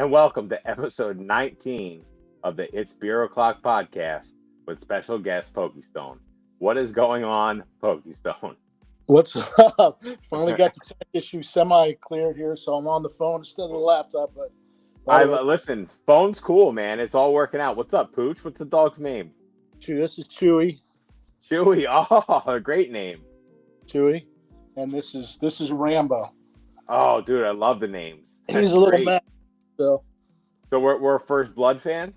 and welcome to episode 19 of the It's Beer O'Clock podcast with special guest PokeStone. What is going on, PokeStone? What's up? Finally got the tech issue semi-cleared here, so I'm on the phone instead of the laptop. But Listen, phone's cool, man. It's all working out. What's up, Pooch? What's the dog's name? This is Chewy. Chewy. Oh, a great name. Chewy. And this is Rambo. Oh, dude, I love the names. He's a little mad. So we're a First Blood fan?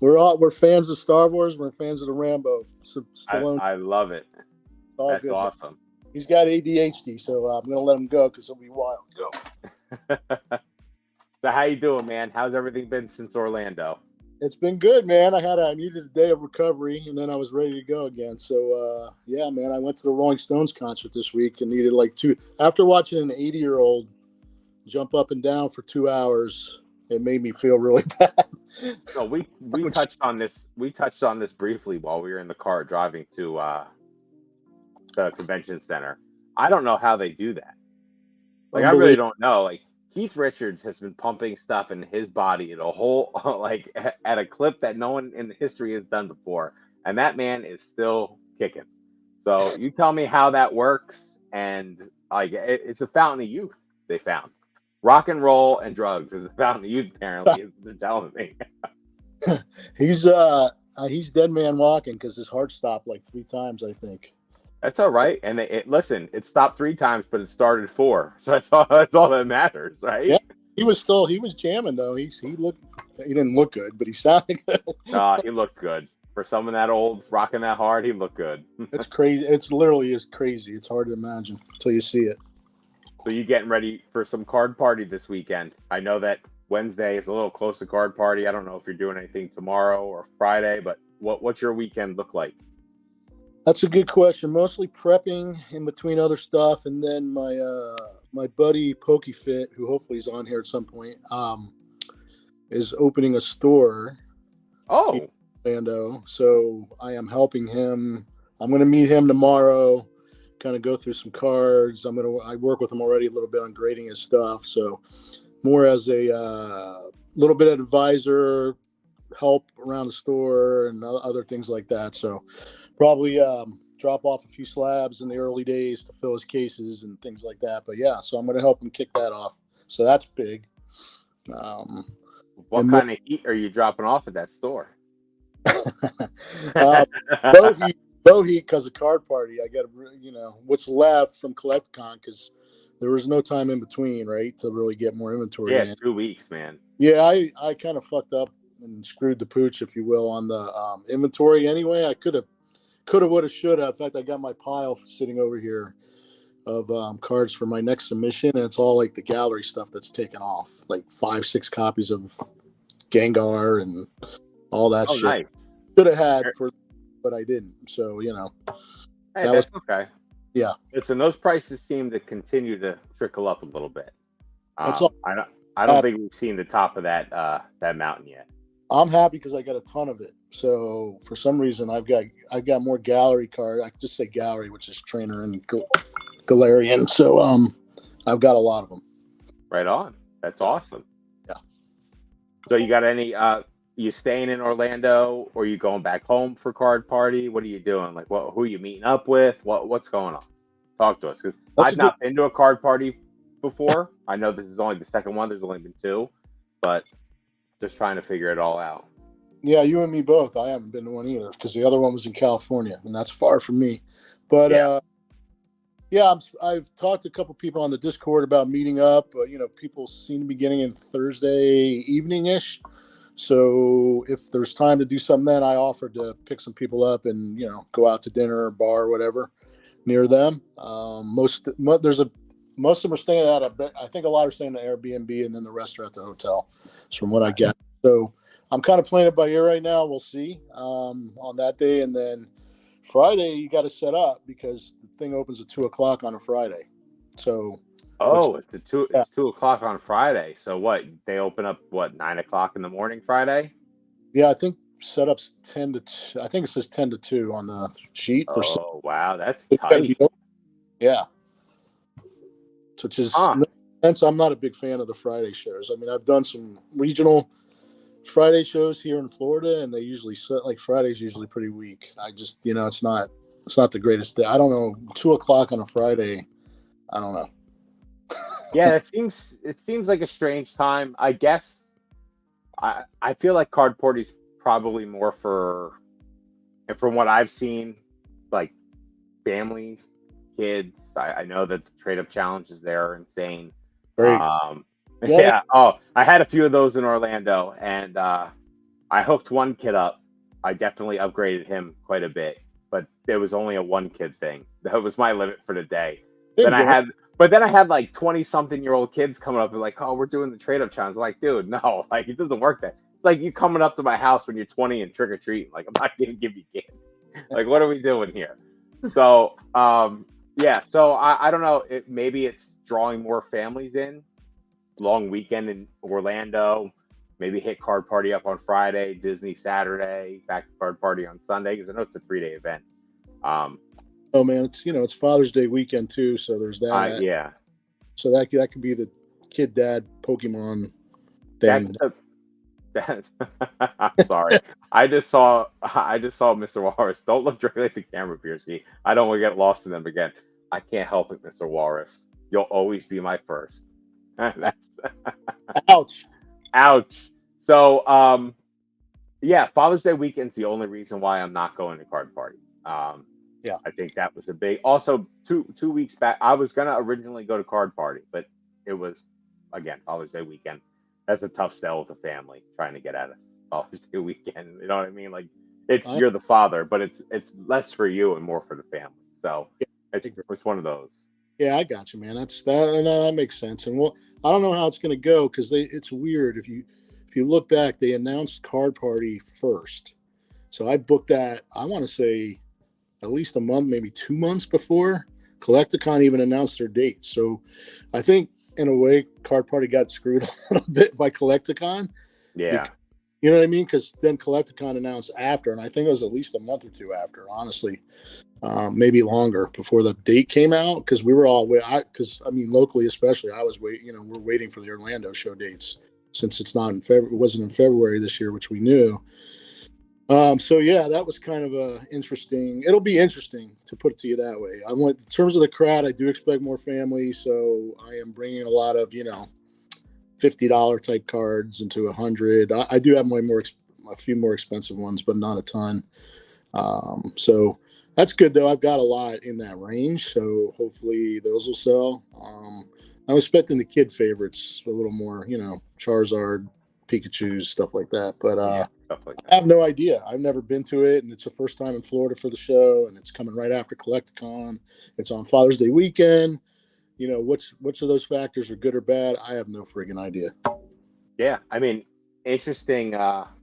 we're fans of Star Wars. We're fans of the Rambo. I love it. That's good. Awesome. He's got ADHD, so I'm gonna let him go because he'll be wild. Go. So how you doing, man? How's everything been since Orlando? It's been good, man. I needed a day of recovery, and then I was ready to go again. So yeah, man, I went to the Rolling Stones concert this week and needed like two. After watching an 80-year-old jump up and down for 2 hours, it made me feel really bad. So we touched on this. We touched on this briefly while we were in the car driving to the convention center. I don't know how they do that. Like, I really don't know. Like, Keith Richards has been pumping stuff in his body at a whole, like, at a clip that no one in history has done before, and that man is still kicking. So you tell me how that works, and like, it's a fountain of youth they found. Rock and roll and drugs is a fountain of youth, apparently, is they're telling me. He's dead man walking because his heart stopped like 3 times, I think. That's all right. And listen, it stopped 3 times, but it started 4. So that's all that matters, right? Yeah, he was jamming though. He didn't look good, but he sounded good. He looked good. For someone that old, rocking that hard, he looked good. It's crazy. It's literally crazy. It's hard to imagine until you see it. So you getting ready for some card party this weekend? I know that Wednesday is a little close to card party. I don't know if you're doing anything tomorrow or Friday, but what's your weekend look like? That's a good question. Mostly prepping in between other stuff, and then my buddy PokeFit, who hopefully is on here at some point, is opening a store. Oh, in Orlando. So I am helping him. I'm going to meet him tomorrow. Kind of go through some cards. I work with him already a little bit on grading his stuff. So more as a little bit of advisor, help around the store and other things like that. So probably drop off a few slabs in the early days to fill his cases and things like that. But yeah, so I'm going to help him kick that off. So that's big. What kind of heat are you dropping off at that store? Low heat because of card party. I got what's left from CollectCon because there was no time in between, right, to really get more inventory. Yeah, 2 weeks, man. Yeah, I kind of fucked up and screwed the pooch, if you will, on the inventory. Anyway, I could have, would have, should have. In fact, I got my pile sitting over here of cards for my next submission, and it's all like the gallery stuff that's taken off, like 5-6 copies of Gengar and all that shit. Nice. Should have had but I didn't. So hey, that's okay. Yeah. Listen, those prices seem to continue to trickle up a little bit. That's all. I don't think we've seen the top of that mountain yet. I'm happy because I got a ton of it. So for some reason, I've got more gallery cards. I could just say gallery, which is trainer and Galarian. So I've got a lot of them. Right on. That's awesome. Yeah. So you got any? You staying in Orlando, or you going back home for card party? What are you doing? Like, who are you meeting up with? What's going on? Talk to us, because I've not been to a card party before. I know this is only the second one. There's only been 2, but just trying to figure it all out. Yeah, you and me both. I haven't been to one either because the other one was in California, and that's far from me. But I've talked to a couple people on the Discord about meeting up. People seem to be getting in Thursday evening-ish. So if there's time to do something, then I offered to pick some people up and go out to dinner or bar or whatever near them. Most of them are staying at I think a lot are staying at Airbnb, and then the rest are at the hotel. That's from what I get. So I'm kind of playing it by ear right now. We'll see on that day, and then Friday you got to set up because the thing opens at 2:00 on a Friday. So. It's 2:00 on Friday. So what? They open up 9:00 in the morning Friday? Yeah, I think setup's 10 to 2. I think it says 10 to 2 on the sheet. Wow, that's tight. Yeah. So just Hence, I'm not a big fan of the Friday shows. I mean, I've done some regional Friday shows here in Florida, and they usually set like Friday's usually pretty weak. I just, it's not the greatest day. I don't know, 2 o'clock on a Friday. I don't know. Yeah, it seems like a strange time. I guess I feel like card party's probably more for, and from what I've seen, like families, kids. I know that the trade up challenges there are insane. Great. Um, Yeah. yeah. Oh, I had a few of those in Orlando, and I hooked one kid up. I definitely upgraded him quite a bit, but it was only a one kid thing. That was my limit for the day. Same Then I here. had, but then I had like 20-something-year-old kids coming up and like, oh, we're doing the trade up challenge. I'm like, dude, no, like it doesn't work that. It's like you coming up to my house when you're 20 and trick or treating. Like I'm not gonna give you candy. Like what are we doing here? So yeah, so I don't know. Maybe it's drawing more families in. Long weekend in Orlando. Maybe hit card party up on Friday, Disney Saturday, back to card party on Sunday because I know it's a 3-day event. Um, Oh man, it's Father's Day weekend too, so there's that. yeah, So that could be the kid dad Pokemon that's thing. that. I'm sorry. I just saw Mr. Walrus. Don't look directly at the camera, Beerski. I don't want to get lost in them again. I can't help it, Mr. Walrus. You'll always be my first. That's Ouch. ouch. So yeah, Father's Day weekend's the only reason why I'm not going to card party. Yeah. I think that was a big. Also, two weeks back, I was gonna originally go to card party, but it was again Father's Day weekend. That's a tough sell with the family trying to get out of Father's Day weekend. You know what I mean? Like it's I, you're the father, but it's less for you and more for the family. So yeah, it's I agree. it's one of those. Yeah, I got you, man. That makes sense. And well, I don't know how it's going to go because it's weird. If you look back, they announced Card Party first, so I booked that. I want to say at least a month, maybe 2 months before Collecticon even announced their dates. So I think in a way, Card Party got screwed a little bit by Collecticon. Yeah, Because, you know what I mean? Because then Collecticon announced after, and I think it was at least a month or two after, honestly, maybe longer before the date came out. Because we were all, because I mean, locally especially, I was waiting. We're waiting for the Orlando show dates since it's not in February. It wasn't in February this year, which we knew. So yeah, that was kind of a interesting. It'll be interesting to put it to you that way. I want in terms of the crowd, I do expect more family, so I am bringing a lot of $50 type cards into 100. I do have a few more expensive ones, but not a ton. So that's good though. I've got a lot in that range, so hopefully those will sell. I was expecting the kid favorites a little more, Charizard, Pikachu, stuff like that. But yeah, stuff like I that. have no idea. I've never been to it, and it's the first time in Florida for the show, and it's coming right after Collecticon. It's on Father's Day weekend. Which of those factors are good or bad? I have no friggin' idea. Yeah, I mean, interesting. Pot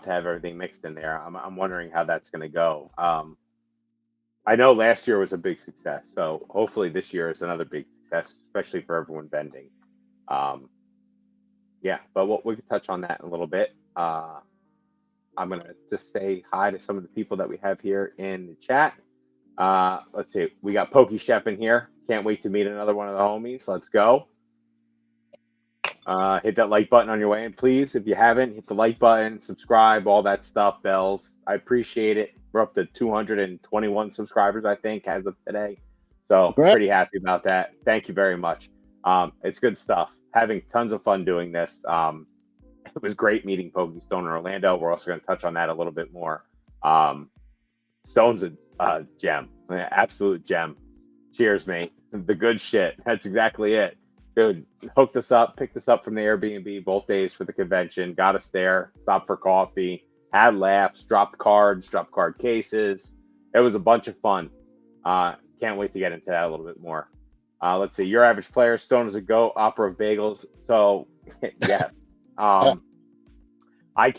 to have everything mixed in there. I'm wondering how that's going to go. I know last year was a big success, so hopefully this year is another big success, especially for everyone vending. Um, yeah, but we can touch on that in a little bit. I'm gonna just say hi to some of the people that we have here in the chat. Let's see, we got Pokey Chef in here. Can't wait to meet another one of the homies. Let's go. Hit that like button on your way in, please. If you haven't, hit the like button, subscribe, all that stuff, bells. I appreciate it. We're up to 221 subscribers, I think, as of today. So All right. pretty happy about that. Thank you very much. It's good stuff. Having tons of fun doing this. It was great meeting PokeStone in Orlando. We're also going to touch on that a little bit more. Stone's a gem, an absolute gem. Cheers, mate. The good shit. That's exactly it. Dude, hooked us up, picked us up from the Airbnb both days for the convention, got us there, stopped for coffee, had laughs, dropped cards, dropped card cases. It was a bunch of fun. Can't wait to get into that a little bit more. Let's see. Your average player, Stone is a goat, opera of bagels. So, yes. I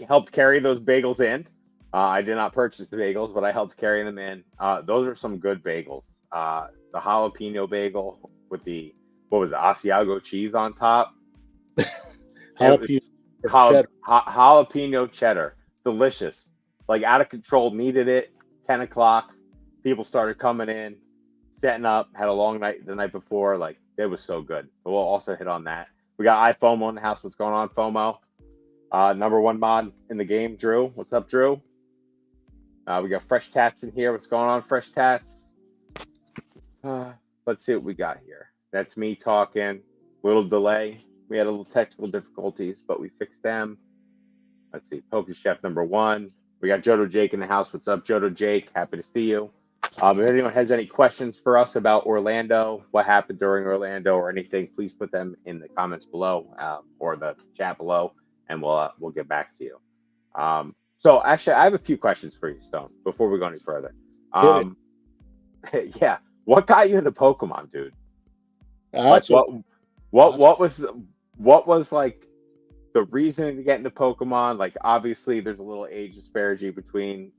helped carry those bagels in. I did not purchase the bagels, but I helped carry them in. Those are some good bagels. The jalapeno bagel with the, what was it, Asiago cheese on top. Jalapeno cheddar. Jalapeno cheddar. Delicious. Like out of control. Needed it. 10 o'clock. People started coming in, setting up. Had a long night the night before. Like It was so good. We'll also hit on that. We got iFOMO in the house. What's going on, FOMO? Number one mod in the game, Drew. What's up, Drew? We got Fresh Tats in here. What's going on, Fresh Tats? Let's see what we got here. That's me talking. Little delay. We had a little technical difficulties, but we fixed them. Let's see. PokeChef number one. We got Jodo Jake in the house. What's up, Jodo Jake? Happy to see you. If anyone has any questions for us about Orlando, what happened during Orlando, or anything, please put them in the comments below or the chat below, and we'll get back to you. So actually, I have a few questions for you, Stone, before we go any further. Yeah, what got you into Pokemon, dude? Like, what was like the reason to get into Pokemon? Like, obviously, there's a little age disparity between,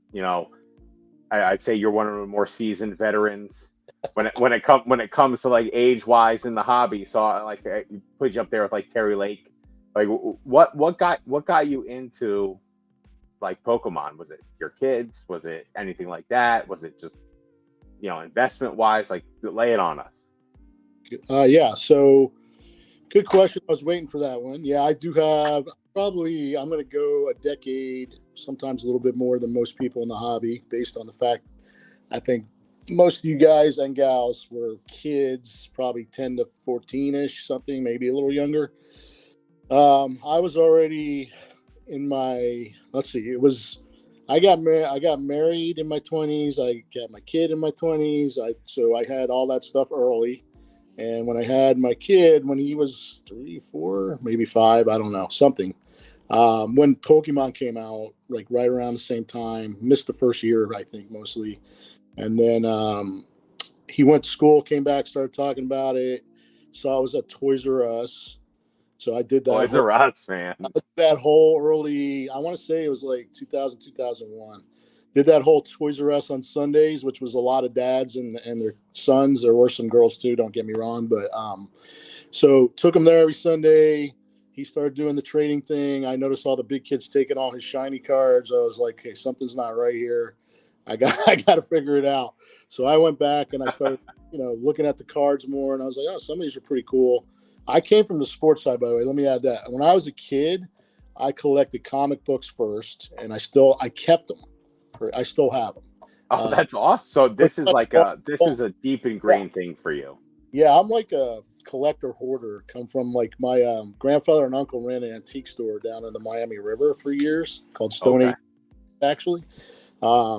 I'd say you're one of the more seasoned veterans when it comes to like age wise in the hobby. So I put you up there with like Terry Lake. Like, what got you into like Pokemon? Was it your kids? Was it anything like that? Was it just investment wise? Like, lay it on us. Yeah. So good question. I was waiting for that one. Yeah, I do have probably, I'm going to go a decade, sometimes a little bit more than most people in the hobby, based on the fact I think most of you guys and gals were kids, probably 10 to 14-ish, something, maybe a little younger. I was already in my, I got married in my 20s. I got my kid in my 20s. So I had all that stuff early. And when I had my kid, when he was 3, 4, maybe 5, I don't know, something. When Pokemon came out, like right around the same time, missed the first year, I think, mostly. And then he went to school, came back, started talking about it. So I was at Toys R Us. So I did that. Toys R Us, man. That whole early, I want to say it was like 2000, 2001. Did that whole Toys R Us on Sundays, which was a lot of dads and their sons. There were some girls too, don't get me wrong. But so took him there every Sunday. He started doing the trading thing. I noticed all the big kids taking all his shiny cards. I was like, hey, something's not right here. I got to figure it out. So I went back and I started, looking at the cards more. And I was like, oh, some of these are pretty cool. I came from the sports side, by the way. Let me add that. When I was a kid, I collected comic books first, and I kept them. I still have them. Oh, that's awesome. So this is a deep ingrained thing for you. Yeah, I'm like a collector hoarder. Come from like my grandfather and uncle ran an antique store down in the Miami River for years called Stone Age, actually.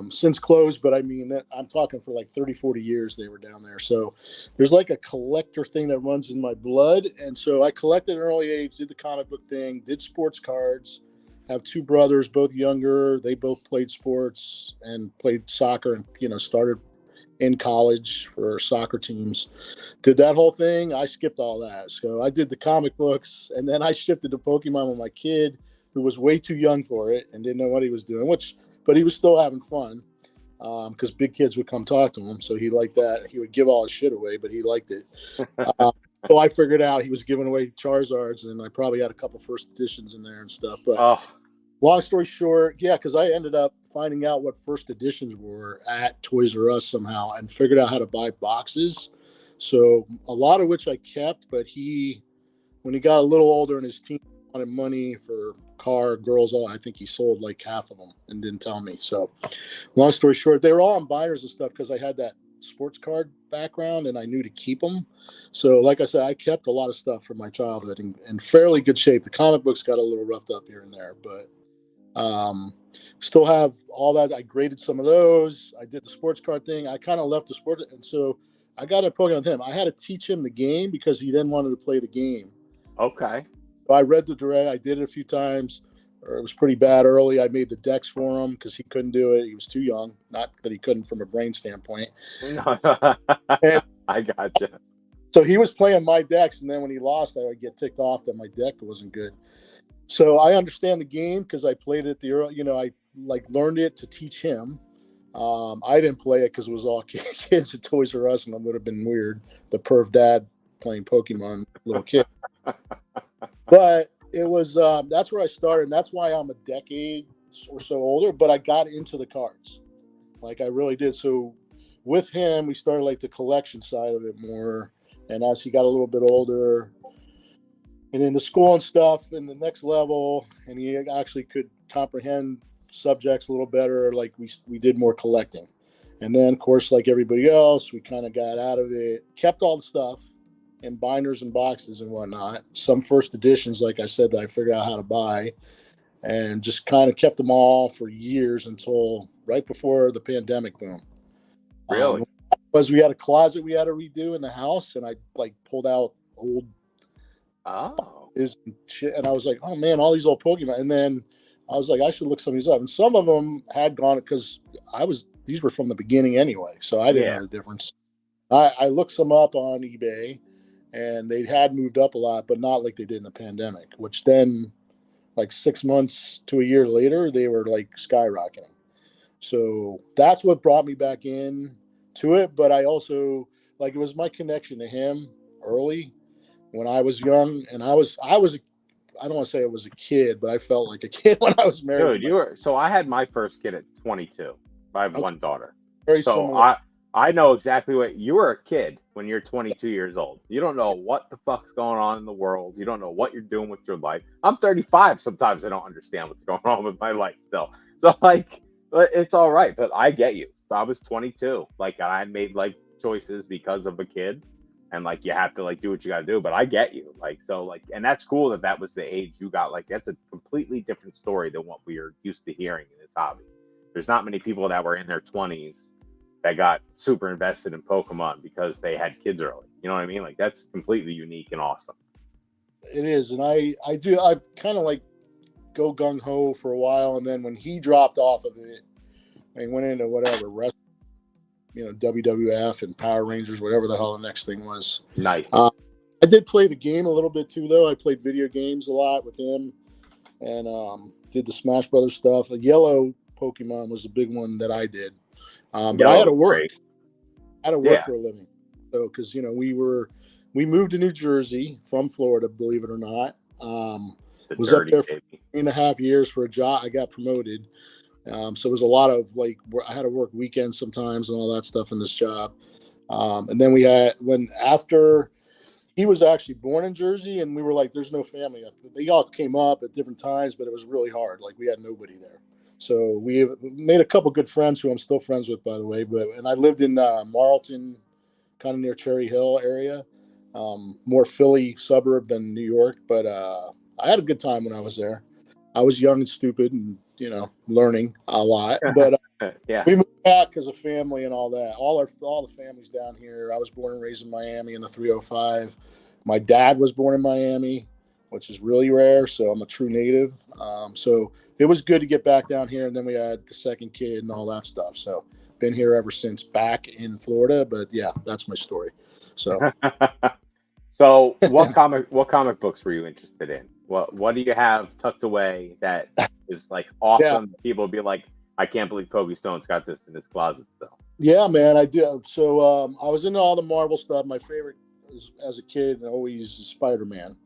Since closed, but I mean, I'm talking for like 30, 40 years they were down there. So there's like a collector thing that runs in my blood. And so I collected at an early age, did the comic book thing, did sports cards. Have 2 brothers, both younger. They both played sports and played soccer and, started in college for soccer teams. Did that whole thing. I skipped all that. So I did the comic books, and then I shifted to Pokemon with my kid, who was way too young for it and didn't know what he was doing, but he was still having fun because big kids would come talk to him. So he liked that. He would give all his shit away, but he liked it. So I figured out he was giving away Charizards, and I probably had a couple first editions in there and stuff. But long story short, yeah, because I ended up finding out what first editions were at Toys R Us somehow and figured out how to buy boxes. So a lot of which I kept, but when he got a little older and his team wanted money for girls, I think he sold like half of them and didn't tell me. So long story short, they were all on binders and stuff because I had that sports card background and I knew to keep them. So like I said, I kept a lot of stuff from my childhood in fairly good shape. The comic books got a little roughed up here and there, but still have all that. I graded some of those. I did the sports card thing. I kind of left the sport, and so I got a program with him. I had to teach him the game because he then wanted to play the game. Okay. So I read the direct. I did it a few times. Or it was pretty bad early. I made the decks for him because he couldn't do it. He was too young. Not that he couldn't from a brain standpoint. I gotcha. So he was playing my decks, and then when he lost, I would get ticked off that my deck wasn't good. So I understand the game because I played it I learned it to teach him. I didn't play it because it was all kids at Toys R Us, and it would have been weird. The perv dad playing Pokemon, little kid. But it was that's where I started, and that's why I'm a decade or so older. But I got into the cards, like I really did. So with him, we started like the collection side of it more. And as he got a little bit older and into school and stuff in the next level, and he actually could comprehend subjects a little better, like we did more collecting. And then, of course, like everybody else, we kind of got out of it, kept all the stuff in binders and boxes and whatnot. Some first editions, like I said, that I figured out how to buy, and just kind of kept them all for years until right before the pandemic boom. Really? Was we had a closet we had to redo in the house, and I like pulled out old shit, and I was like, oh man, all these old Pokemon. And then I was like, I should look some of these up, and some of them had gone because these were from the beginning anyway, so I didn't know the difference. I looked some up on eBay, and they had moved up a lot, but not like they did in the pandemic, which then like 6 months to a year later, they were like skyrocketing. So that's what brought me back in to it. But I also, like, it was my connection to him early when I was young, and I don't want to say I was a kid, but I felt like a kid when I was married. Dude, so I had my first kid at 22. I have one daughter. Very similar. I know exactly what you were a kid when you're 22 years old. You don't know what the fuck's going on in the world. You don't know what you're doing with your life. I'm 35. Sometimes I don't understand what's going on with my life still. So like, it's all right. But I get you. I was 22. Like, I made like choices because of a kid, and like you have to like do what you got to do. But I get you. Like, so like, and that's cool that was the age you got. Like, that's a completely different story than what we are used to hearing in this hobby. There's not many people that were in their 20s that got super invested in Pokemon because they had kids early. You know what I mean? Like, that's completely unique and awesome. It is. And I kind of like go gung ho for a while. And then when he dropped off of it and went into whatever, WWF and Power Rangers, whatever the hell the next thing was. Nice. I did play the game a little bit too, though. I played video games a lot with him, and did the Smash Brothers stuff. The yellow Pokemon was the big one that I did. But I had to work. Great. I had to work for a living. So, because we moved to New Jersey from Florida, believe it or not. Was up there for 3.5 years for a job. I got promoted. So it was a lot of like, I had to work weekends sometimes and all that stuff in this job. And then after he was actually born in Jersey, and we were like, there's no family up. They all came up at different times, but it was really hard. Like, we had nobody there. So we made a couple good friends who I'm still friends with, by the way. And I lived in Marlton, kind of near Cherry Hill area, more Philly suburb than New York. But I had a good time when I was there. I was young and stupid and, learning a lot. But we moved back as a family and all that. All the families down here. I was born and raised in Miami in the 305. My dad was born in Miami, which is really rare. So I'm a true native. So it was good to get back down here. And then we had the second kid and all that stuff. So been here ever since, back in Florida. But yeah, that's my story. So, so what comic books were you interested in? What do you have tucked away that is like awesome? Yeah. People will be like, I can't believe PokeStone's got this in his closet still. Yeah, man, I do. So I was into all the Marvel stuff. My favorite as a kid always Spider-Man.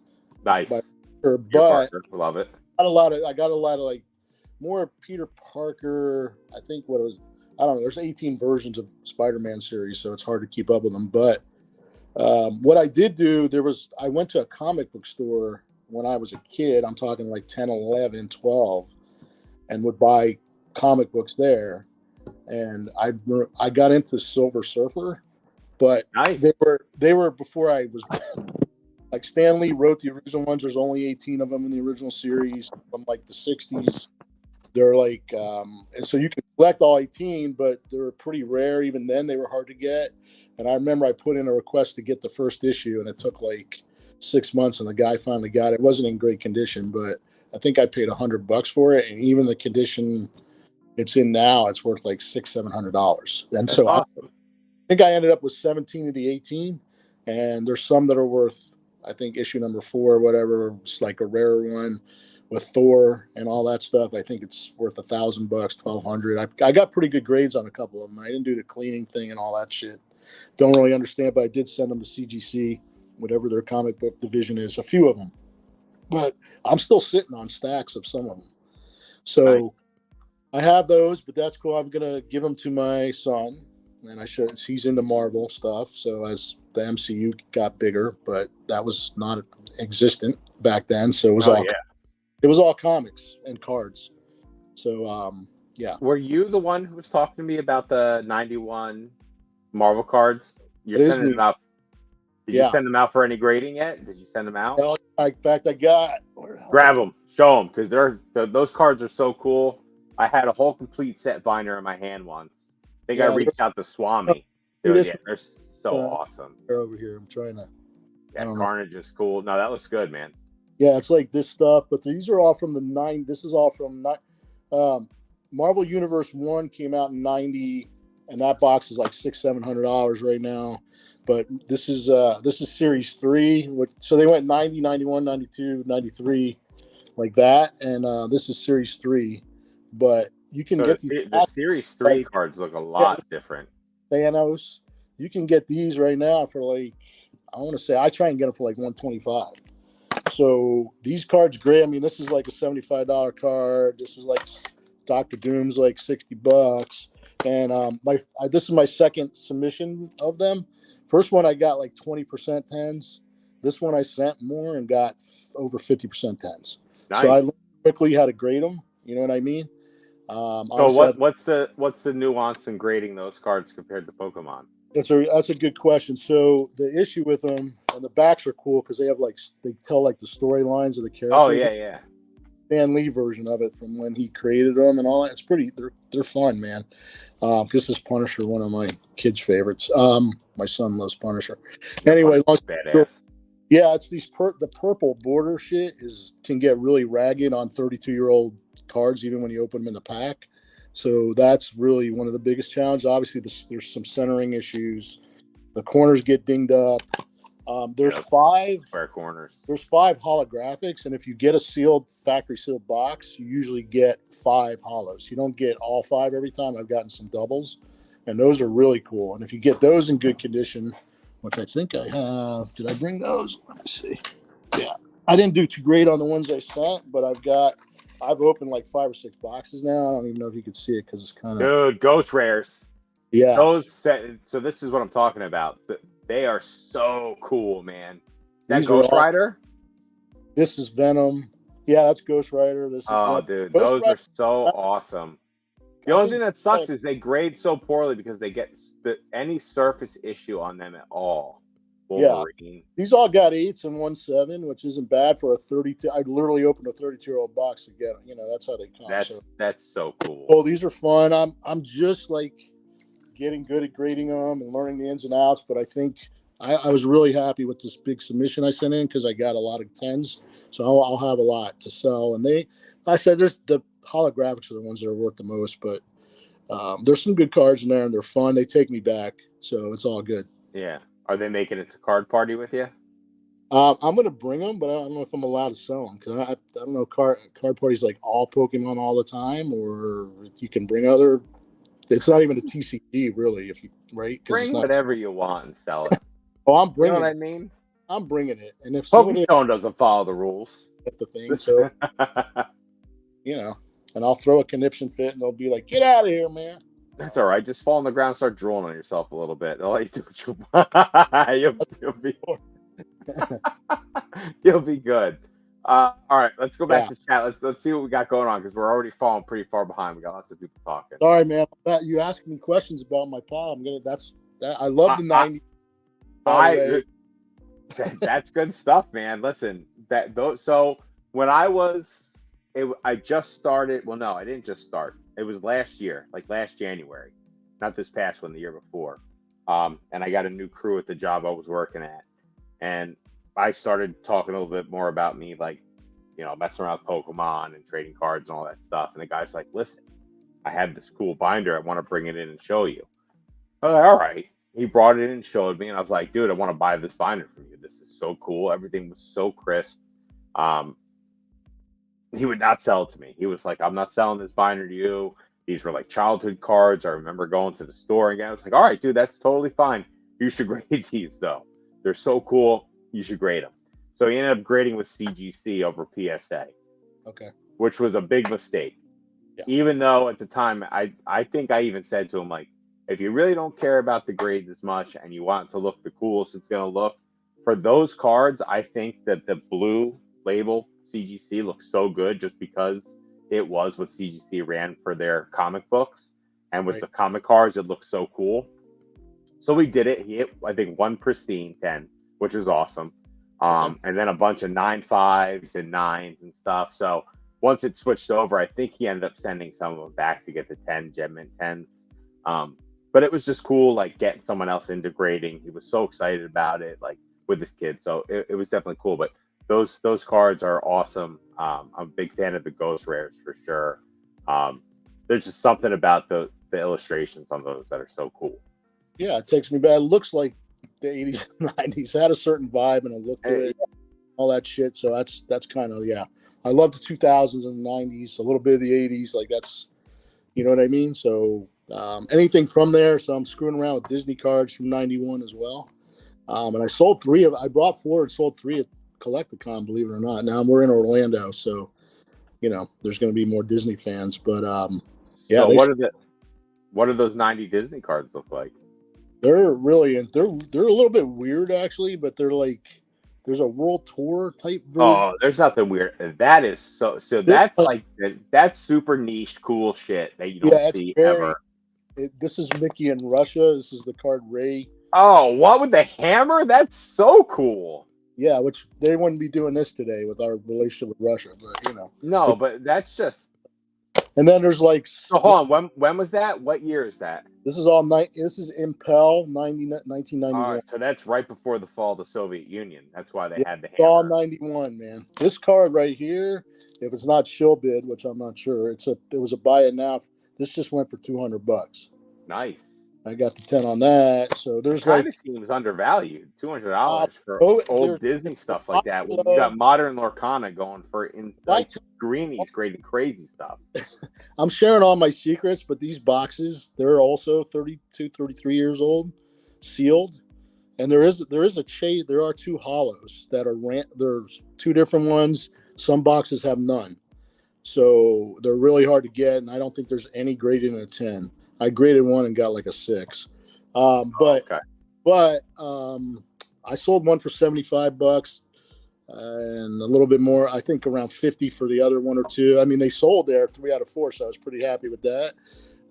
Nice. But Parker, love it. I got a lot of like more Peter Parker. I think I don't know. There's 18 versions of Spider-Man series, so it's hard to keep up with them. But what I did do, I went to a comic book store when I was a kid. I'm talking like 10, 11, 12, and would buy comic books there. And I got into Silver Surfer, but nice. they were before I was born. Like, Stan Lee wrote the original ones. There's only 18 of them in the original series from like the 60s. They're like, and so you could collect all 18, but they were pretty rare. Even then, they were hard to get. And I remember I put in a request to get the first issue, and it took like 6 months, and the guy finally got it. It wasn't in great condition, but I think I paid $100 for it. And even the condition it's in now, it's worth like $600-700. And that's so awesome. I think I ended up with 17 of the 18, and there's some that are worth, I think, issue number 4 or whatever. It's like a rare one with Thor and all that stuff. I think it's worth $1,000, $1,200. I got pretty good grades on a couple of them. I didn't do the cleaning thing and all that shit. Don't really understand, but I did send them to CGC, whatever their comic book division is, a few of them. But I'm still sitting on stacks of some of them. So nice. I have those, but that's cool. I'm going to give them to my son. and he's into Marvel stuff. So as the MCU got bigger, but that was not existent back then. So it was all comics and cards. So yeah. Were you the one who was talking to me about the 91 Marvel cards? You're It is sending me. them out. Did you Yeah. send them out for any grading yet? Did you send them out? Well, in fact, I got. Grab them, show them, because those cards are so cool. I had a whole complete set binder in my hand once. I think I reached out to Swami. Dude, yeah, they're so awesome. They're over here. I'm trying to. Yeah, Carnage is cool. No, that looks good, man. Yeah, it's like this stuff, but these are all from the '90s. This is all from Marvel Universe 1 came out in '90, and that box is like $600-700 right now. But this is Series 3. So they went 90, 91, 92, 93, like that, and this is Series 3. But you can get the Series 3 cards look a lot different. Thanos, you can get these right now for like, I want to say, I try and get them for like $125. So these cards, great. I mean, this is like a $75 card. This is like Doctor Doom's like $60, and this is my second submission of them. First one I got like 20% 10s. This one I sent more and got over 50% 10s. Nice. So I learned quickly how to grade them. You know what I mean? So what's the nuance in grading those cards compared to Pokemon? That's a good question. So the issue with them, and the backs are cool because they tell like the storylines of the characters. Oh yeah. Stan Lee version of it from when he created them and all that. It's pretty. They're fun, man. This is Punisher, one of my kids' favorites. My son loves Punisher. Anyway, badass. Yeah, it's the purple border shit can get really ragged on 32-year-old cards, even when you open them in the pack. So that's really one of the biggest challenges. Obviously, there's some centering issues. The corners get dinged up. There's five square corners. There's 5 holographics, and if you get a factory sealed box, you usually get 5 holos. You don't get all 5 every time. I've gotten some doubles, and those are really cool. And if you get those in good condition, which I think I have, did I bring those? Let me see. Yeah, I didn't do too great on the ones I sent, but I've opened like 5 or 6 boxes now. I don't even know if you could see it because it's kind of Ghost Rares. Yeah, so this is what I'm talking about. They are so cool, man. That Ghost Rider? This is Venom. Yeah, that's Ghost Rider. This is dude, those are so awesome. The only thing that sucks is they grade so poorly because they get any surface issue on them at all. Wolverine. Yeah, these all got 8s and 1 7, which isn't bad for a 32. I literally opened a 32-year-old box to get them. You know, that's how they come. That's so cool. Oh, these are fun. I'm just like getting good at grading them and learning the ins and outs, but I think I was really happy with this big submission I sent in because I got a lot of 10s, so I'll have a lot to sell. And I said the holographics are the ones that are worth the most, but there's some good cards in there and they're fun. They take me back, so it's all good. Yeah. Are they making it to card party with you? I'm gonna bring them, but I don't know if I'm allowed to sell them because I don't know card party's like all Pokemon all the time, or you can bring other. It's not even a TCG, really, right? Bring whatever you want and sell it. Oh, I'm bringing. You know what I mean? I'm bringing it, and if PokeStone doesn't follow the rules, the thing, so you know, and I'll throw a conniption fit, and they'll be like, "Get out of here, man." That's all right. Just fall on the ground, and start drooling on yourself a little bit. They'll let you do what you want. You'll be good. All right, let's go back to chat. Let's see what we got going on because we're already falling pretty far behind. We got lots of people talking. Sorry, man. You asked me questions about my pal. I love the 90s. That's good stuff, man. Listen, so when I just started. Well, no, I didn't just start. It was last year, like last January, not this past one, the year before. And I got a new crew at the job I was working at, and I started talking a little bit more about me, like, you know, messing around with Pokemon and trading cards and all that stuff. And the guy's like, "Listen, I have this cool binder. I want to bring it in and show you." I was like, "All right." He brought it in and showed me, and I was like, "Dude, I want to buy this binder from you. This is so cool. Everything was so crisp." He would not sell it to me. He was like, "I'm not selling this binder to you. These were like childhood cards. I remember going to the store again." I was like, "All right, dude, that's totally fine. You should grade these, though. They're so cool. You should grade them." So he ended up grading with CGC over PSA. Okay. Which was a big mistake. Yeah. Even though at the time, I think I even said to him, like, if you really don't care about the grades as much and you want it to look the coolest it's going to look, for those cards, I think that the blue label CGC looks so good just because it was what CGC ran for their comic books. And with Right. the comic cards, it looks so cool. So we did it. He hit, I think, one pristine 10, which was awesome. And then a bunch of 9.5s and 9s and stuff. So once it switched over, I think he ended up sending some of them back to get the 10 Gem Mint 10s. But it was just cool, like getting someone else into grading. He was so excited about it, like with his kids. So it was definitely cool. But those cards are awesome. I'm a big fan of the Ghost Rares for sure. There's just something about the illustrations on those that are so cool. Yeah, it takes me back. It looks like the 80s, 90s. It had a certain vibe and a look to it, all that shit. So that's kind of, yeah. I love the 2000s and the 90s, a little bit of the 80s. Like that's, you know what I mean? So anything from there. So I'm screwing around with Disney cards from 91 as well. And I sold I brought 4 and sold 3 at Collecticon, believe it or not. Now we're in Orlando. So, you know, there's going to be more Disney fans, but yeah. So what do those 90 Disney cards look like? They're really, they're a little bit weird actually, but they're like, there's a world tour type version. Oh, there's nothing weird. That is so that's like that's super niche, cool shit that you don't see ever. This is Mickey in Russia. This is the card Ray. Oh, what with the hammer? That's so cool. Yeah, which they wouldn't be doing this today with our relationship with Russia, but you know. No, but that's just. And then there's like. So hold on. When was that? What year is that? This is all night. This is Impel 1991. All right, so that's right before the fall of the Soviet Union. That's why they had the hammer. It's all 91, man. This card right here, if it's not shill bid, which I'm not sure, it was a buy it now. This just went for $200. Nice. I got the 10 on that. So there's kind of seems undervalued. $200 for old Disney stuff like that. Well, you got modern Lorcana going for like greenies grading crazy stuff. I'm sharing all my secrets, but these boxes, they're also 32, 33 years old, sealed. And there is a shade. There are 2 hollows that are there's 2 different ones. Some boxes have none. So they're really hard to get. And I don't think there's any graded in a 10. I graded one and got like a 6. But I sold one for $75 and a little bit more. I think around 50 for the other 1 or 2. I mean, they sold there 3 out of 4, so I was pretty happy with that.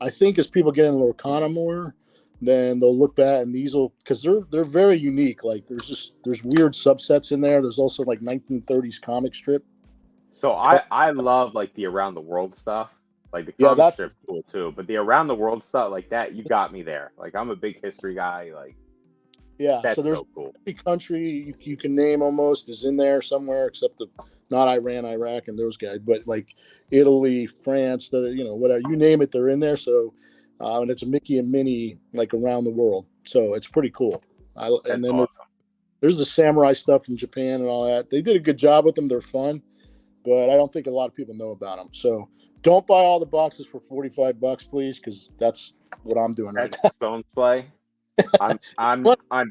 I think as people get into Lorcana more, then they'll look back and these will, because they're very unique. Like there's weird subsets in there. There's also like 1930s comic strip. So I love like the around the world stuff. Like the comic strip's cool too, but the around the world stuff like that, you got me there. Like I'm a big history guy. Like that's so there's so cool. Every country you can name almost is in there somewhere, except not Iran, Iraq, and those guys, but like Italy, France, whatever you name it, they're in there. So and it's a Mickey and Minnie like around the world, so it's pretty cool. And then awesome. There's the samurai stuff from Japan and all that. They did a good job with them. They're fun, but I don't think a lot of people know about them. So. Don't buy all the boxes for $45, please, because that's what I'm doing right now. Stone's play. I'm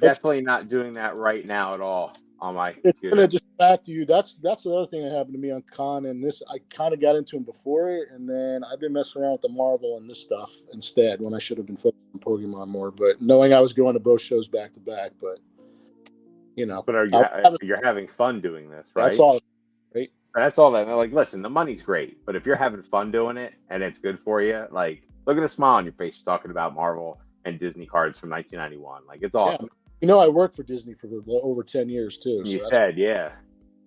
definitely not doing that right now at all on my computer. It's gonna distract you. That's the other thing that happened to me on Con, and this I kind of got into them before it, and then I've been messing around with the Marvel and this stuff instead when I should have been focusing on Pokemon more. But knowing I was going to both shows back to back, but But you're having fun doing this, right? That's all. Right. That's all that. Like, listen, the money's great, but if you're having fun doing it and it's good for you, like, look at the smile on your face talking about Marvel and Disney cards from 1991. Like, it's awesome. Yeah. I worked for Disney for over 10 years too. So you said, yeah.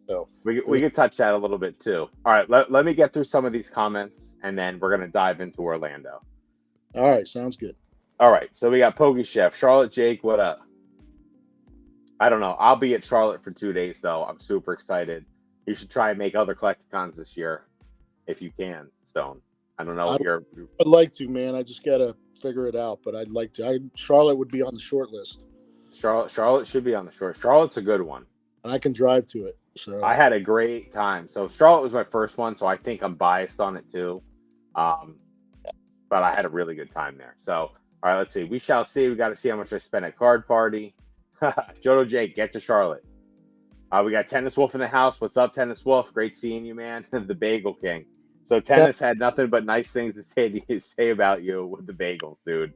So we could touch that a little bit too. All right, let me get through some of these comments, and then we're gonna dive into Orlando. All right, sounds good. All right, so we got Pokey Chef, Charlotte, Jake. What up? I don't know. I'll be at Charlotte for 2 days though. I'm super excited. You should try and make other Collecticons this year, if you can, Stone. I don't know. I'd like to, man. I just gotta figure it out, but I'd like to. Charlotte would be on the short list. Charlotte should be on the short. Charlotte's a good one. I can drive to it. So I had a great time. So Charlotte was my first one, so I think I'm biased on it too. But I had a really good time there. So all right, let's see. We shall see. We got to see how much I spent at Card Party. Jodo Jake, get to Charlotte. We got Tennis Wolf in the house. What's up, Tennis Wolf? Great seeing you, man. The Bagel King. So Tennis had nothing but nice things to say about you with the bagels, dude.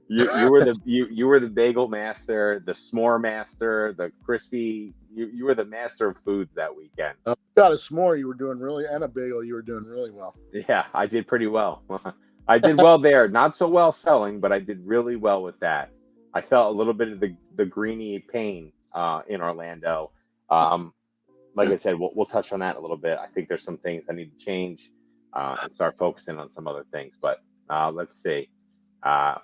You were the bagel master, the s'more master, the crispy. You were the master of foods that weekend. Got a s'more, you were doing really, and a bagel, you were doing really well. Yeah, I did pretty well. I did well there. Not so well selling, but I did really well with that. I felt a little bit of the greeny pain in Orlando. Um, like I said, we'll touch on that a little bit. I think there's some things I need to change and start focusing on some other things. But let's see.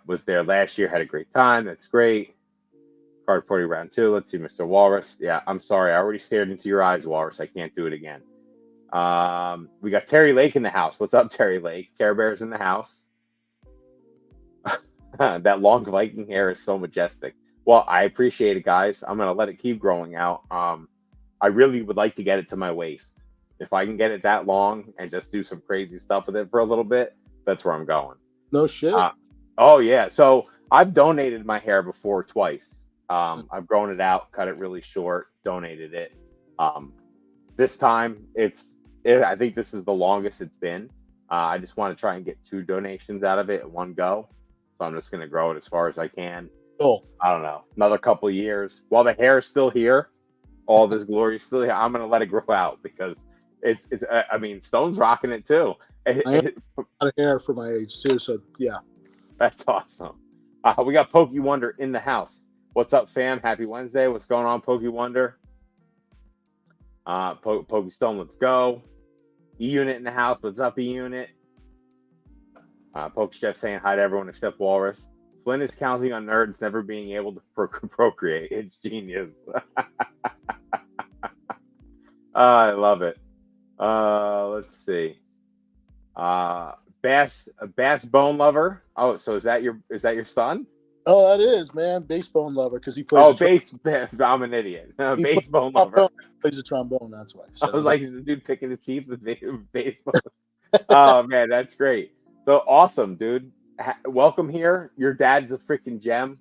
Was there last year, had a great time. That's great. Card party round 2. Let's see, Mr. Walrus. Yeah, I'm sorry. I already stared into your eyes, Walrus. I can't do it again. We got Terry Lake in the house. What's up, Terry Lake? Care Bear's in the house. That long Viking hair is so majestic. Well, I appreciate it, guys. I'm gonna let it keep growing out. I really would like to get it to my waist. If I can get it that long and just do some crazy stuff with it for a little bit, that's where I'm going. No shit. Oh yeah. So I've donated my hair before twice. I've grown it out, cut it really short, donated it. This time I think this is the longest it's been. I just want to try and get 2 donations out of it at one go. So I'm just going to grow it as far as I can. Cool. I don't know, another couple of years. While the hair is still here, all this glory is still here, I'm going to let it grow out because it's I mean, Stone's rocking it too. I have a lot of hair for my age too, so yeah. That's awesome. We got Pokey Wonder in the house. What's up, fam? Happy Wednesday. What's going on, Pokey Wonder? PokeStone, let's go. E-Unit in the house. What's up, E-Unit? Poke Chef saying hi to everyone except Walrus. Flynn is counting on nerds never being able to procreate. It's genius. I love it. Let's see. Bass Bone Lover. Oh, so is that your son? Oh, that is, man. Bass bone lover because he plays. I'm an idiot. Bass Bone Lover. Plays a trombone. That's why. So I was like, is the dude picking his teeth with bass bone? Oh man, that's great. So awesome, dude. Welcome here. Your dad's a freaking gem.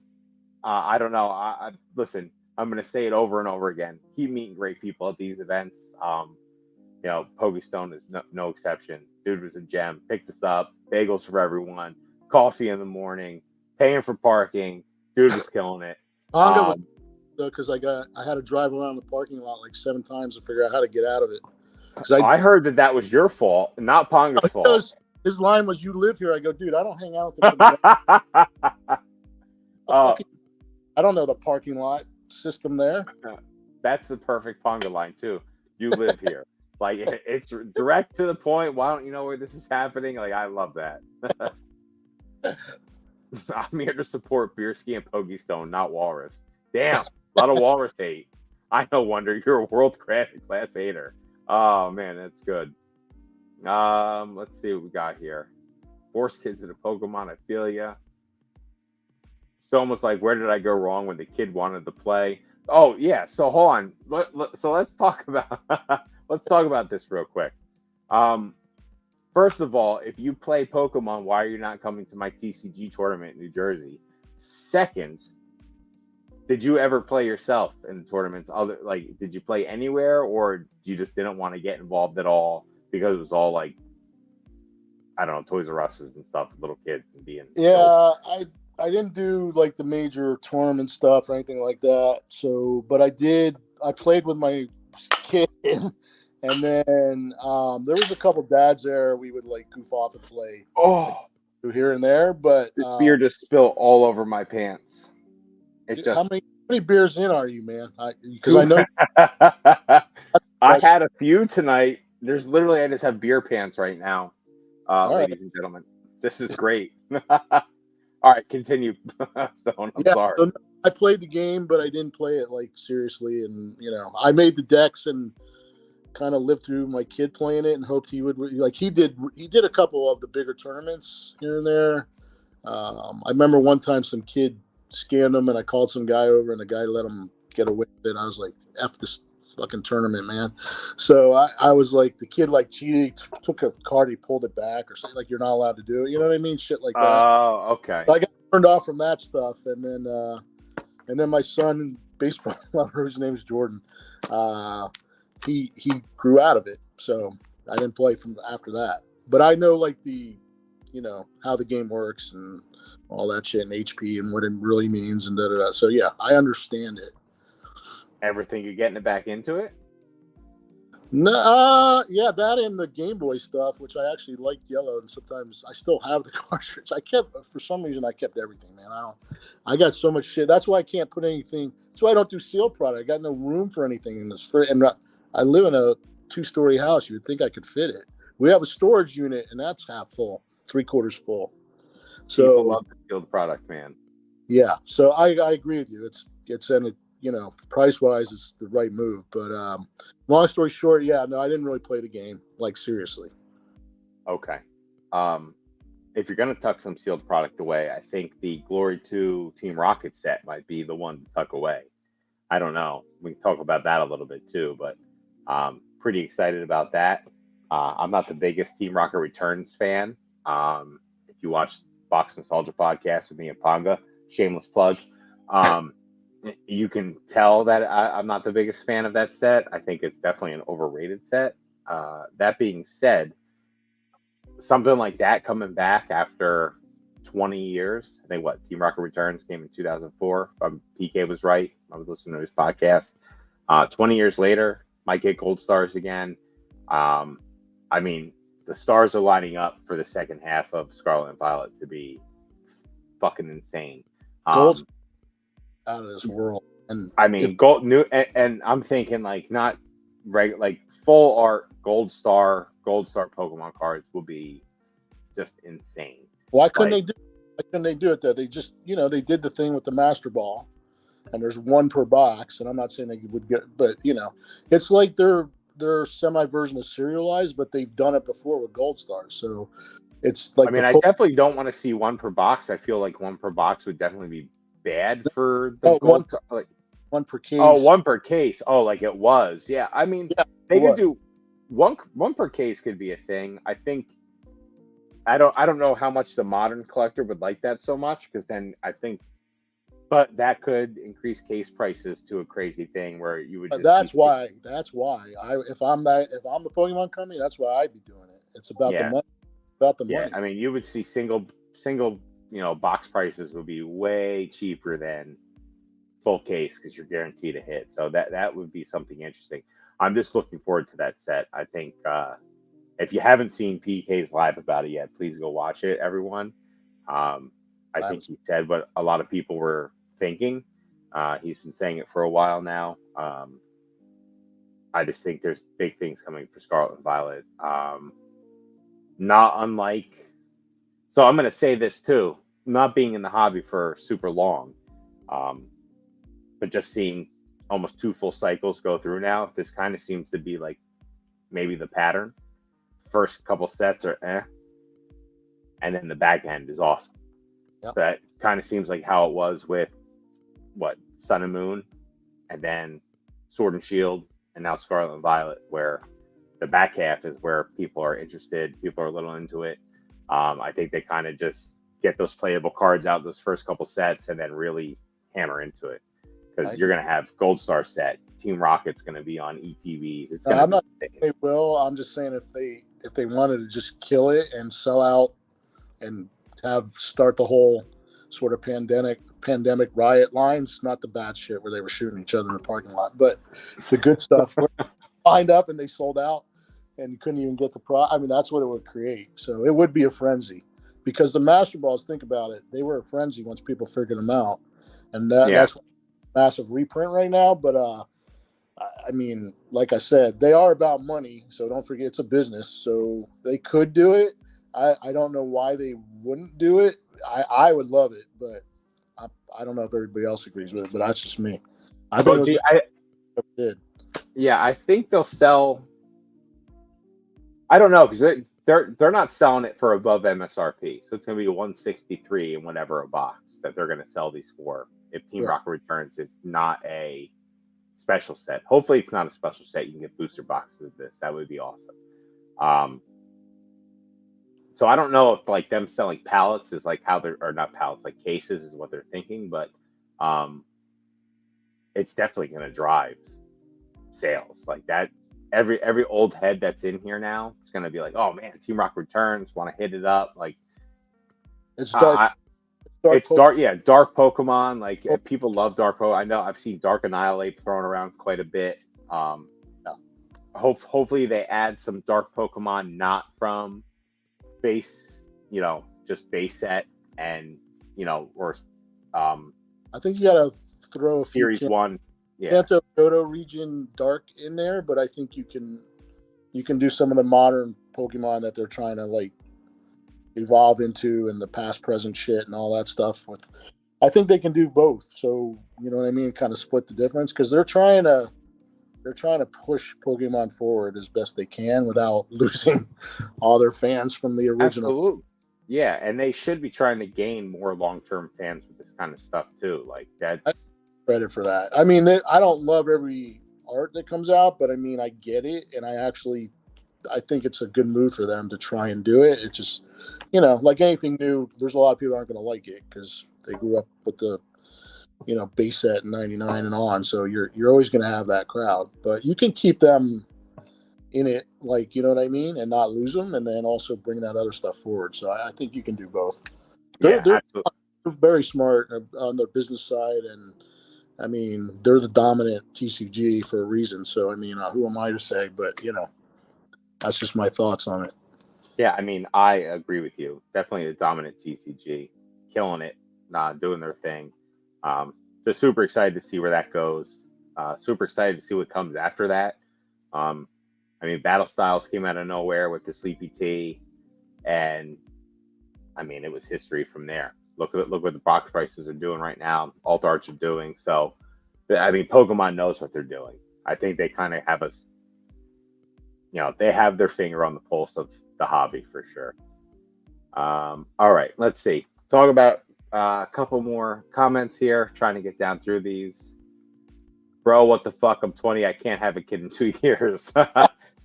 I don't know. Listen. I'm gonna say it over and over again. Keep meeting great people at these events. PokeStone is no exception. Dude was a gem. Picked us up. Bagels for everyone. Coffee in the morning. Paying for parking. Dude was killing it. Because I had to drive around the parking lot like 7 times to figure out how to get out of it. I heard that was your fault, not Ponga's fault. His line was, "You live here." I go, "Dude, I don't hang out with them." I don't know the parking lot system there. That's the perfect Ponga line too. You live here. Like it's direct to the point. Why don't you know where this is happening? Like I love that. I'm here to support Beerski and PokeStone, not Walrus. Damn, a lot of Walrus hate. I know, Wonder. You're a world class hater. Oh man, that's good. Let's see what we got here. Force kids into Pokemon. I feel ya. Stone was like, "Where did I go wrong when the kid wanted to play?" Oh yeah. So hold on. So let's talk about this real quick. First of all, if you play Pokemon, why are you not coming to my TCG tournament in New Jersey? Second, did you ever play yourself in the tournaments? Did you play anywhere, or you just didn't want to get involved at all because it was all like, I don't know, Toys R Us's and stuff, little kids and being. Yeah, I didn't do like the major tournament stuff or anything like that. So, but I played with my kid. And then there was a couple dads there. We would like goof off and play here and there. But this beer just spilled all over my pants. How many beers in are you, man? Because I know I had a few tonight. There's literally I just have beer pants right now, ladies and gentlemen. This is great. All right, continue. Stone, I'm sorry. So I played the game, but I didn't play it like seriously. And I made the decks and kind of lived through my kid playing it and hoped he would he did a couple of the bigger tournaments here and there. I remember one time some kid scanned him and I called some guy over and the guy let him get away with it. I was like, F this fucking tournament, man. So I was like, the kid like cheated, took a card, he pulled it back or something, like you're not allowed to do it. You know what I mean? Shit like that. Oh, okay. So I got turned off from that stuff. And then my son, baseball lover, whose name's Jordan, he grew out of it, so I didn't play from after that. But I know like the how the game works and all that shit and HP and what it really means and da da da. So yeah, I understand it. Ever think you're getting it back into it? No, yeah, that and the Game Boy stuff, which I actually liked yellow, and sometimes I still have the cartridge. For some reason, I kept everything, man. I got so much shit. That's why I can't put anything. That's why I don't do sealed product. I got no room for anything in this. And I live in a 2-story house. You would think I could fit it. We have a storage unit, and that's half full, 3/4 full. So people love the sealed product, man. Yeah, so I agree with you. It's in it. Price wise, it's the right move. But long story short, yeah, no, I didn't really play the game, like seriously. Okay. If you're gonna tuck some sealed product away, I think the Glory 2 Team Rocket set might be the one to tuck away. I don't know. We can talk about that a little bit too, but pretty excited about that. I'm not the biggest Team Rocket Returns fan. If you watch Box Nostalgia podcast with me and Ponga, shameless plug. You can tell that I'm not the biggest fan of that set. I think it's definitely an overrated set. That being said, something like that coming back after 20 years. I think Team Rocket Returns came in 2004. PK was right. I was listening to his podcast. 20 years later, might get gold stars again. I mean, the stars are lining up for the second half of Scarlet and Violet to be fucking insane. Gold out of this world. And I mean, gold new, and I'm thinking like not regular, like full art gold star Pokemon cards will be just insane. Why couldn't they do it though? They just they did the thing with the Master Ball, and there's one per box. And I'm not saying they would get, but it's like they're semi version of serialized, but they've done it before with gold stars. So it's like I definitely don't want to see one per box. I feel like one per box would definitely be bad for the gold. One per case. Oh, one per case. Oh, like it was. Yeah. I mean, they could do one per case could be a thing. I think I don't know how much the modern collector would like that so much, because then I think, but that could increase case prices to a crazy thing where you would. That's why if I'm the Pokemon company, that's why I'd be doing it. It's about the money. About the money. I mean, you would see single box prices would be way cheaper than full case because you're guaranteed a hit. So that would be something interesting. I'm just looking forward to that set. I think if you haven't seen PK's live about it yet, please go watch it, everyone. I think he said what a lot of people were thinking. He's been saying it for a while now. I just think there's big things coming for Scarlet and Violet. Not unlike, so I'm going to say this too, not being in the hobby for super long, but just seeing almost 2 full cycles go through now, this kind of seems to be like maybe the pattern. First couple sets are and then the back end is awesome. Yep. That kind of seems like how it was with Sun and Moon, and then Sword and Shield, and now Scarlet and Violet, where the back half is where people are interested. People are a little into it. I think they kind of just get those playable cards out those first couple sets and then really hammer into it, because you're going to have Gold Star set. Team Rocket's going to be on ETVs. I'm not saying they will. I'm just saying if they wanted to just kill it and sell out and start the whole sort of pandemic riot lines, not the bad shit where they were shooting each other in the parking lot, but the good stuff where lined up and they sold out and you couldn't even get the I mean, that's what it would create. So it would be a frenzy, because the Master Balls, think about it, they were a frenzy once people figured them out, and that's a massive reprint right now. But I mean, like I said, they are about money, so don't forget it's a business. So they could do it. I don't know why they wouldn't do it. I would love it, but I don't know if everybody else agrees with it. But that's just me. I think did. Yeah, I think they'll sell. I don't know, because they're not selling it for above MSRP, so it's going to be $163 and whatever a box that they're going to sell these for. If Team Rocket Returns is not a special set, hopefully it's not a special set. You can get booster boxes of this. That would be awesome. So I don't know if like them selling pallets is like how they're, or not pallets, like cases is what they're thinking, but it's definitely going to drive sales like that. Every old head that's in here now, it's going to be like, oh man, Team Rocket Returns, want to hit it up. Like It's dark. Uh, Dark it's Pokemon. dark, yeah, dark Pokemon. Like people love dark Pokemon. I know I've seen Dark Annihilate thrown around quite a bit. Um, Yeah. hopefully they add some dark Pokemon not from base, just base set and or I think you got to throw a few series one. Yeah, Kanto Johto region dark in there, but I think you can do some of the modern Pokemon that they're trying to like evolve into and the past present shit and all that stuff with. I think they can do both. So, you know what I mean, kind of split the difference because they're trying to push Pokemon forward as best they can without losing all their fans from the original. absolutely. Yeah, and they should be trying to gain more long-term fans with this kind of stuff too. Like that's I credit for that. I mean, I don't love every art that comes out, but I mean, I get it, and I think it's a good move for them to try and do it. It's just, like anything new, there's a lot of people aren't going to like it because they grew up with the, base set in '99 and on. So you're always going to have that crowd, but you can keep them in it, like you know what I mean, and not lose them, and then also bring that other stuff forward. So I think you can do both. They're yeah, they're absolutely. very smart on their business side, and I mean they're the dominant TCG for a reason. So I mean, who am I to say? But that's just my thoughts on it. Yeah, I mean, I agree with you. Definitely the dominant TCG, killing it, doing their thing. Just super excited to see where that goes. Super excited to see what comes after that. Um, I mean, Battle Styles came out of nowhere with the Sleepy Tea, and I mean, it was history from there. Look what the box prices are doing right now. Alt Arts are doing so. I mean, Pokemon knows what they're doing. I think they kind of have us. They have their finger on the pulse of the hobby for sure. All right, let's see. Talk about a couple more comments here. Trying to get down through these. Bro, what the fuck? I'm 20. I can't have a kid in 2 years.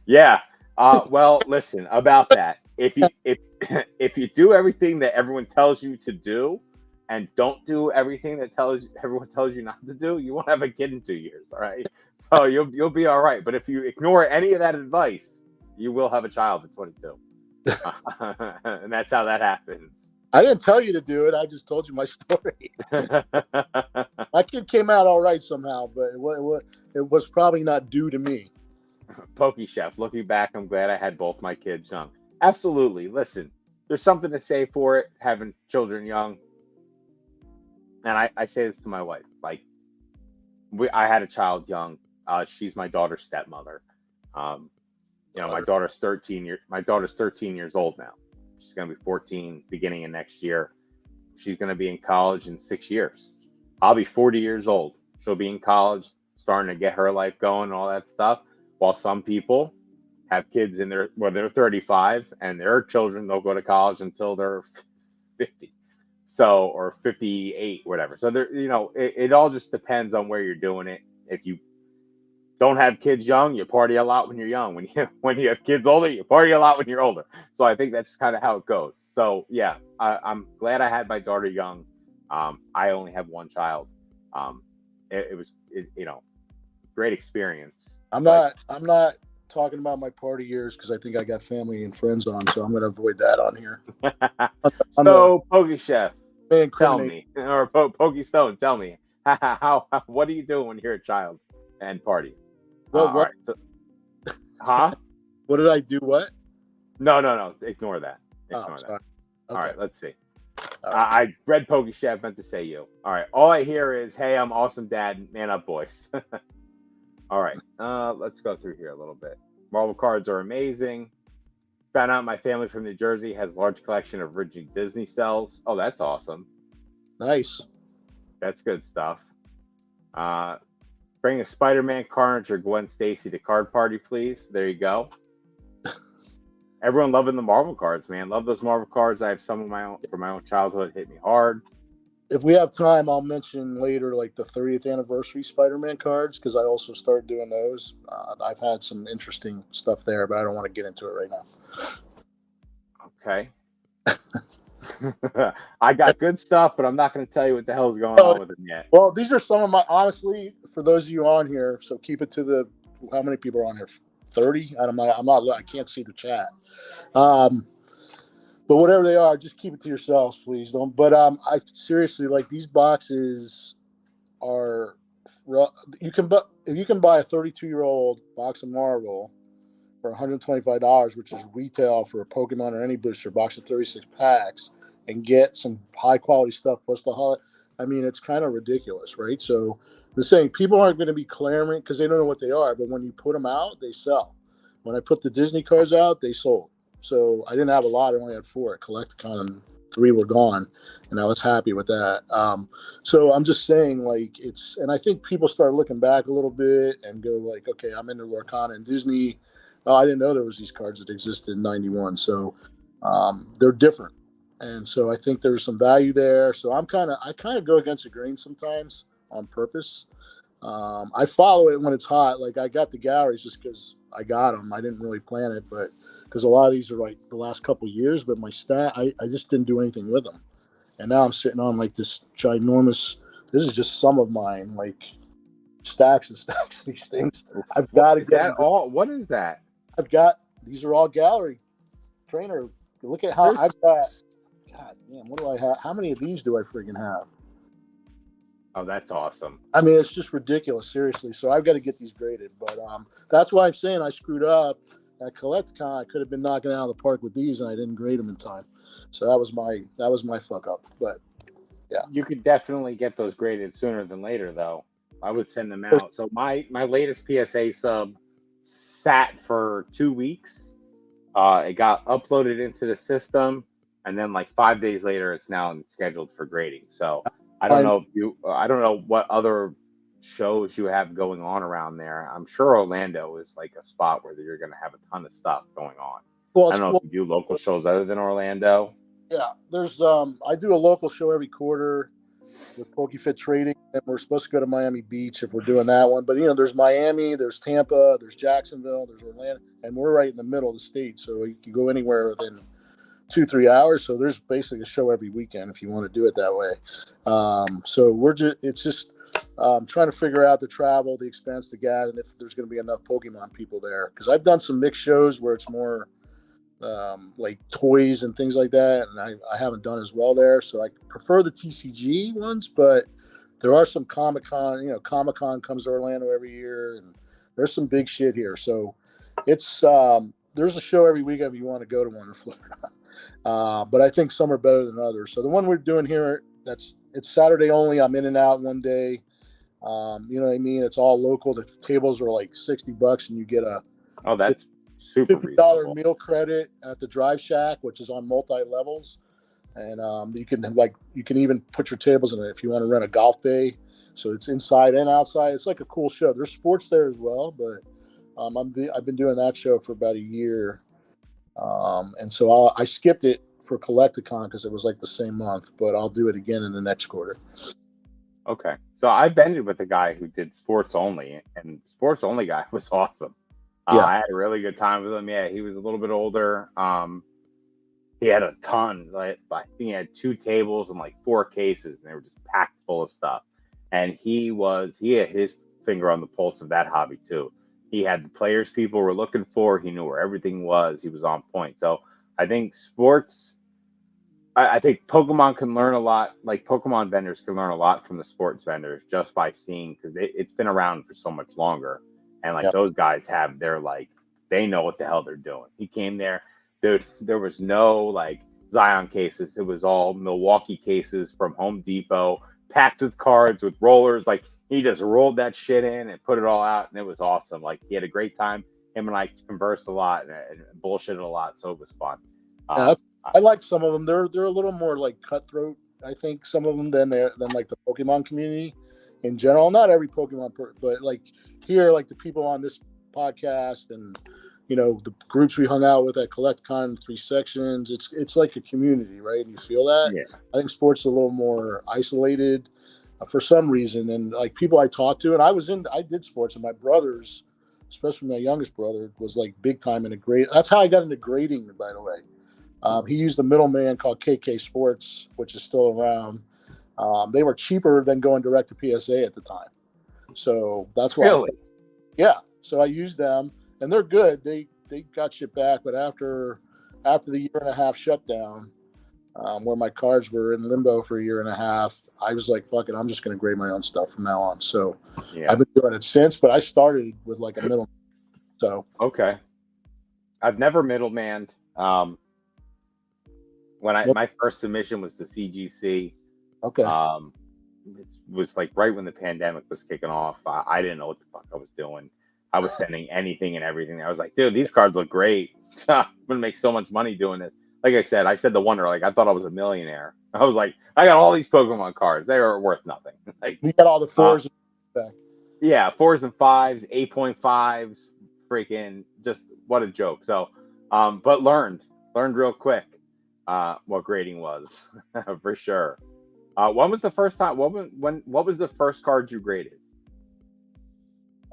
Yeah. Well, listen about that. If you do everything that everyone tells you to do, and don't do everything that everyone tells you not to do, you won't have a kid in 2 years. All right. So you'll be all right. But if you ignore any of that advice, you will have a child at 22. And that's how that happens. I didn't tell you to do it. I just told you my story. My kid came out all right somehow, but it was probably not due to me. PokeChef, looking back, I'm glad I had both my kids young. Absolutely. Listen, there's something to say for it, having children young. And I say this to my wife. Like, I had a child young. She's my daughter's stepmother. Um, my daughter's 13 years old now. She's gonna be 14 beginning of next year. She's gonna be in college in 6 years. I'll be 40 years old. She'll be in college, starting to get her life going and all that stuff. While some people have kids when they're 35 and their children they'll go to college until they're 50. So or 58, whatever. So it all just depends on where you're doing it. If you don't have kids young, you party a lot when you're young. When you have kids older, you party a lot when you're older. So I think that's kind of how it goes. So yeah, I'm glad I had my daughter young. I only have one child. Um, it was great experience. I'm But not talking about my party years because I think I got family and friends on, so I'm going to avoid that on here. I'm the so PokeChef, tell incriminate. me, or PokeStone, tell me how what are you doing when you're a child and party? What All what right, so, huh? what did I do? What? No. Ignore that. Oh, Ignore that. sorry. All Okay. right, let's see. All right. I read PokeChef, meant to say you. All right, all I hear is, "Hey, I'm awesome, Dad. Man up, boys." All right, let's go through here a little bit. Marvel cards are amazing. Found out my family from New Jersey has a large collection of original Disney cells. Oh, that's awesome. Nice. That's good stuff. Bring a Spider-Man, Carnage, or Gwen Stacy to card party, please. There you go. Everyone loving the Marvel cards, man. Love those Marvel cards. I have some of my own from my own childhood. Hit me hard. If we have time, I'll mention later like the 30th anniversary Spider-Man cards because I also started doing those. I've had some interesting stuff there, but I don't want to get into it right now. Okay. I got good stuff, but I'm not going to tell you what the hell is going on with them yet. Well, these are some of my, honestly, for those of you on here, so keep it to how many people are on here? 30? I can't see the chat. But whatever they are, just keep it to yourselves, please. Don't. But I seriously like these boxes are. You can if you can buy a 32-year-old box of Marvel for $125, which is retail for a Pokemon or any booster box of 36 packs, and get some high quality stuff plus the holiday. I mean, it's kind of ridiculous, right? So I'm saying people aren't going to be clamoring because they don't know what they are, but when you put them out, they sell. When I put the Disney cards out, they sold. So I didn't have a lot. I only had 4 at Collecticon, and 3 were gone, and I was happy with that. So I'm just saying, like, it's, and I think people start looking back a little bit and go like, okay, I'm into Lorcana and Disney. Oh, I didn't know there was these cards that existed in '91. So they're different, and so I think there's some value there. So I kind of go against the grain sometimes on purpose. I follow it when it's hot. Like I got the galleries just because I got them. I didn't really plan it, but because a lot of these are like the last couple of years. But my I just didn't do anything with them, and now I'm sitting on like this ginormous. This is just some of mine, like stacks and stacks of these things. I've got to Is get that them. all? What is that? I've got these are all gallery trainer. Look at how I've got. God damn, what do I have? How many of these do I freaking have? Oh, that's awesome. I mean, it's just ridiculous, seriously. So I've got to get these graded. But that's why I'm saying I screwed up at Collecticon. I could have been knocking it out of the park with these, and I didn't grade them in time. So that was my fuck up. But yeah, You could definitely get those graded sooner than later, though. I would send them out. So my latest PSA sub sat for 2 weeks. It got uploaded into the system, and then like 5 days later, it's now scheduled for grading. So I don't know if I don't know what other shows you have going on around there. I'm sure Orlando is like a spot where you're going to have a ton of stuff going on. well, I don't know if you do local shows other than Orlando. Yeah, there's I do a local show every quarter with PokeFit Trading, and we're supposed to go to Miami Beach if we're doing that one. But there's Miami, there's Tampa, there's Jacksonville, there's Orlando, and we're right in the middle of the state, so you can go anywhere within 2-3 hours. So there's basically a show every weekend if you want to do it that way. So it's just trying to figure out the travel, the expense, the gas, and if there's going to be enough Pokemon people there. Because I've done some mixed shows where it's more like toys and things like that, and I haven't done as well there. So I prefer the TCG ones, but there are some Comic-Con. Comic-Con comes to Orlando every year, and there's some big shit here. So it's there's a show every weekend if you want to go to one in Florida. But I think some are better than others. So the one we're doing here, it's Saturday only. I'm in and out one day. You know what I mean? It's all local. The tables are like $60, and you get a that's super $50 meal credit at the Drive Shack, which is on multi levels, and you can even put your tables in it if you want to rent a golf bay. So it's inside and outside. It's like a cool show. There's sports there as well, but I've been doing that show for about a year, and so I skipped it for Collecticon because it was like the same month, but I'll do it again in the next quarter. Okay, so I vended with a guy who did sports only, and sports only guy was awesome. I had a really good time with him. Yeah, he was a little bit older. He had a ton. Like I think he had 2 tables and like 4 cases, and they were just packed full of stuff. And he had his finger on the pulse of that hobby too. He had the players people were looking for. He knew where everything was. He was on point. So I think sports. I think Pokemon can learn a lot. Like Pokemon vendors can learn a lot from the sports vendors just by seeing because it's been around for so much longer. And like those guys they know what the hell they're doing. He came there, there was no like Zion cases. It was all Milwaukee cases from Home Depot, packed with cards, with rollers. Like he just rolled that shit in and put it all out, and it was awesome. Like he had a great time. Him and I conversed a lot and bullshitted a lot, so it was fun. I like some of them. They're a little more like cutthroat. I think some of them than like the Pokemon community in general. Not every Pokemon, but like here, like the people on this podcast and the groups we hung out with at CollectCon 3 sections. It's like a community, right? And you feel that. Yeah. I think sports is a little more isolated for some reason. And like people I talked to, and I did sports, and my brothers, especially my youngest brother, was like big time in a grade. That's how I got into grading, by the way. He used a middleman called KK Sports, which is still around. They were cheaper than going direct to PSA at the time. So that's why. Really? Yeah. So I used them, and they're good. They got shit back, but after after the 1.5 year shutdown, where my cards were in limbo for 1.5 years, I was like, fuck it, I'm just going to grade my own stuff from now on. So I've been doing it since, but I started with like a middle. So Okay. I've never middlemaned. My first submission was to CGC. okay, It was like right when the pandemic was kicking off. I didn't know what the fuck I was doing. I was sending anything and everything. I was like, dude, these cards look great. I'm gonna make so much money doing this. Like I said the Wonder, like I thought I was a millionaire. I was like, I got all these Pokemon cards. They are worth nothing. Like you got all the fours back. yeah, 4s and 5s, 8.5s, freaking just what a joke. So but learned real quick what grading was for sure. When was the first time? What was the first card you graded?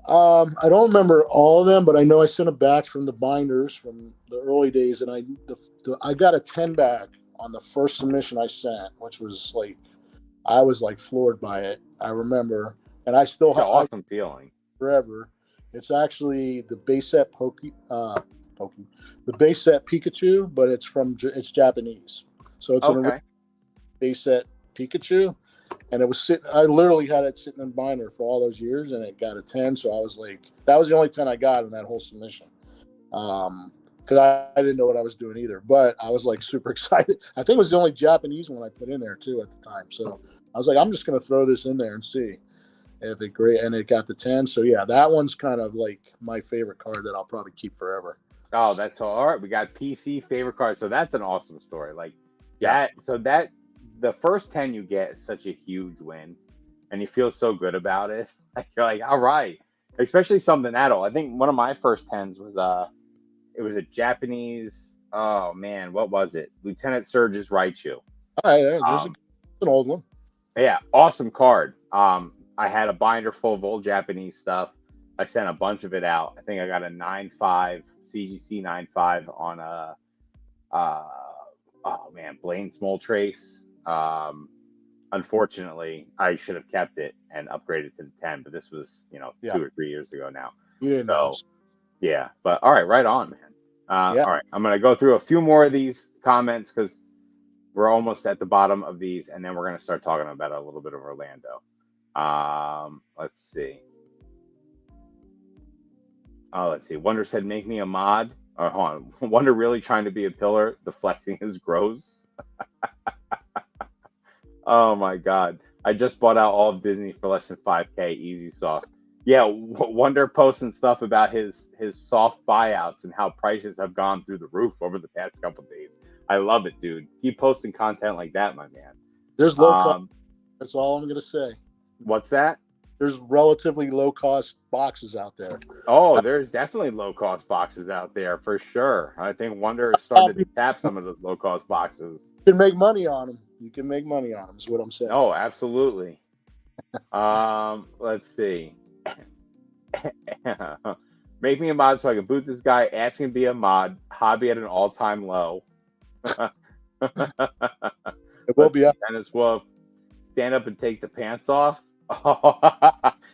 I don't remember all of them, but I know I sent a batch from the binders from the early days, and I got a 10 back on the first submission I sent, which was like I was like floored by it. I remember, and I still have awesome feeling forever. It's actually the base set the base set Pikachu, but it's Japanese, so it's an base set Pikachu. And it was sitting. I literally had it sitting in binder for all those years, and it got a 10. So I was like, that was the only 10 I got in that whole submission, because I didn't know what I was doing either. But I was like super excited. I think it was the only Japanese one I put in there too at the time. So I was like, I'm just gonna throw this in there and see if it great. And it got the 10. So yeah, that one's kind of like my favorite card that I'll probably keep forever. Oh, that's all right. We got PC favorite card. So that's an awesome story. Like that. So that. The first 10 you get is such a huge win, and you feel so good about it. Like you're like, all right, especially something adult. I think one of my first 10s was it was a Japanese. Oh man, what was it? Lieutenant Surge's Raichu. All right, there's an old one. Yeah, awesome card. I had a binder full of old Japanese stuff. I sent a bunch of it out. I think I got a 9.5 CGC 9.5 on a oh man, Blaine's Moltres. Unfortunately, I should have kept it and upgraded to the 10, but this was 2 or 3 years ago now. You didn't know. Yeah, but all right on, man. All right, I'm gonna go through a few more of these comments because we're almost at the bottom of these, and then we're gonna start talking about a little bit of Orlando. Let's see. Let's see. Wonder said, "Make me a mod." Or hold on. Wonder really trying to be a pillar. Deflecting is gross. Oh my God. I just bought out all of Disney for less than 5K. Easy sauce. Yeah, Wonder posting stuff about his soft buyouts and how prices have gone through the roof over the past couple of days. I love it, dude. Keep posting content like that, my man. There's low cost. That's all I'm gonna say. What's that? There's relatively low cost boxes out there. Oh, there's definitely low cost boxes out there for sure. I think Wonder has started to tap some of those low cost boxes. You can make money on them. You can make money on them, is what I'm saying. Oh, absolutely. Let's see. Make me a mod so I can boot this guy. Ask him to be a mod. Hobby at an all-time low. It will be up. Dennis Wolf. Stand up and take the pants off.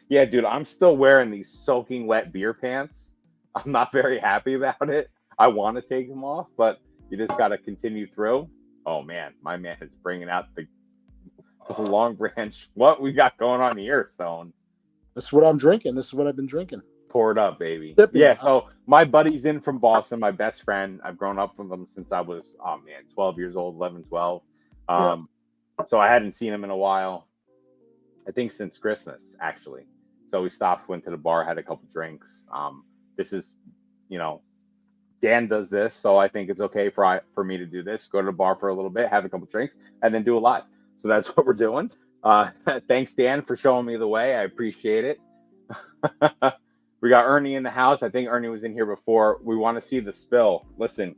Yeah, dude, I'm still wearing these soaking wet beer pants. I'm not very happy about it. I want to take them off, but you just got to continue through. Oh man, my man is bringing out the Long Branch. What we got going on here, Stone? This is what I'm drinking. This is what I've been drinking. Pour it up, baby. Sipping. Yeah, so my buddy's in from Boston, my best friend. I've grown up with him since I was, 12 years old, 11, 12. So I hadn't seen him in a while. I think since Christmas, actually. So we stopped, went to the bar, had a couple drinks. This is, Dan does this, so I think it's okay for me to do this. Go to the bar for a little bit, have a couple drinks, and then do a live. So that's what we're doing. Thanks, Dan, for showing me the way. I appreciate it. We got Ernie in the house. I think Ernie was in here before. We want to see the spill. Listen,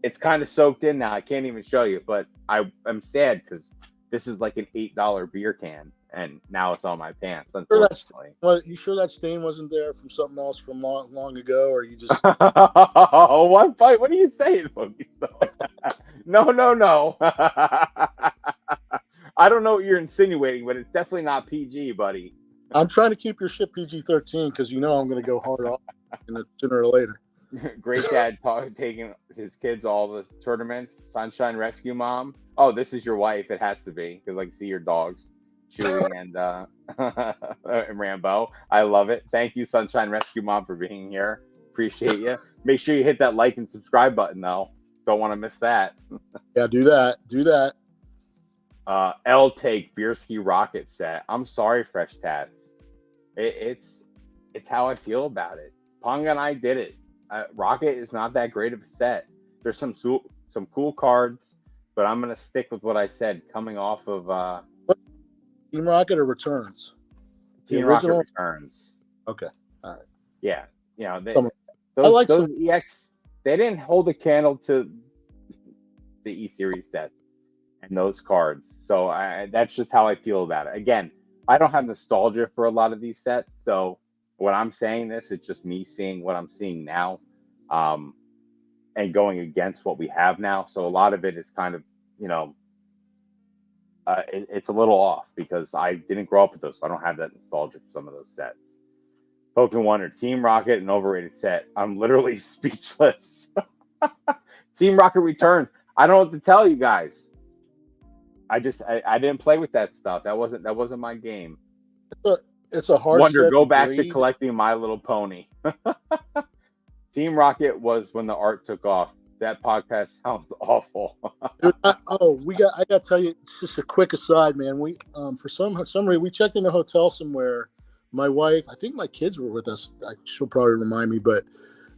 it's kind of soaked in now. I can't even show you, but I'm sad because this is like an $8 beer can, and now it's on my pants, unfortunately. You sure that stain wasn't there from something else from long ago, or you just... What fight? What are you saying, PokeStone? No. I don't know what you're insinuating, but it's definitely not PG, buddy. I'm trying to keep your shit PG-13 because I'm going to go hard off sooner or later. Great dad taking his kids all the tournaments. Sunshine Rescue Mom. Oh, this is your wife. It has to be because I can see your dogs, Chewy and and Rambo. I love it. Thank you, Sunshine Rescue Mom, for being here. Appreciate you. Make sure you hit that like and subscribe button though. Don't want to miss that. Yeah, do that. Do that. L take Beerski Rocket set. I'm sorry, Fresh Tats. It's how I feel about it. Pong and I did it. Rocket is not that great of a set. There's some cool cards, but I'm gonna stick with what I said. Coming off of Team Rocket or Returns? Team Rocket Returns. Okay, all right. Yeah, you know those EX. They didn't hold a candle to the E Series sets and those cards. So that's just how I feel about it. Again, I don't have nostalgia for a lot of these sets, so when I'm saying this, it's just me seeing what I'm seeing now, and going against what we have now. So a lot of it is kind of, it's a little off because I didn't grow up with those, so I don't have that nostalgia for some of those sets. Pokemon or Team Rocket, an overrated set. I'm literally speechless. Team Rocket Returns. I don't know what to tell you guys. I didn't play with that stuff. That wasn't my game. It's a hard Wonder, set go to back grade. to collecting My Little Pony. Team Rocket was when the art took off. That podcast sounds awful. Dude, I got to tell you, just a quick aside, man. We for some reason we checked in a hotel somewhere. My wife, I think my kids were with us. She'll probably remind me, but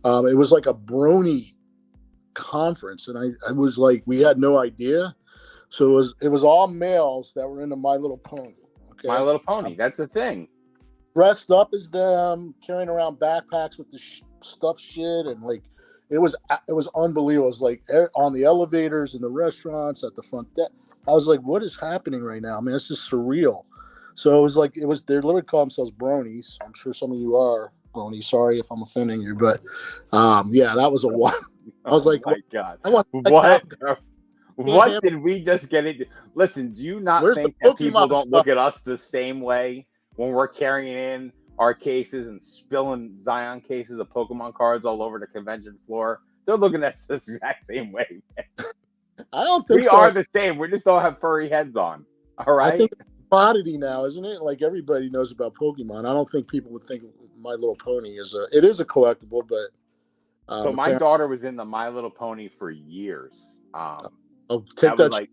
it was like a brony conference, and I was like, we had no idea. So it was all males that were into My Little Pony. Okay, My Little Pony. That's the thing. Dressed up as them, carrying around backpacks with the stuff shit, and like it was unbelievable. It was like on the elevators in the restaurants at the front desk. I was like, what is happening right now? I mean, it's just surreal. So they literally call themselves bronies. I'm sure some of you are bronies. Sorry if I'm offending you, but yeah, that was a one. I was like, my God, what did we just get into? Listen, do you not think that people don't look at us the same way when we're carrying in our cases and spilling Zion cases of Pokemon cards all over the convention floor? They're looking at us the exact same way, man. I don't think we are the same. We just don't have furry heads on. All right. I think it's a commodity now, isn't it? Like everybody knows about Pokemon. I don't think people would think My Little Pony is a collectible, but so my daughter was in the My Little Pony for years. Take that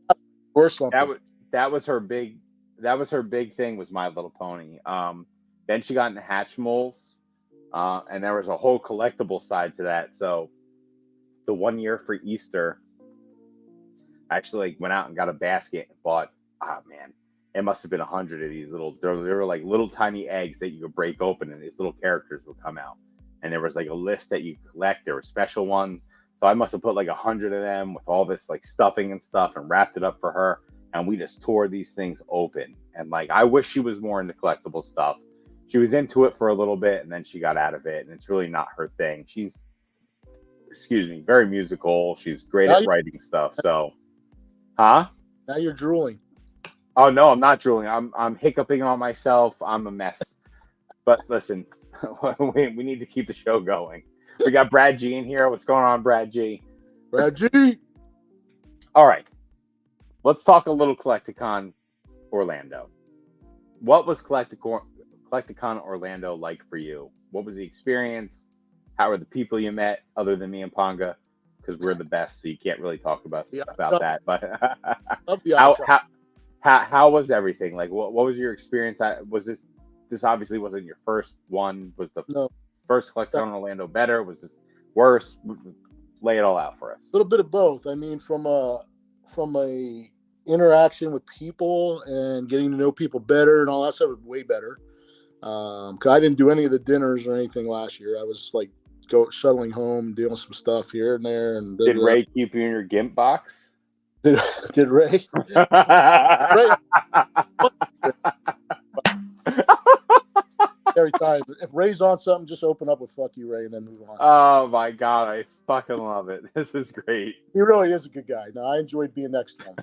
or something. That was her big thing was My Little Pony. Then she got into Hatchimals, and there was a whole collectible side to that. So the one year for Easter, I actually went out and got a basket and bought. Man, it must have been 100 of these little. There were like little tiny eggs that you could break open, and these little characters would come out. And there was like a list that you collect. There were special ones. So I must have put like 100 of them with all this like stuffing and stuff and wrapped it up for her. And we just tore these things open. And like, I wish she was more into collectible stuff. She was into it for a little bit and then she got out of it. And it's really not her thing. She's, very musical. She's great at writing stuff. So, huh? Now you're drooling. Oh, no, I'm not drooling. I'm hiccuping on myself. I'm a mess. But listen, we need to keep the show going. We got Brad G in here. What's going on, Brad G? Brad G. All right. Let's talk a little Collecticon Orlando. What was Collecticon Orlando like for you? What was the experience? How were the people you met other than me and Ponga? Because we're the best, so you can't really talk about that. But how was everything? Like, what was your experience? Was this obviously wasn't your first one? Was the first Collecticon Orlando better? Was this worse? Lay it all out for us. A little bit of both. I mean, from a interaction with people and getting to know people better and all that stuff was way better. Because I didn't do any of the dinners or anything last year. I was like shuttling home, doing some stuff here and there. And did Ray keep you in your GIMP box? Did Ray? Ray. Every time, if Ray's on something, just open up with "fuck you, Ray," and then move on. Oh my God, I fucking love it. This is great. He really is a good guy. No, I enjoyed being next to him.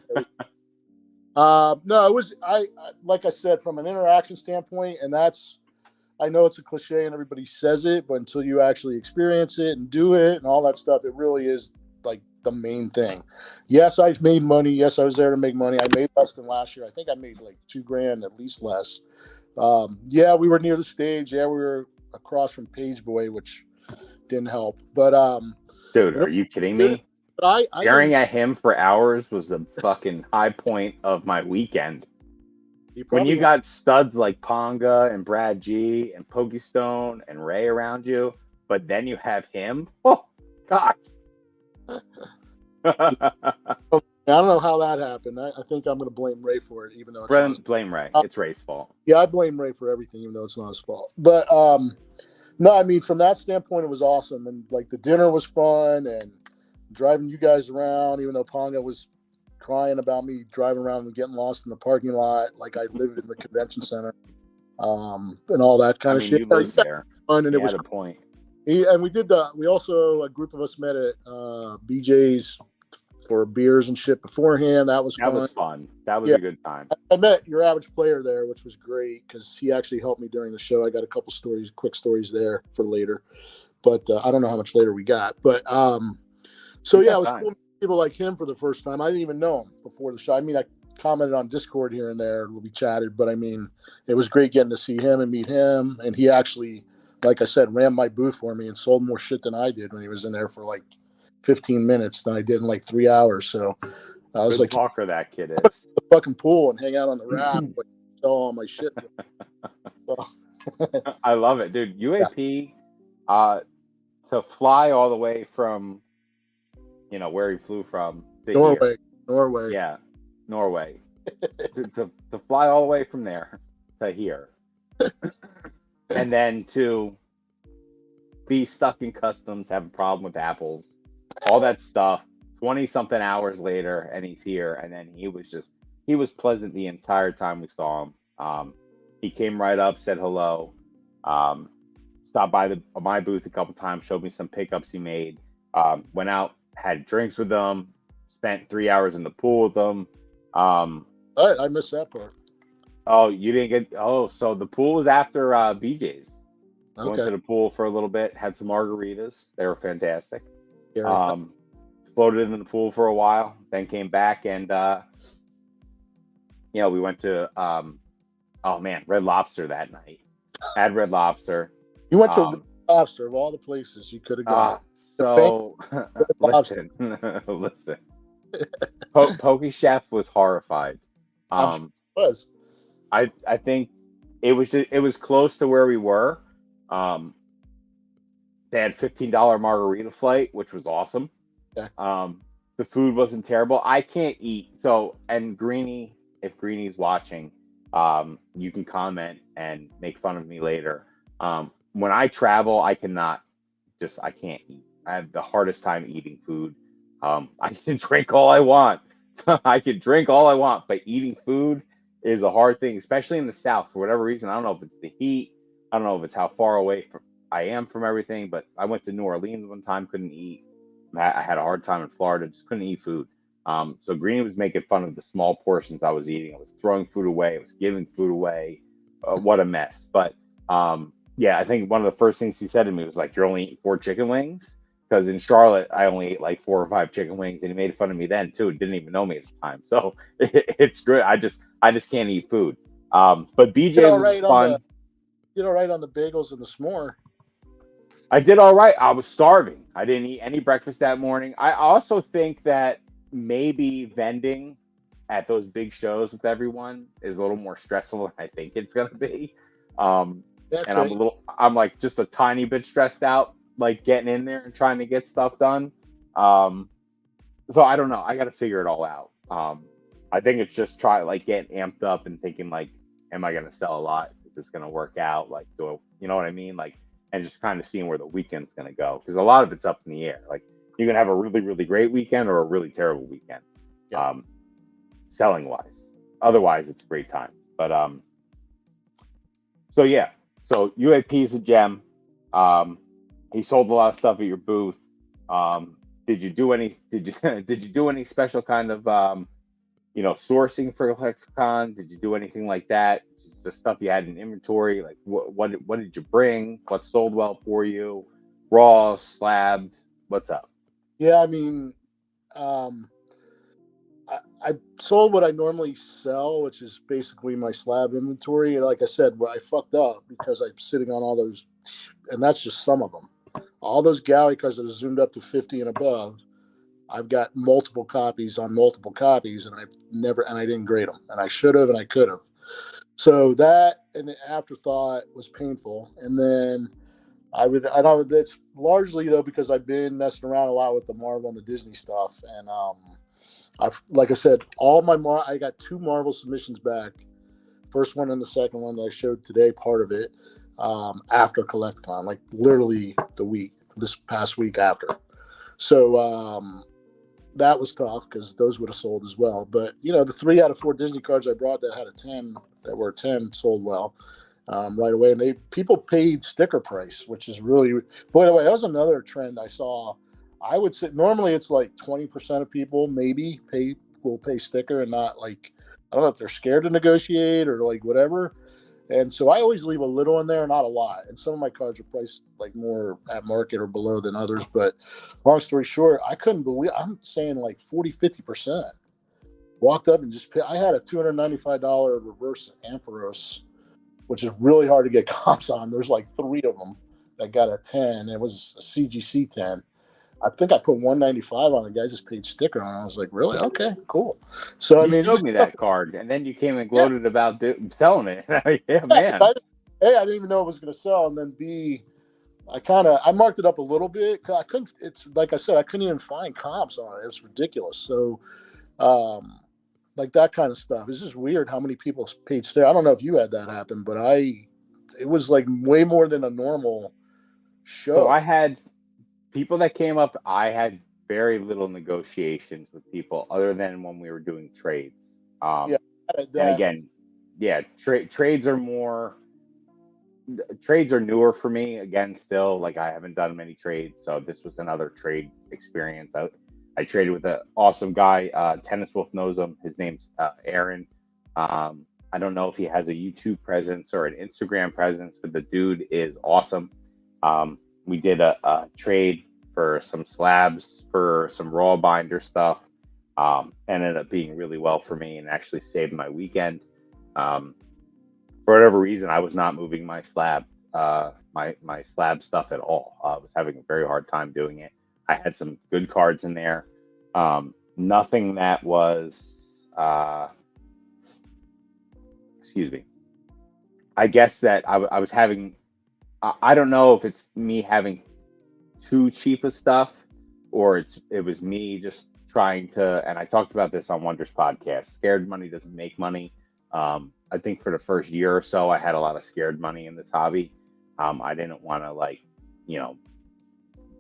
No, it was I like I said, from an interaction standpoint, and that's I know it's a cliche and everybody says it, but until you actually experience it and do it and all that stuff, it really is like the main thing. Yes, I've made money. Yes, I was there to make money. I made less than last year. I think I made like $2,000 at least less. Yeah, we were near the stage. Yeah, we were across from Page Boy, which didn't help. But Dude, you know, are you kidding me? but I Staring didn't. at him for hours was the fucking high point of my weekend. He When probably you went. got studs like Ponga and Brad G and PokeStone and Ray around you, but then you have him. Oh God. I don't know how that happened. I think I'm going to blame Ray for it, even though it's not. Blame Ray. Uh, It's Ray's fault. yeah, I blame Ray for everything, even though it's not his fault. But no, I mean, from that standpoint, it was awesome, and like the dinner was fun, and driving you guys around, even though Ponga was crying about me driving around and getting lost in the parking lot, like I lived in the convention center, and all that kind I of mean, shit. you lived there. Fun, and He it had was. a point. And we did the. We also a group of us met at BJ's for beers and shit beforehand. That was That fun. was fun. That was Yeah, a good time. I met your average player there, which was great because he actually helped me during the show. I got a couple stories, quick stories there for later, but I don't know how much later we got. But so We yeah, got it was time. cool to meet people like him for the first time. I didn't even know him before the show. I mean, I commented on Discord here and there, we chatted, but I mean, it was great getting to see him and meet him. And he actually, like I said, ran my booth for me and sold more shit than I did when he was in there for like 15 minutes than I did in like 3 hours. So I was Good like, talker that kid the is. fucking pool and hang out on the raft, like sell all my shit. So, I love it, dude. yeah, UAP, uh, to fly all the way from where he flew from to here. Norway, Norway. Yeah, Norway. To fly all the way from there to here, and then to be stuck in customs, have a problem with apples, all that stuff. 20 something hours later, and he's here, and then he was pleasant the entire time we saw him. He came right up, said hello, um, stopped by my booth a couple times, showed me some pickups he made. Went out, had drinks with them, spent 3 hours in the pool with them. I missed that part. Oh, you didn't get. Oh, so the pool was after BJ's. We went Okay. to the pool for a little bit, had some margaritas. They were fantastic. Yeah. Floated in the pool for a while, then came back and we went to oh man, Red Lobster that night. Had Red Lobster. You went to Red Um, Lobster of all the places you could have gone. so Red Lobster. listen. Pokey Chef was horrified. I'm sure it was. I think it was close to where we were. Um, they had $15 margarita flight, which was awesome. Yeah. The food wasn't terrible. I can't eat. So, and Greeny, if Greeny's watching, you can comment and make fun of me later. When I travel, I can't eat. I have the hardest time eating food. I can drink all I want. I can drink all I want, but eating food is a hard thing, especially in the South for whatever reason. I don't know if it's the heat. I don't know if it's how far away I am from everything, but I went to New Orleans one time, couldn't eat. I had a hard time in Florida, just couldn't eat food. So Greeny was making fun of the small portions I was eating. I was throwing food away. I was giving food away. What a mess. But yeah, I think one of the first things he said to me was like, "You're only eating 4 chicken wings." Because in Charlotte, I only ate like 4 or 5 chicken wings, and he made fun of me then too. Didn't even know me at the time, so it's good. I just can't eat food. But Did BJ's all was right on fun. the bagels and the s'more. I did all right. I was starving. I didn't eat any breakfast that morning. I also think that maybe vending at those big shows with everyone is a little more stressful than I think it's gonna be. That's And right. I'm like just a tiny bit stressed out, like getting in there and trying to get stuff done. Um, so I don't know. I got to figure it all out. I think it's just like getting amped up and thinking like, am I gonna sell a lot? Is this gonna work out? Like, you know what I mean? Like, and just kind of seeing where the weekend's gonna go because a lot of it's up in the air. Like, you can have a really really great weekend or a really terrible weekend, Yeah. selling wise. Otherwise, it's a great time. But so yeah, so UAP is a gem. Um, he sold a lot of stuff at your booth. Did you do any? Did you do any special kind of sourcing for Lexicon? Did you do anything like that? the stuff you had in inventory? Like, what did you bring? What sold well for you? Raw, slabbed? What's up? Yeah, I mean, um, I sold what I normally sell, which is basically my slab inventory. And like I said, I fucked up because I'm sitting on all those, and that's just some of them. All those gallery cards that are zoomed up to 50 and above, I've got multiple copies on multiple copies, and I didn't grade them, and I should have, and I could have. So that and the afterthought was painful. And then I know that's largely though because I've been messing around a lot with the Marvel and the Disney stuff, and I've like I said, I got two Marvel submissions back. First one and the second one that I showed today, part of it after CollectCon, like literally this past week after. So that was tough because those would have sold as well. But the 3 out of 4 Disney cards I brought that had a 10, that were 10, sold well right away, and people paid sticker price, which is really, by the way, that was another trend I saw. I would say normally it's like 20% of people maybe will pay sticker, and not like, I don't know if they're scared to negotiate or like whatever. And so I always leave a little in there, not a lot. And some of my cards are priced like more at market or below than others. But long story short, I couldn't believe, I'm saying like 40-50% walked up and just paid. I had a $295 reverse Ampharos, which is really hard to get comps on. There's like 3 of them that got a 10. It was a CGC 10. I think I put 195 on it. The guy just paid sticker on it. I was like, really? Okay, cool. So, I You mean, it's showed just me stuff. that card, and then you came and Yeah. gloated about selling it. Yeah, Yeah, 'cause man. I didn't even know it was going to sell. And then B, I marked it up a little bit. 'Cause I couldn't, it's like I said, I couldn't even find comps on it. It was ridiculous. So, um, like that kind of stuff. It's just weird how many people paid sticker. I don't know if you had that happen, but it was like way more than a normal So show. I had people that came up. I had very little negotiations with people other than when we were doing trades. Yeah, And that. again, yeah, trades are newer for me. Again, still, like, I haven't done many trades, so this was another trade experience. I traded with an awesome guy. Tennis Wolf knows him. His name's Aaron. I don't know if he has a YouTube presence or an Instagram presence, but the dude is awesome. We did a trade for some slabs for some raw binder stuff. Ended up being really well for me and actually saved my weekend. For whatever reason, I was not moving my my slab stuff at all. I was having a very hard time doing it. I had some good cards in there. Nothing that was, excuse me. I guess that I was having. I don't know if it's me having too cheap of stuff, or it was me just trying to. And I talked about this on Wonders podcast. Scared money doesn't make money. I think for the first year or so, I had a lot of scared money in this hobby. I didn't want to, like,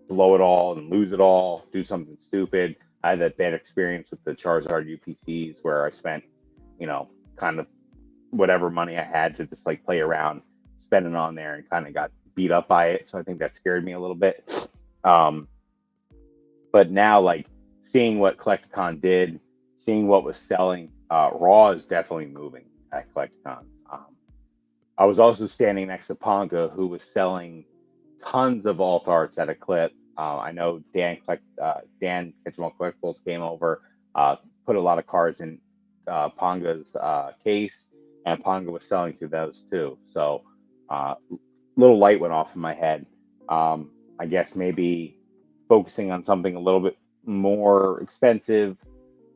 blow it all and lose it all, do something stupid. I had that bad experience with the Charizard UPCs where I spent, kind of whatever money I had to just like play around, spending on there, and kind of got beat up by it. So I think that scared me a little bit. But now, like, seeing what Collecticon did, seeing what was selling, Raw is definitely moving at Collecticons. I was also standing next to Ponga, who was selling tons of alt arts at a clip. I know Dan Ketchum Collectibles came over, put a lot of cards in Ponga's case, and Ponga was selling through those too. So little light went off in my head. I guess maybe focusing on something a little bit more expensive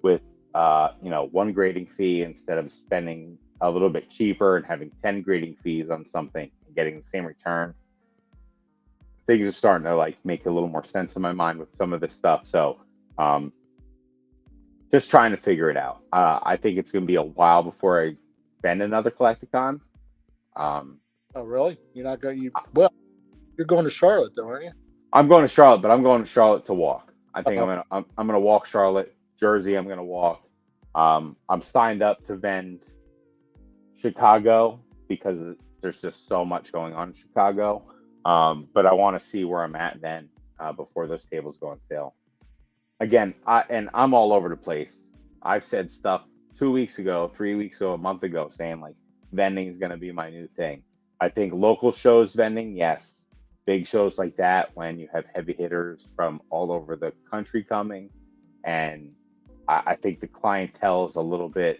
with one grading fee instead of spending a little bit cheaper and having 10 grading fees on something and getting the same return. Things are starting to like make a little more sense in my mind with some of this stuff. So just trying to figure it out. I think it's going to be a while before I spend another Collecticon. Oh, really? You're not going? You're going to Charlotte, though, aren't you? I'm going to Charlotte, but I'm going to Charlotte to walk. I think I'm gonna walk Charlotte. Jersey, I'm gonna walk. I'm signed up to vend Chicago because there's just so much going on in Chicago. But I want to see where I'm at then before those tables go on sale. Again, I'm all over the place. I've said stuff 2 weeks ago, 3 weeks ago, a month ago, saying like vending is going to be my new thing. I think local shows vending, yes. Big shows like that, when you have heavy hitters from all over the country coming, and I think the clientele is a little bit,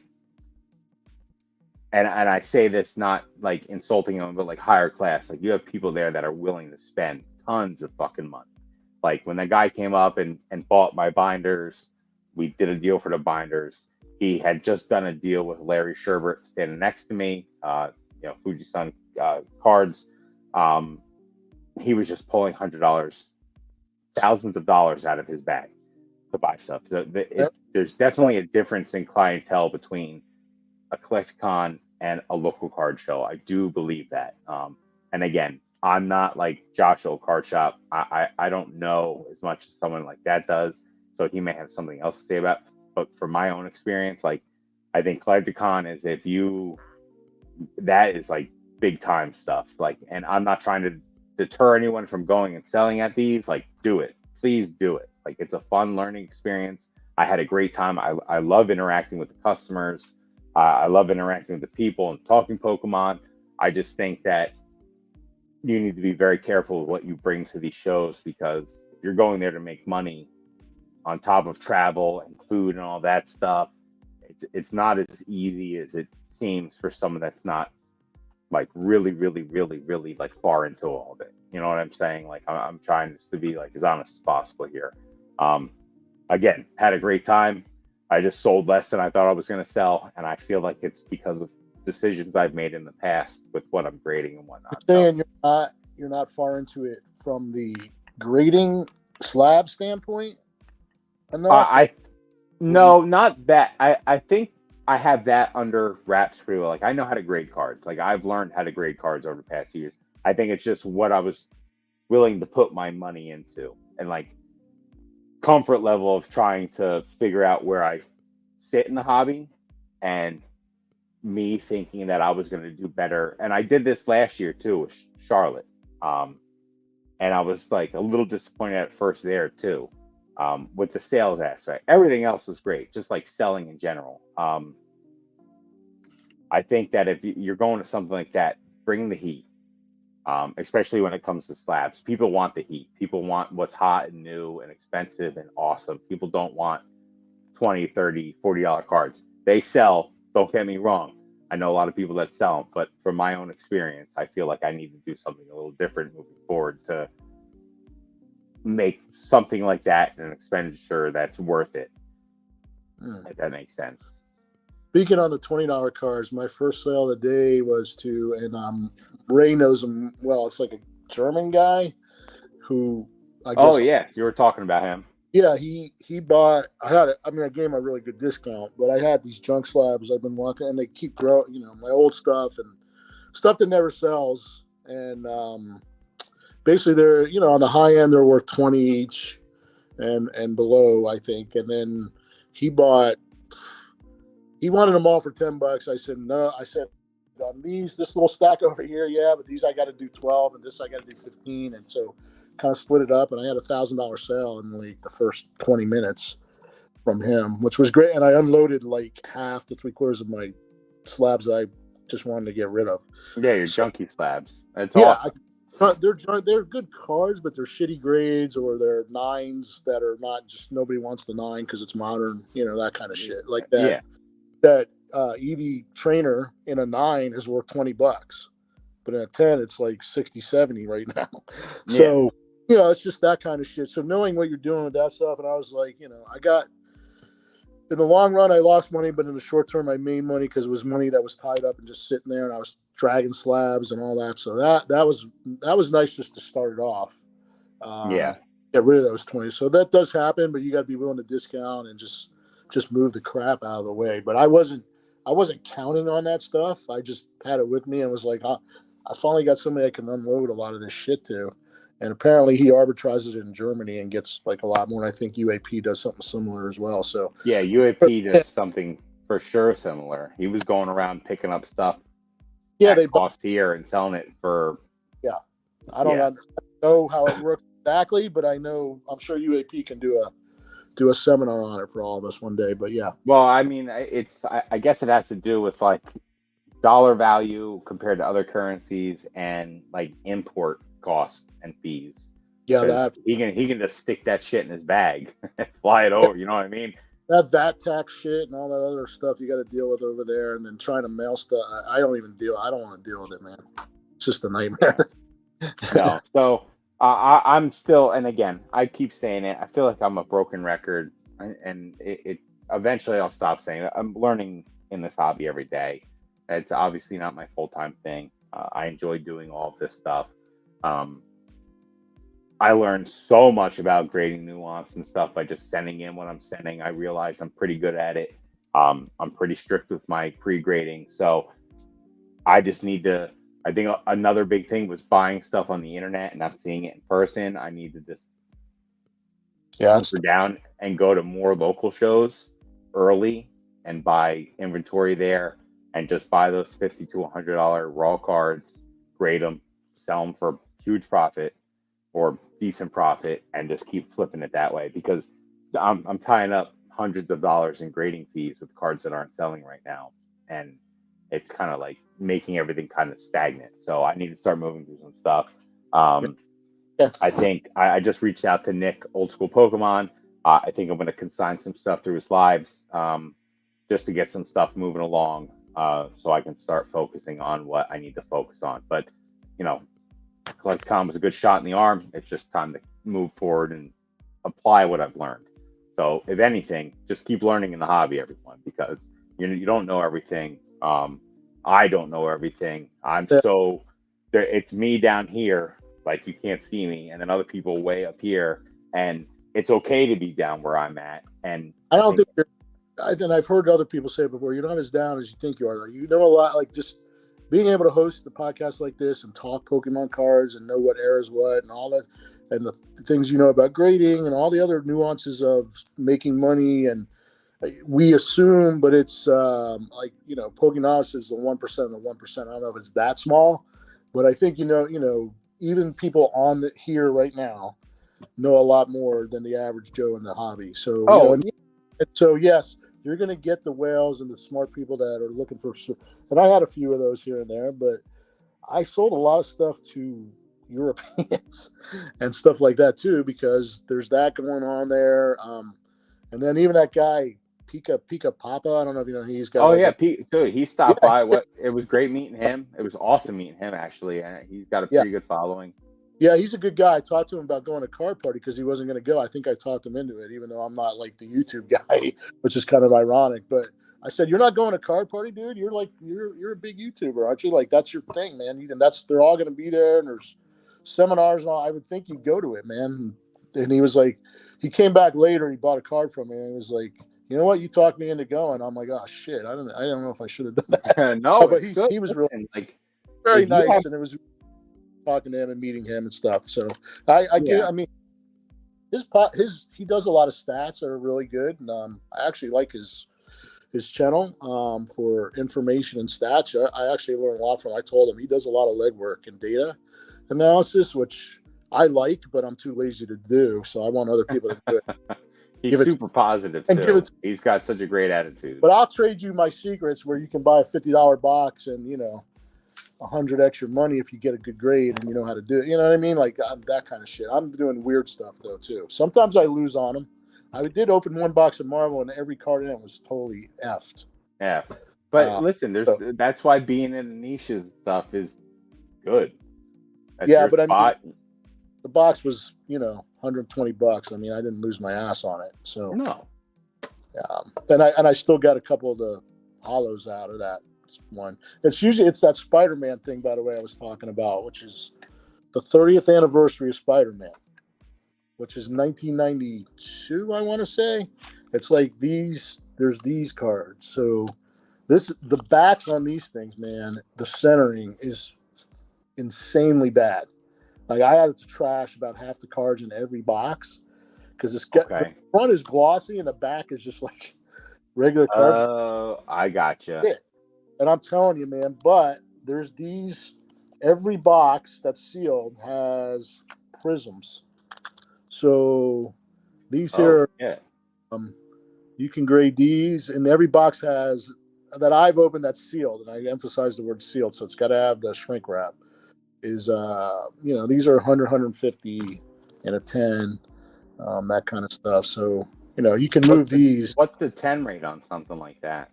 and I say this not like insulting them, but like higher class. Like you have people there that are willing to spend tons of fucking money. Like when the guy came up and bought my binders, we did a deal for the binders. He had just done a deal with Larry Sherbert standing next to me, Fujisan cards. He was just pulling $100, thousands of dollars out of his bag to buy stuff. So there's definitely a difference in clientele between a CollectCon and a local card show. I do believe that. And again, I'm not like Joshua Card Shop. I don't know as much as someone like that does, so he may have something else to say about. But from my own experience, like I think CollectCon is that is like big time stuff. Like, and I'm not trying to deter anyone from going and selling at these. Like, do it, please do it. Like, it's a fun learning experience. I had a great time. I love interacting with the customers. I love interacting with the people and talking Pokemon. I just think that you need to be very careful with what you bring to these shows, because if you're going there to make money on top of travel and food and all that stuff, it's not as easy as it seems for someone that's not like really, really, really, really like far into all of it. You know what I'm saying? Like I'm trying to be like as honest as possible here. Again, had a great time. I just sold less than I thought I was going to sell, and I feel like it's because of decisions I've made in the past with what I'm grading and whatnot. You're saying you're not far into it from the grading slab standpoint enough? No, not that. I think I have that under wraps pretty well. Like I know how to grade cards. Like I've learned how to grade cards over the past years. I think it's just what I was willing to put my money into, and like comfort level of trying to figure out where I sit in the hobby, and me thinking that I was going to do better. And I did this last year too with Charlotte. And I was like a little disappointed at first there too, with the sales aspect. Everything else was great, just like selling in general. I think that if you're going to something like that, bring the heat, especially when it comes to slabs. People want the heat. People want what's hot and new and expensive and awesome. People don't want 20, 30, $40 cards. They sell, don't get me wrong. I know a lot of people that sell them, but from my own experience, I feel like I need to do something a little different moving forward to make something like that an expenditure that's worth it. If that makes sense. Speaking on the $20 cards, my first sale of the day was to, and Ray knows him well. It's like a German guy who I guess. Oh yeah, you were talking about him. Yeah, he bought. I gave him a really good discount, but I had these junk slabs I've been walking, and they keep growing. You know, my old stuff and stuff that never sells, and basically they're on the high end they're worth 20 each, and below I think. And then he wanted them all for $10. I said no. I said on this little stack over here, yeah, but these I got to do 12, and this I got to do 15, and so. Kind of split it up, and I had $1,000 sale in like the first 20 minutes from him, which was great. And I unloaded like half to 3/4 of my slabs that I just wanted to get rid of. Yeah, your junky slabs. That's awesome. They're good cards, but they're shitty grades, or they're 9s that are not just nobody wants the 9 because it's modern, that kind of shit. Like that. Yeah. That Eevee trainer in a 9 is worth $20, but in a 10 it's like 60, 70 right now. So. Yeah. It's just that kind of shit. So knowing what you're doing with that stuff, and I was like, I got in the long run I lost money, but in the short term I made money because it was money that was tied up and just sitting there, and I was dragging slabs and all that. So that was nice just to start it off. Get rid of those 20. So that does happen, but you got to be willing to discount and just move the crap out of the way. But I wasn't counting on that stuff. I just had it with me and was like, I finally got somebody I can unload a lot of this shit to. And apparently he arbitrages it in Germany and gets like a lot more. And I think UAP does something similar as well. So yeah, UAP does something for sure similar. He was going around picking up stuff. Yeah, they cost here and selling it for. Yeah, I don't know how it works exactly, but I'm sure UAP can do a seminar on it for all of us one day. But yeah. Well, I mean, I guess it has to do with like dollar value compared to other currencies and like import costs and fees. Yeah, Because that he can just stick that shit in his bag and fly it over. You know what I mean? that VAT tax shit and all that other stuff you got to deal with over there, and then trying to mail stuff. I don't even deal. I don't want to deal with it, man. It's just a nightmare. No. So I'm still, and again, I keep saying it. I feel like I'm a broken record, and it eventually I'll stop saying it. I'm learning in this hobby every day. It's obviously not my full time thing. I enjoy doing all of this stuff. Um, I learned so much about grading nuance and stuff by just sending in what I'm sending. I realize I'm pretty good at it. I'm pretty strict with my pre-grading, so I just need to. I think another big thing was buying stuff on the internet and not seeing it in person. I need to just Yeah, hunker down and go to more local shows early and buy inventory there and just buy those $50 to $100 raw cards, grade them, sell them for huge profit or decent profit, and just keep flipping it that way because I'm tying up hundreds of dollars in grading fees with cards that aren't selling right now, and it's kind of like making everything kind of stagnant. So I need to start moving through some stuff. Um, yeah, I think I just reached out to Nick, Old School Pokemon. I think I'm going to consign some stuff through his lives just to get some stuff moving along so I can start focusing on what I need to focus on. But, you know, Collecticon was a good shot in the arm. It's just time to move forward and apply what I've learned. So, if anything, just keep learning in the hobby, everyone, because you don't know everything. I don't know everything. I'm yeah. so there. It's me down here, like you can't see me, and then other people way up here, and it's okay to be down where I'm at. And I I don't think, think you're. I've heard other people say it before. You're not as down as you think you are. Like, you know a lot. Like, just being able to host a podcast like this and talk Pokemon cards and know what era's what and all that, and the things you know about grading and all the other nuances of making money. And we assume, but it's like, Pokemonos is the 1% of the 1%. I don't know if it's that small, but I think even people on here right now know a lot more than the average Joe in the hobby. So oh, and so yes, you're going to get the whales and the smart people that are looking for. And I had a few of those here and there, but I sold a lot of stuff to Europeans and stuff like that too, because there's that going on there. And then even that guy Pika Papa, I don't know if you know, he's got oh like yeah, a Pete, dude, he stopped yeah by. What it was great meeting him. It was awesome meeting him actually, and he's got a yeah pretty good following. yeah he's a good guy. I talked to him about going to card party because he wasn't going to go. I think I talked him into it, even though I'm not like the YouTube guy, which is kind of ironic. But I said, "You're not going to card party, dude. You're like you're a big YouTuber, aren't you? Like that's your thing, man. And they're all going to be there, and there's seminars and all. I would think you'd go to it, man." And he was like, he came back later. He bought a card from me, and he was like, "You know what? You talked me into going." I'm like, "Oh shit, I don't know if I should have done that." No, But it's good. he was really Listen, like very if you have, nice, and it was talking to him and meeting him and stuff. So yeah, I mean, he does a lot of stats that are really good, and I actually like his channel for information and stats. I actually learned a lot from him. I told him he does a lot of legwork and data analysis, which I like, but I'm too lazy to do. So I want other people to do it. he's Give it super positive and give too. it. He's got such a great attitude. But I'll trade you my secrets where you can buy a $50 box and 100 extra money if you get a good grade and you know how to do it. You know what I mean? Like that kind of shit. I'm doing weird stuff though too. Sometimes I lose on them. I did open one box of Marvel and every card in it was totally effed. Yeah, but Uh, listen, there's so, that's why being in the niches and stuff is good. That's yeah, your but I mean, spot. the box was $120. I mean, I didn't lose my ass on it. So, No, and I still got a couple of the hollows out of that one. It's that Spider-Man thing, by the way, I was talking about, which is the 30th anniversary of Spider-Man, which is 1992, I want to say. It's like there's these cards. So the backs on these things, man, the centering is insanely bad. Like I had to trash about half the cards in every box because the okay. front is glossy and the back is just like regular card. Oh, I gotcha. Yeah. And I'm telling you, man, but there's every box that's sealed has prisms. So these Oh, here, yeah. you can grade these, and every box has that I've opened that's sealed, and I emphasize the word sealed, so it's got to have the shrink wrap. Is these are 100, 150 and a 10, that kind of stuff. So you can move these. What's the 10 rate on something like that?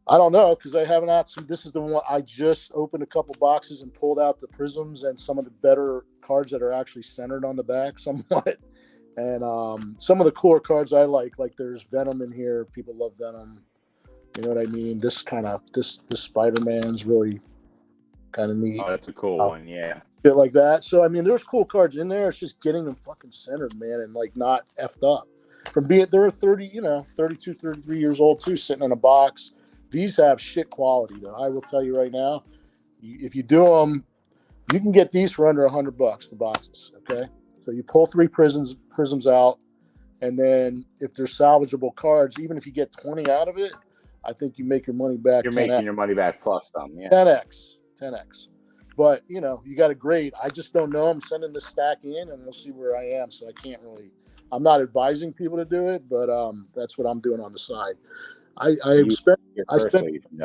I don't know because I haven't actually. This is the one I just opened a couple boxes and pulled out the prisms and some of the better cards that are actually centered on the back somewhat. And some of the cooler cards I like there's Venom in here. People love Venom. You know what I mean? This Spider-Man's really kind of neat. Oh, that's a cool one, yeah. Shit like that. So I mean, there's cool cards in there. It's just getting them fucking centered, man, and like not effed up. From being they're 32, 33 years old too, sitting in a box. These have shit quality though. I will tell you right now, if you do them, you can get these for under $100. The boxes, okay? So you pull 3 prisms out, and then if they're salvageable cards, even if you get 20 out of it, I think you make your money back. You're 10X. making your money back plus some, yeah. 10x. But you got a grade. I just don't know. I'm sending this stack in, and we'll see where I am. So I can't really. I'm not advising people to do it, but that's what I'm doing on the side. I spent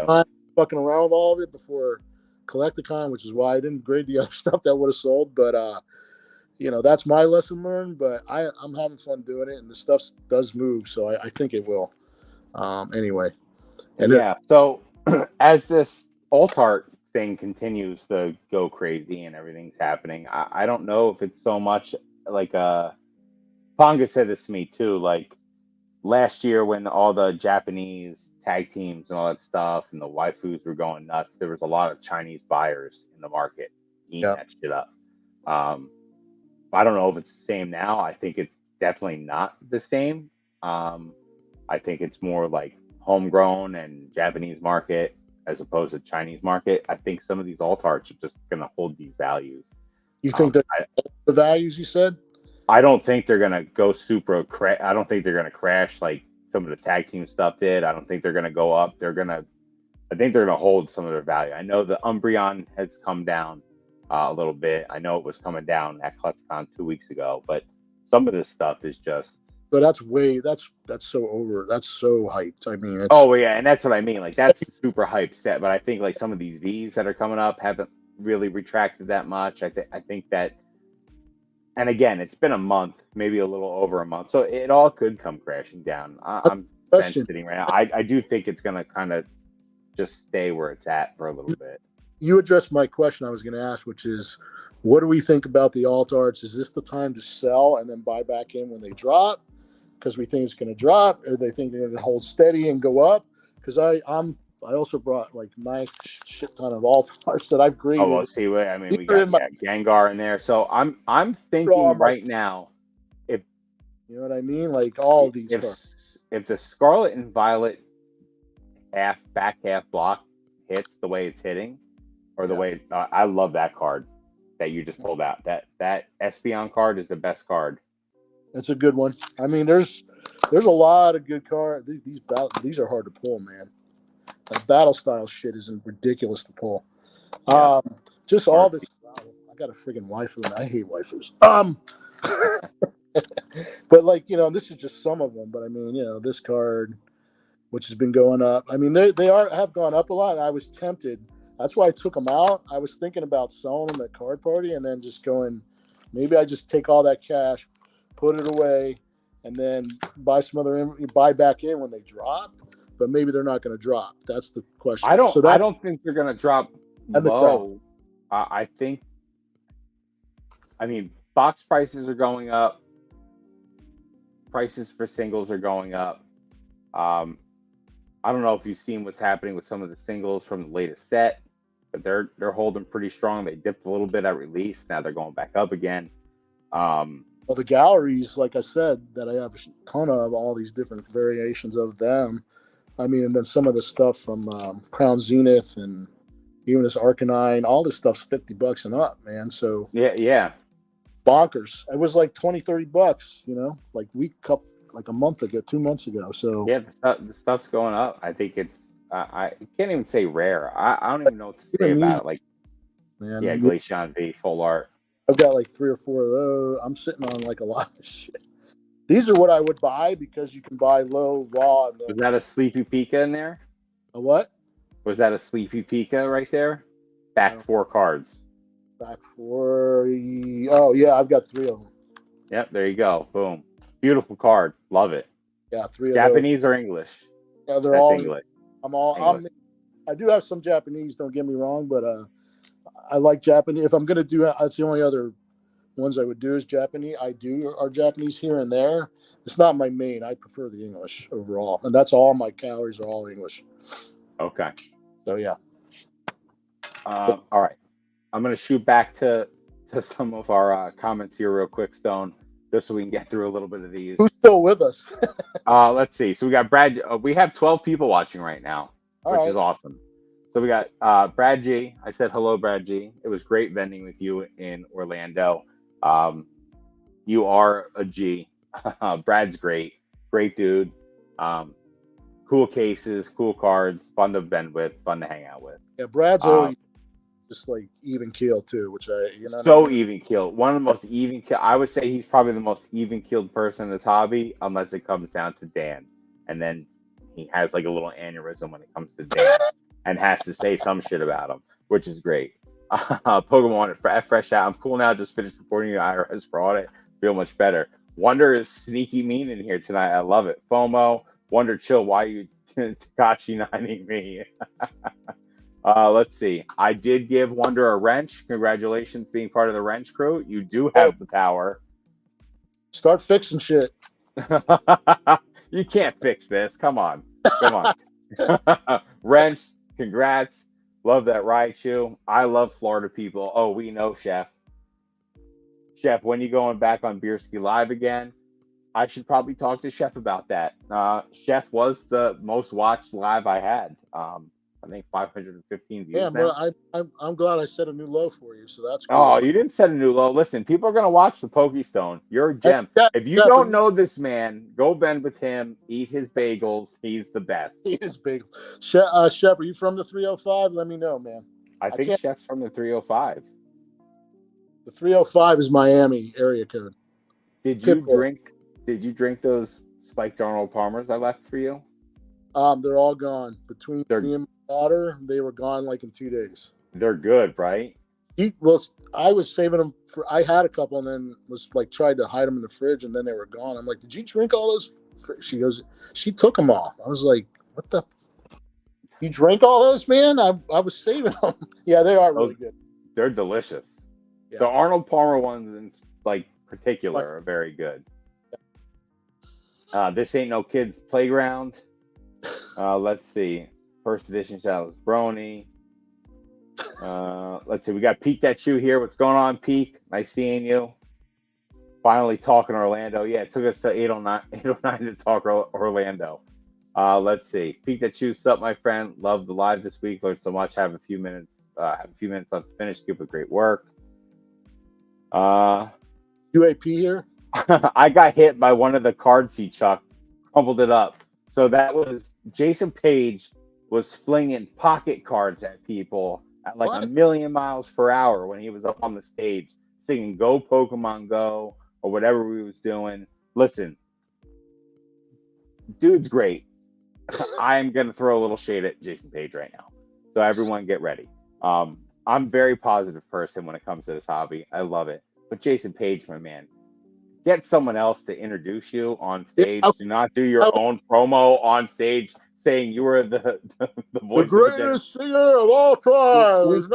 time fucking around with all of it before Collecticon, which is why I didn't grade the other stuff that would have sold. But that's my lesson learned. But I'm having fun doing it, and the stuff does move, so I think it will. Anyway. And so as this alt art thing continues to go crazy and everything's happening, I don't know if it's so much like Ponga said this to me too, like last year when all the Japanese tag teams and all that stuff and the waifus were going nuts, there was a lot of Chinese buyers in the market eating that shit up. I don't know if it's the same now. I think it's definitely not the same. I think it's more like homegrown and Japanese market as opposed to Chinese market. I think some of these alt arts are just going to hold these values. You think that the values you said? I don't think they're going to go super. I don't think they're going to crash like some of the tag team stuff did. I don't think they're going to go up. I think they're going to hold some of their value. I know the Umbreon has come down a little bit. I know it was coming down at CollectCon 2 weeks ago, but some of this stuff is just. But that's so over. That's so hyped. I mean, and that's what I mean. Like that's super hyped set. But I think like some of these V's that are coming up haven't really retracted that much. I think that, and again, it's been a month, maybe a little over a month, so it all could come crashing down. I'm sitting right now. I do think it's gonna kind of just stay where it's at for a little bit. You addressed my question I was going to ask, which is, what do we think about the alt arts? Is this the time to sell and then buy back in when they drop? Because we think it's going to drop, or they think they're going to hold steady and go up? Because I also brought like my shit ton of alt arts that I've graded. Oh, well, see what I mean. We got Gengar in there, so I'm thinking right now, if you know what I mean, like all these cards. If the Scarlet and Violet back half block hits the way it's hitting, or the way I love that card that you just pulled out. That Espeon card is the best card. It's a good one. I mean, there's a lot of good cards. These are hard to pull, man. That battle style shit is ridiculous to pull. Just all this. I got a friggin' waifu, and I hate waifus. But like this is just some of them. But I mean, this card, which has been going up. I mean, they have gone up a lot. And I was tempted. That's why I took them out. I was thinking about selling them at Card Party and then just going, maybe I just take all that cash, put it away, and then buy back in when they drop. But maybe they're not going to drop. That's the question. I don't think they're going to drop low. I mean, box prices are going up. Prices for singles are going up. I don't know if you've seen what's happening with some of the singles from the latest set, but they're holding pretty strong. They dipped a little bit at release. Now they're going back up again. Well, the galleries, like I said, that I have a ton of all these different variations of them. I mean, and then some of the stuff from Crown Zenith and even this Arcanine, all this stuff's $50 and up, man. So yeah, bonkers. It was like $20-$30, like a month ago, 2 months ago. So yeah, the stuff's going up. I think it's I can't even say rare. I don't even know what to say about it. Like, man, Glaceon V full art. I've got like 3 or 4 of those. I'm sitting on like a lot of shit. These are what I would buy because you can buy low raw. Is that a Sleepy Pika in there? A what? Was that a Sleepy Pika right there? Back 4 cards. Back 4. Oh yeah, I've got 3 of them. Yep, there you go. Boom. Beautiful card. Love it. Yeah, 3 of those. Japanese or English? Yeah, they're That's all English. I do have some Japanese. Don't get me wrong, but I like Japanese. If I'm gonna do, that's the only other ones I would do is Japanese. I do are Japanese here and there. It's not my main. I prefer the English overall, and that's all my calories are all English. Okay. So yeah. All right. I'm gonna shoot back to some of our comments here real quick, Stone, just so we can get through a little bit of these. Who's still with us? Let's see. So we got Brad. We have 12 people watching right now, which is awesome. So we got Brad G. I said hello, Brad G. It was great vending with you in Orlando. You are a G. Brad's great dude. Cool cases, cool cards, fun to vend with, fun to hang out with. Yeah, Brad's always just like even keel too, which even keel. One of the most even keel. I would say he's probably the most even keeled person in this hobby, unless it comes down to Dan, and then he has like a little aneurysm when it comes to Dan, and has to say some shit about him, which is great. Pokemon at Fresh Out. I'm cool now. Just finished reporting your IRS for audit. Feel much better. Wonder is sneaky mean in here tonight. I love it. FOMO. Wonder chill. Why are you Takashi 9ing me? Let's see. I did give Wonder a wrench. Congratulations being part of the wrench crew. You do have the power. Start fixing shit. You can't fix this. Come on. Wrench, congrats. Love that Raichu. I love Florida people. Oh, we know, Chef. Chef, when you going back on Beerski Live again? I should probably talk to Chef about that. Chef was the most watched live I had. I think 515 views. Yeah, now. I'm glad I set a new low for you, so that's cool. Oh, you didn't set a new low. Listen, people are gonna watch the PokeStone. You're a gem. If you don't know this man, go bend with him. Eat his bagels. He's the best. Eat his bagels. Chef, are you from the 305? Let me know, man. I think Chef's from the 305. The 305 is Miami area code. Did you drink those spiked Arnold Palmers I left for you? They're all gone. Between me and my daughter, they were gone like in 2 days. They're good, right? I was saving them I had a couple and then was like tried to hide them in the fridge and then they were gone. I'm like, did you drink all those? She goes, she took them all. I was like, what the? You drank all those, man? I was saving them. Yeah, they are really good. They're delicious. Yeah. The Arnold Palmer ones in particular are very good. This ain't no kids' playground. Let's see. First edition Shadows Brony. Let's see. We got Peak That Shoe here. What's going on, Peak? Nice seeing you. Finally talking Orlando. Yeah, it took us to 809 to talk Orlando. Let's see. Peak That Shoe. Sup, my friend? Love the live this week. Learned so much. Have a few minutes left to finish. Keep up great work. UAP here. I got hit by one of the cards he chucked. Crumpled it up. So that was Jason Page was flinging pocket cards at people at like 1,000,000 miles per hour when he was up on the stage singing "Go Pokemon Go" or whatever he was doing. Listen, dude's great. I'm gonna throw a little shade at Jason Page right now, so everyone get ready. I'm a very positive person when it comes to this hobby. I love it, but Jason Page, my man. Get someone else to introduce you on stage. Do not do your own promo on stage saying you are the voice. The greatest singer of all time. We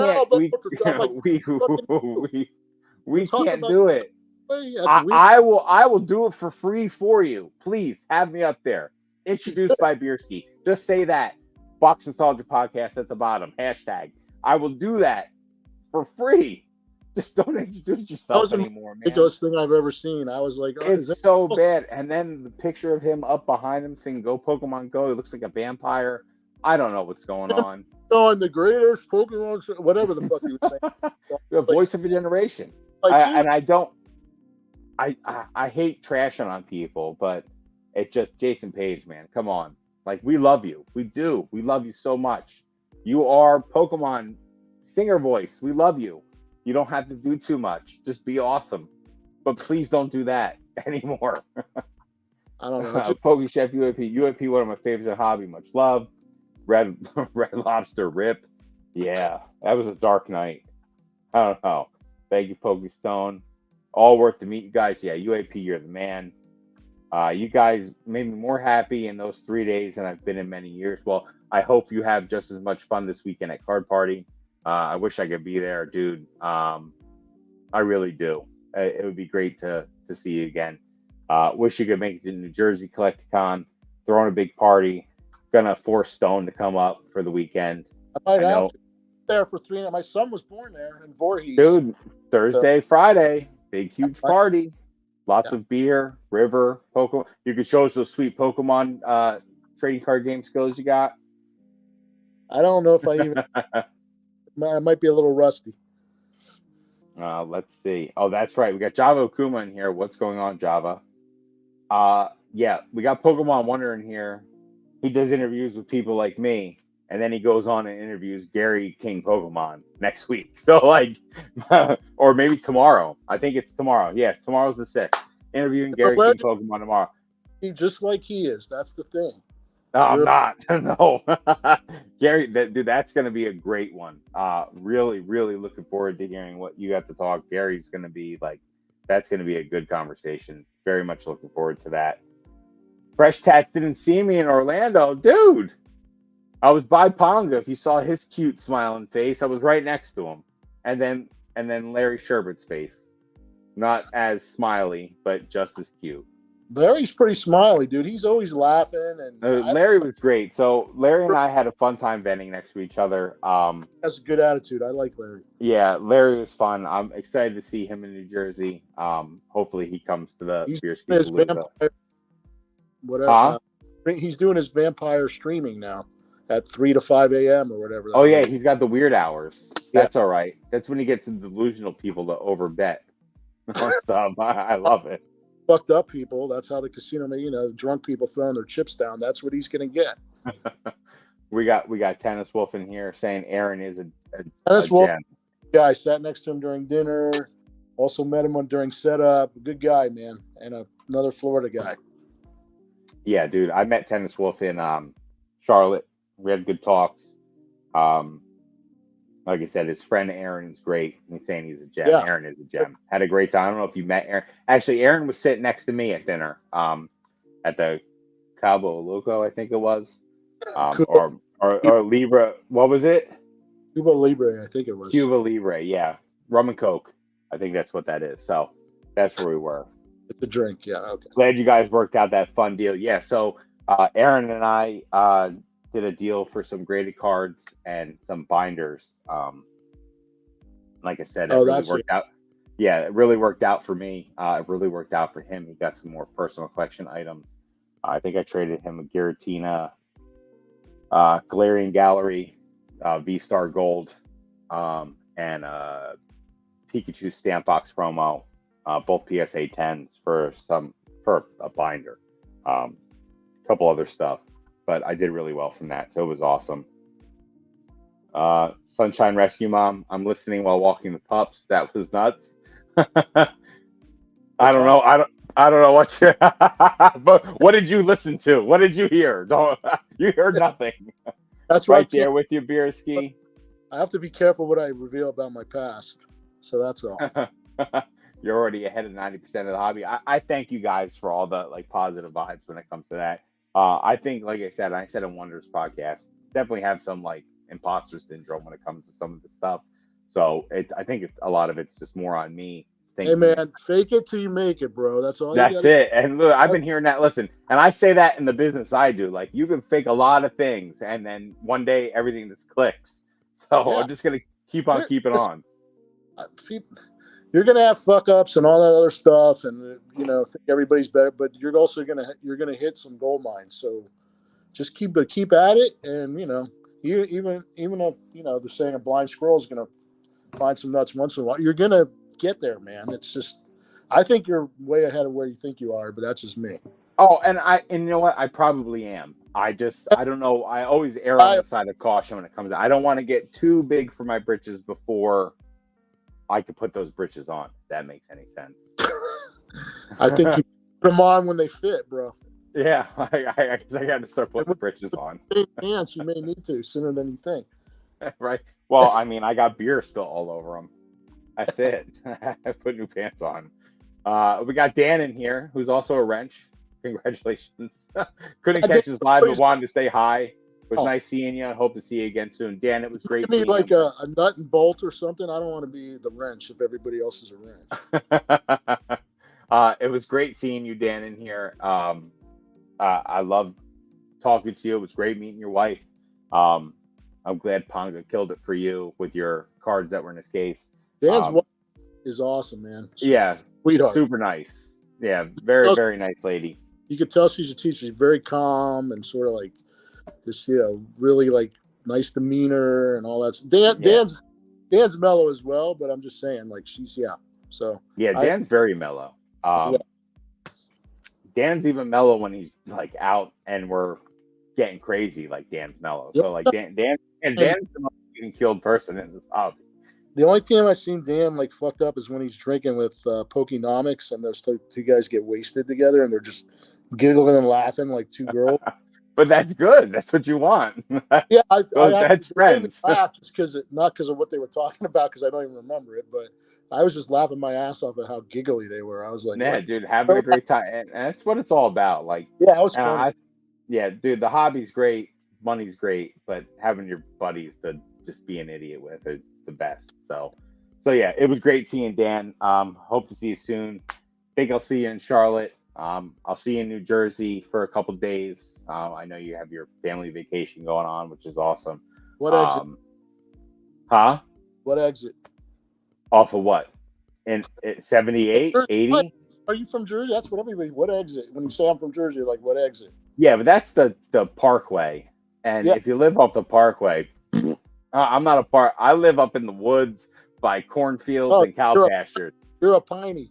can't do it. I will do it for free for you. Please have me up there. Introduced by Beerski. Just say that. Box Nostalgia Podcast at the bottom. #. I will do that for free. Just don't introduce yourself anymore, man. That was the biggest thing I've ever seen. I was like, it's so bad. And then the picture of him up behind him saying "Go Pokemon Go." He looks like a vampire. I don't know what's going on. On the greatest Pokemon, whatever the fuck he was saying. The voice of a generation. I hate trashing on people, but it's just Jason Page, man. Come on. Like, we love you. We do. We love you so much. You are Pokemon singer voice. We love you. You don't have to do too much. Just be awesome. But please don't do that anymore. I don't know. Poke Chef UAP. UAP, one of my favorites in hobby. Much love. Red Red Lobster Rip. Yeah, that was a dark night. I don't know. Thank you, PokeStone. All worth to meet you guys. Yeah, UAP, you're the man. You guys made me more happy in those 3 days than I've been in many years. Well, I hope you have just as much fun this weekend at Card Party. I wish I could be there, dude. I really do. It would be great to see you again. Wish you could make it to New Jersey Collecticon. Throwing a big party. Gonna force Stone to come up for the weekend. I might I have know, to there for 3. My son was born there in Voorhees. dude. Thursday, Friday, big huge I, party. Lots yeah. of beer, river, Pokemon. You could show us those sweet Pokemon trading card game skills you got. I don't know if I even. I might be a little rusty. Let's see. Oh, that's right. We got Java Okuma in here. What's going on, Java? Yeah, we got Pokemon Wonder in here. He does interviews with people like me, and then he goes on and interviews Gary King Pokemon next week. So like, or maybe tomorrow. I think it's tomorrow. Yeah, tomorrow's the 6th. Interviewing Gary King Pokemon tomorrow. Just like he is. That's the thing. No, I'm not. No, Gary, dude, that's going to be a great one. Really, really looking forward to hearing what you got to talk. Gary's going to be like, that's going to be a good conversation. Very much looking forward to that. Fresh Tats didn't see me in Orlando, dude. I was by Ponga. If you saw his cute smiling face, I was right next to him. And then Larry Sherbert's face, not as smiley, but just as cute. Larry's pretty smiley, dude. He's always laughing, and Larry was great. So Larry and I had a fun time venting next to each other. Has a good attitude. I like Larry. Yeah, Larry was fun. I'm excited to see him in New Jersey. Hopefully he comes to the Beerski Palooza. Whatever. He's doing his vampire streaming now at 3 to 5 a.m. or whatever. Oh yeah, he's got the weird hours. That's all right. That's when he gets the delusional people to overbet stuff. I love it. Fucked up people. That's how the casino, drunk people throwing their chips down. That's what he's going to get. we got Tennis Wolf in here saying Aaron is a Tennis Wolf. gem. Yeah, I sat next to him during dinner. Also met him during setup. Good guy, man, and another Florida guy. Yeah, dude. I met Tennis Wolf in Charlotte. We had good talks. Like I said, his friend Aaron is great. He's saying he's a gem. Yeah. Aaron is a gem. Had a great time. I don't know if you met Aaron. Actually, Aaron was sitting next to me at dinner at the Cabo Loco, I think it was. Or Libra. What was it? Cuba Libre, I think it was. Cuba Libre, yeah. Rum and Coke. I think that's what that is. So that's where we were. It's a drink, yeah. Okay. Glad you guys worked out that fun deal. Yeah, so Aaron and I did a deal for some graded cards and some binders. Like I said, it really worked out. Yeah, it really worked out for me. It really worked out for him. He got some more personal collection items. I think I traded him a Giratina, Galarian Gallery, V-Star Gold, and Pikachu Stamp Box promo, both PSA 10s for a binder. A couple other stuff. But I did really well from that, so it was awesome. Sunshine Rescue Mom, I'm listening while walking the pups. That was nuts. I don't know. I don't know what you. But what did you listen to? What did you hear? You heard nothing. That's right there with you, Beerski. I have to be careful what I reveal about my past. So that's all. You're already ahead of 90% of the hobby. I thank you guys for all the positive vibes when it comes to that. I think, like I said on Wonders podcast, definitely have some imposter syndrome when it comes to some of the stuff. So I think a lot of it's just more on me. Hey man, fake it till you make it, bro. That's all. That's it. And look, I've been hearing that. Listen, and I say that in the business I do. You can fake a lot of things, and then one day everything just clicks. So I'm just gonna keep on keeping on. You're gonna have fuck ups and all that other stuff, and think everybody's better. But you're also gonna hit some gold mines. So just keep at it, and even if they're saying a blind squirrel is gonna find some nuts once in a while, you're gonna get there, man. It's just, I think you're way ahead of where you think you are, but that's just me. Oh, and you know what? I probably am. I don't know. I always err on the side of caution when it comes to, I don't want to get too big for my britches before I could put those britches on. If that makes any sense. I think you put them on when they fit, bro. Yeah, I got to start And putting britches on. with pants, you may need to sooner than you think. Right. Well, I mean, I got beer spilt all over them. That's it. I put new pants on. We got Dan in here, who's also a wrench. Congratulations. Couldn't God damn, catch us live, but everybody's wanted to say hi. It was oh, nice seeing you. Hope to see you again soon. Dan, it was give great me seeing like a nut and bolt or something. I don't want to be the wrench if everybody else is a wrench. you. It was great seeing you, Dan, in here. I love talking to you. It was great meeting your wife. Um, I'm glad Ponga killed it for you with your cards that were in his case. Dan's wife Um, is awesome, man. yeah, Sweetheart. super nice. Yeah, very, very nice lady. You could tell she's a teacher. She's very calm and sort of like just really like nice demeanor and all that. Yeah, Dan's mellow as well, but I'm just saying like she's So yeah. I Dan's very mellow. Dan's even mellow when he's like out and we're getting crazy. Like Dan's mellow. So like and Dan's the most even killed person in this hobby. the only time I've seen Dan like fucked up is when he's drinking with Pokenomics and those two guys get wasted together and they're just giggling and laughing like two girls. But that's good. That's what you want. Yeah, I actually That's it made me friends. laugh just because not because of what they were talking about because I don't even remember it, but I was just laughing my ass off at how giggly they were. I was like, Yeah, what? dude, having a great time, and that's what it's all about. Like, Yeah, it was and funny. yeah, dude, the hobby's great, money's great, but having your buddies to just be an idiot with is the best. So yeah, it was great seeing Dan. Hope to see you soon. Think I'll see you in Charlotte. I'll see you in New Jersey for a couple days. I know you have your family vacation going on, which is awesome. What exit? Um, huh? What exit? Off of what? In 78, What? 80? Are you from Jersey? That's what everybody. What exit? When you say I'm from Jersey, like what exit? Yeah, but that's the Parkway. And Yeah, if you live off the Parkway, I'm not a part. I live up in the woods by cornfields oh, and cow you're a pastures. you're a piney.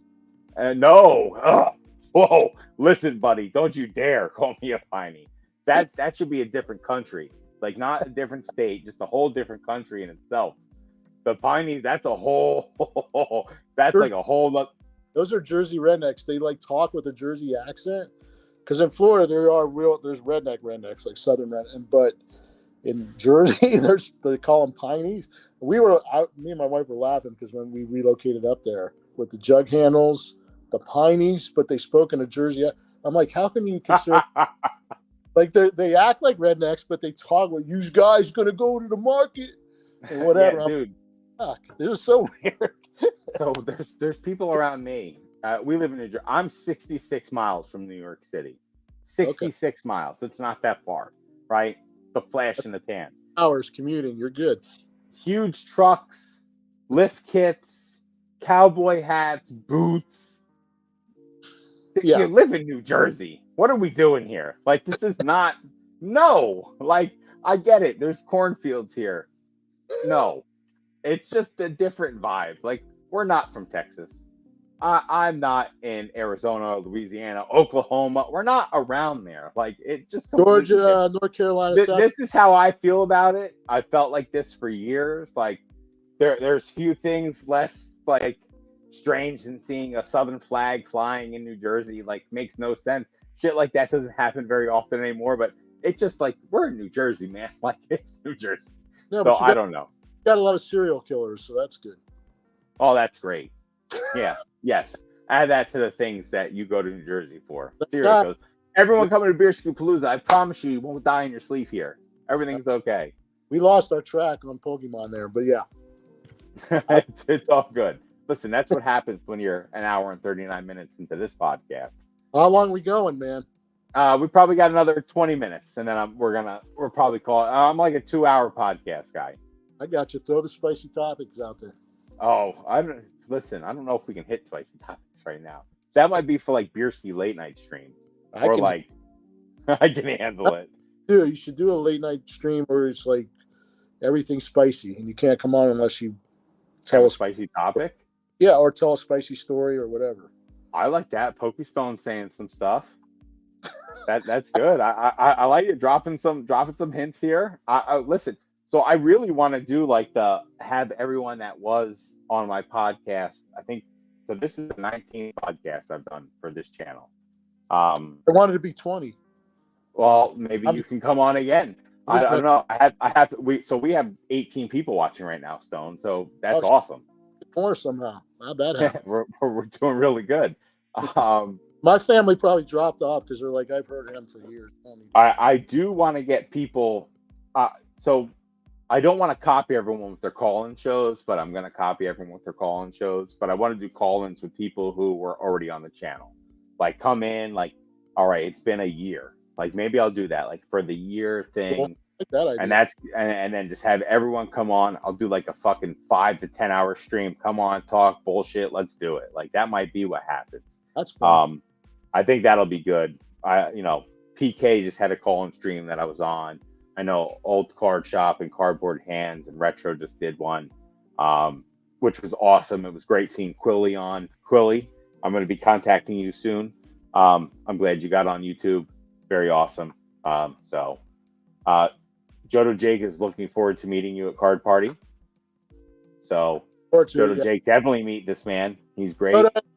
No, whoa, listen, buddy, don't you dare call me a piney. That should be a different country, like not a different state, just a whole different country in itself. The pineys, that's a whole, that's Jersey, like a whole. those are Jersey rednecks. They like talk with a Jersey accent. Because in Florida there's rednecks like Southern redneck, but in Jersey they call them pineys. Me and my wife were laughing because when we relocated up there with the jug handles, the pineys, but they spoke in a Jersey. I'm like, how can you consider like they act like rednecks, but they talk like you guys gonna go to the market and Yeah, whatever. dude. Fuck, it was so weird. So there's people around me. We live in New Jersey. I'm 66 miles from New York City. Okay, 66 miles. It's not that far, right? The flash in the pan. hours commuting, you're good. Huge trucks, lift kits, cowboy hats, boots. Yeah, You live in New Jersey. What are we doing here? Like this is not. No. Like I get it. There's cornfields here. No, it's just a different vibe. Like we're not from Texas. I'm not in Arizona, Louisiana, Oklahoma. We're not around there. Like it just completely different. Georgia, North Carolina, South. This is how I feel about it. I felt like this for years. Like there's few things less like strange than seeing a Southern flag flying in New Jersey. Like makes no sense. Shit like that doesn't happen very often anymore. But it's just like we're in New Jersey, man. Like it's New Jersey. No, So but you I don't know. got a lot of serial killers, so that's good. Oh, that's great. Yeah. Yes. Add that to the things that you go to New Jersey for. Serial Yeah, killers. Everyone coming to Beerski Palooza, I promise you won't die in your sleep here. Everything's okay. we lost our track on Pokemon there, but yeah. It's all good. Listen, that's what happens when you're an hour and 39 minutes into this podcast. How long are we going, man? We probably got another 20 minutes, and then we're probably call it. I'm like a 2-hour podcast guy. I got you. Throw the spicy topics out there. Oh, listen. I don't know if we can hit spicy topics right now. That might be for like Beerski late night stream, I or can. like I can handle it. Yeah, you should do a late night stream where it's like everything's spicy, and you can't come on unless you Have tell a us. spicy topic. Yeah, or tell a spicy story or whatever. I like that. PokeStone saying some stuff. That's good. I like it dropping some hints here. I listen. So I really want to do like the have everyone that was on my podcast. I think so. This is the 19th podcast I've done for this channel. I wanted to be 20. Well, maybe you can come on again. I don't know. I have to. We have 18 people watching right now, Stone. So that's awesome. More somehow. How'd that happen? we're doing really good. My family probably dropped off because they're like, I've heard him for years. I do want to get people. So I don't want to copy everyone with their call-in shows, but I'm going to copy everyone with their call-in shows. But I want to do call-ins with people who were already on the channel. Like come in, like, all right, it's been a year. Like maybe I'll do that, like for the year thing. Cool. I like that idea. And then just have everyone come on. I'll do like a fucking 5 to 10 hour stream. Come on, talk bullshit. Let's do it. Like that might be what happens. That's fun. I think that'll be good. PK just had a call-in stream that I was on. I know Old Card Shop and Cardboard Hands and Retro just did one, which was awesome. It was great seeing Quilly on. Quilly, I'm going to be contacting you soon. I'm glad you got on YouTube. Very awesome. Jodo Jake is looking forward to meeting you at Card Party. So Jodo Jake, definitely meet this man. He's great.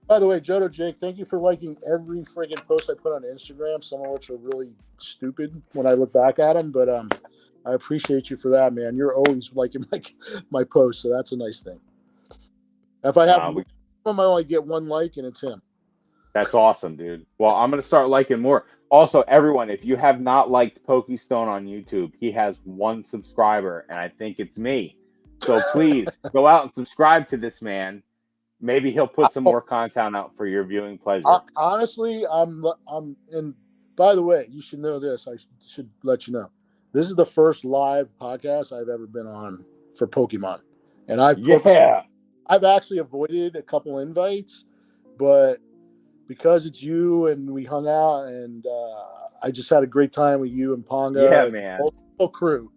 By the way, Jodo Jake, thank you for liking every friggin' post I put on Instagram, some of which are really stupid when I look back at them. But I appreciate you for that, man. You're always liking my posts, so that's a nice thing. If I have I only get one like, and it's him. That's awesome, dude. Well, I'm going to start liking more. Also, everyone, if you have not liked PokeStone on YouTube, he has 1 subscriber, and I think it's me. So please go out and subscribe to this man. Maybe he'll put some more content out for your viewing pleasure. Honestly, and by the way, you should know this. I should let you know. This is the first live podcast I've ever been on for Pokemon. And I've actually avoided a couple invites, but because it's you and we hung out and I just had a great time with you and Ponga. Yeah, man. Whole crew.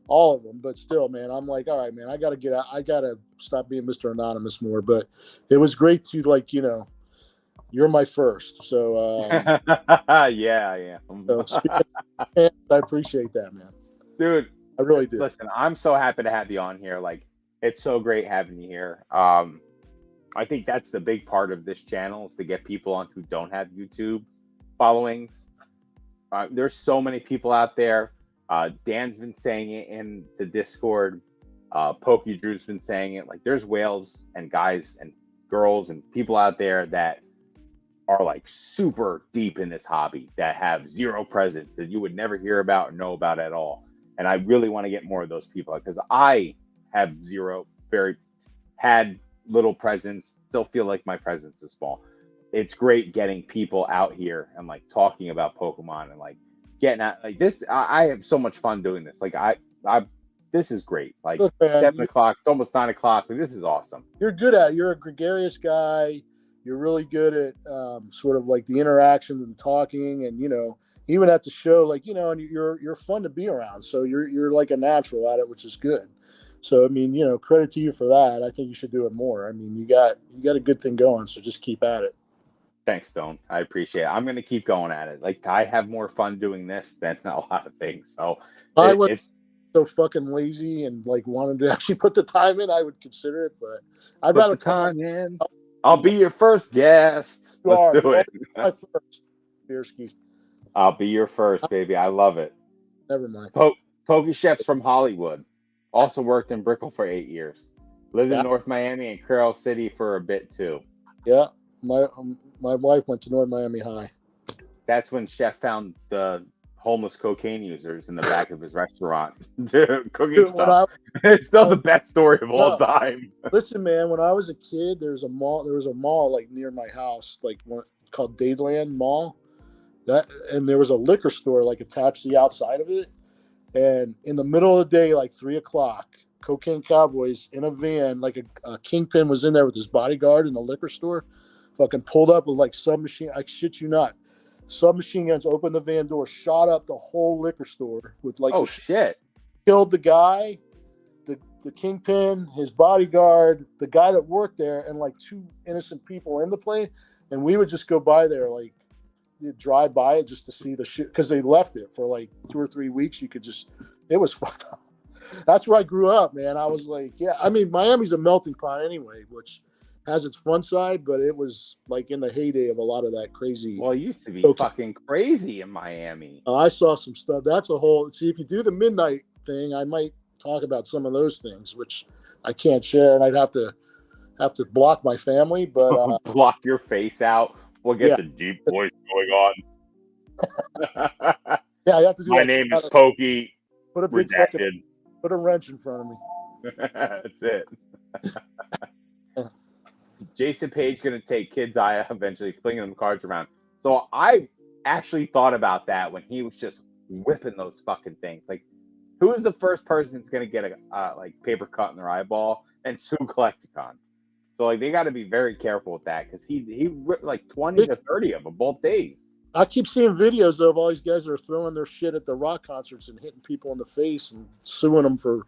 All of them, but still, man, I'm like, all right, man, I got to get out. I got to stop being Mr. Anonymous more. But it was great to, you're my first. So, yeah. So, I appreciate that, man. Dude, I really do. Listen, I'm so happy to have you on here. Like, it's so great having you here. I think that's the big part of this channel is to get people on who don't have YouTube followings. There's so many people out there. Dan's been saying it in the Discord. PokeDrew's been saying it. Like, there's whales and guys and girls and people out there that are like super deep in this hobby that have zero presence that you would never hear about or know about at all. And I really want to get more of those people because I have had little presence. Still feel like my presence is small. It's great getting people out here and like talking about Pokemon and like getting at like this. I have so much fun doing this. Like this is great. Like, look, man, 7 o'clock, it's almost 9 o'clock. Like, this is awesome. You're good at it. You're a gregarious guy. You're really good at sort of like the interactions and talking, and even at the show, like and you're fun to be around. So you're like a natural at it, which is good. So I mean, credit to you for that. I think you should do it more. I mean, you got a good thing going. So just keep at it. Thanks, Stone. I appreciate it. I'm going to keep going at it. Like, I have more fun doing this than a lot of things. So I was so fucking lazy and like wanted to actually put the time in. I would consider it, but I'd rather put the time in. I'll be your first guest. Let's do it. My first, Beerski. I'll be your first, baby. I love it. Never mind. PokeChef's from Hollywood. Also worked in Brickell for 8 years. Lived in North Miami and Carroll City for a bit too. Yeah, my wife went to North Miami High. That's when Chef found the homeless cocaine users in the back of his restaurant cooking stuff. It's still the best story of all time. Listen, man, when I was a kid, there was a mall like near my house, like called Dadeland Mall. And there was a liquor store like attached to the outside of it. And in the middle of the day, like 3 o'clock, cocaine cowboys in a van, like a kingpin was in there with his bodyguard in the liquor store, fucking pulled up with like submachine. I shit you not. Submachine guns opened the van door, shot up the whole liquor store with like shit. Killed the guy, the kingpin, his bodyguard, the guy that worked there, and like 2 innocent people in the place. And we would just go by there, like drive by it just to see the shit because they left it for like 2 or 3 weeks. It was fun. That's where I grew up, man. I was like, yeah. I mean, Miami's a melting pot anyway, which has its fun side, but it was like in the heyday of a lot of that crazy. Well, it used to be Pokemon. fucking crazy in Miami. I saw some stuff. That's a whole. See, if you do the midnight thing, I might talk about some of those things, which I can't share, and I'd have to block my family. But Block your face out. We'll get yeah, the deep voice going on. yeah, I have to do My that. name is Pokey. Put a big Redacted. put a wrench in front of me. That's it. Jason Page gonna take Kid's eye eventually, flinging them cards around. So I actually thought about that when he was just whipping those fucking things. Like, who is the first person that's gonna get a like paper cut in their eyeball and sue Collecticon? So like they got to be very careful with that because he ripped like 20 to 30 of them both days. I keep seeing videos of all these guys that are throwing their shit at the rock concerts and hitting people in the face and suing them for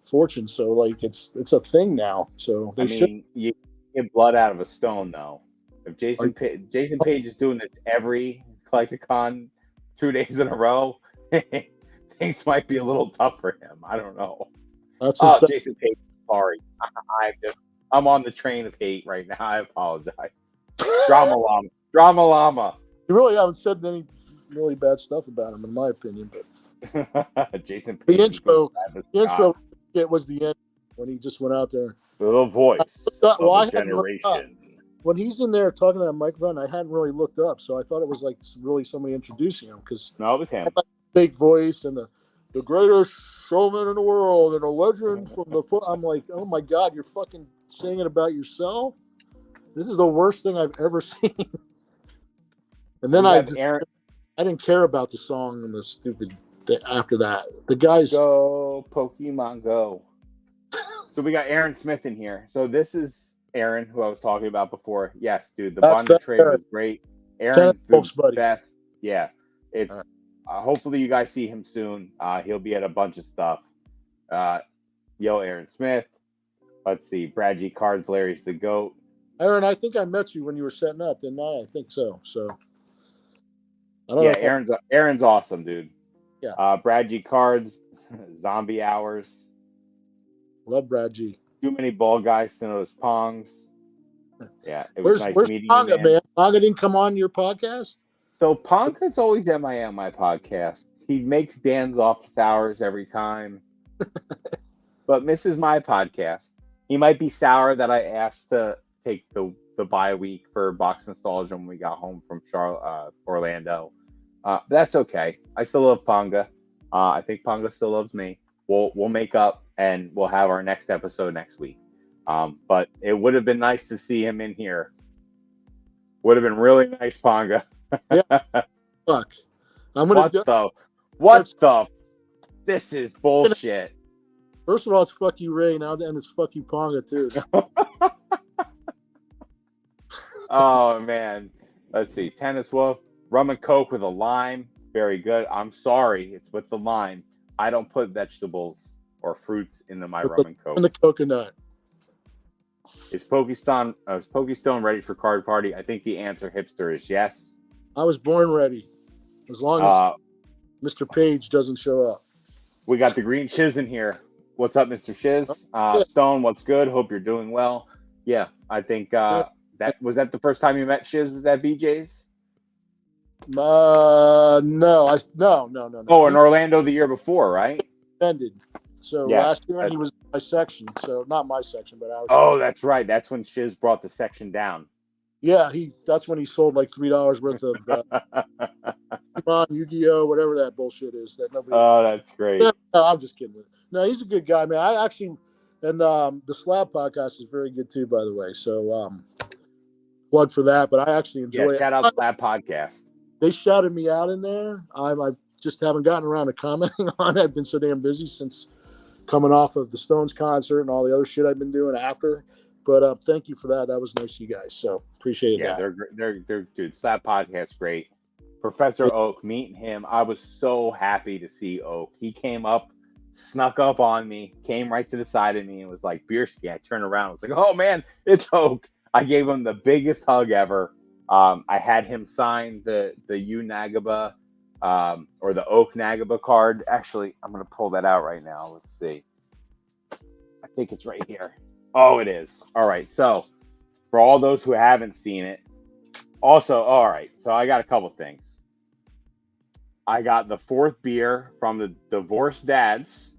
fortune. So like it's a thing now. So they you get blood out of a stone though. If Jason Page is doing this every Collecticon 2 days in a row, things might be a little tough for him. I don't know. Jason Page, sorry. I'm on the train of hate right now. I apologize. Drama llama. You really haven't said any really bad stuff about him, in my opinion. But Jason Page, the intro it was the end when he just went out there. The voice of a generation. When he's in there talking to that microphone, I hadn't really looked up, so I thought it was like really somebody introducing him because no, it was him. Big voice and the greatest showman in the world and a legend from the foot. I'm like, oh my god, you're fucking singing about yourself. This is the worst thing I've ever seen. And then I didn't care about the song and the stupid after that. The guys go Pokemon Go. So we got Aaron Smith in here. So this is Aaron, who I was talking about before. Yes, dude, the bundle trade was great. Aaron's the best. Yeah, it. Hopefully you guys see him soon. He'll be at a bunch of stuff. Yo, Aaron Smith. Let's see. Brad G. Cards, Larry's the GOAT. Aaron, I think I met you when you were setting up, didn't I? I think so. So. I don't know Aaron's awesome, dude. Yeah. Brad G. Cards, Zombie Hours. Love Brad G. Too many bald guys to notice Pongs. Yeah, it was nice meeting Ponga, you, man. Ponga didn't come on your podcast? So Ponga's always MIA on my podcast. He makes Dan's office hours every time, but misses my podcast. He might be sour that I asked to take the bye week for box nostalgia when we got home from Orlando. That's okay. I still love Ponga. I think Ponga still loves me. We'll make up and we'll have our next episode next week. But it would have been nice to see him in here. Would have been really nice, Ponga. Yeah. Fuck. What the? This is bullshit. First of all, it's fuck you, Ray. Now then, it's fuck you, Ponga too. Oh man. Let's see. Tennis Wolf, rum and coke with a lime. Very good. I'm sorry, it's with the lime. I don't put vegetables or fruits into my rum and coke. And the coconut. Is PokeStone ready for card party? I think the answer, hipster, is yes. I was born ready. As long as Mr. Page doesn't show up. We got the green shiz in here. What's up, Mr. Shiz? Stone, what's good? Hope you're doing well. Yeah, I think that the first time you met Shiz was at BJ's? No. Oh, in Orlando the year before, right? Ended. So last year he was in my section. So not my section, but ours. Oh, that's right. That's when Shiz brought the section down. Yeah, that's when he sold like $3 worth of Pokemon, Yu-Gi-Oh, whatever that bullshit is that nobody. Oh, that's great. No, I'm just kidding. No, he's a good guy, man. I actually, and the Slab podcast is very good too, by the way. So plug for that. But I actually enjoy it. Shout out Slab podcast. They shouted me out in there. I just haven't gotten around to commenting on it. I've been so damn busy since coming off of the Stones concert and all the other shit I've been doing after. But thank you for that. That was nice of you guys. So appreciate that. Yeah, they're dude. Slap podcast great. Professor Oak, meeting him. I was so happy to see Oak. He came up, snuck up on me, came right to the side of me, and was like, Beerski. I turned around. I was like, oh man, it's Oak. I gave him the biggest hug ever. I had him sign the U Nagaba or the Oak Nagaba card. Actually, I'm gonna pull that out right now. Let's see. I think it's right here. Oh, it is. All right. So for all those who haven't seen it. Also, all right, so I got a couple things. I got the 4th beer from the Divorced Dads,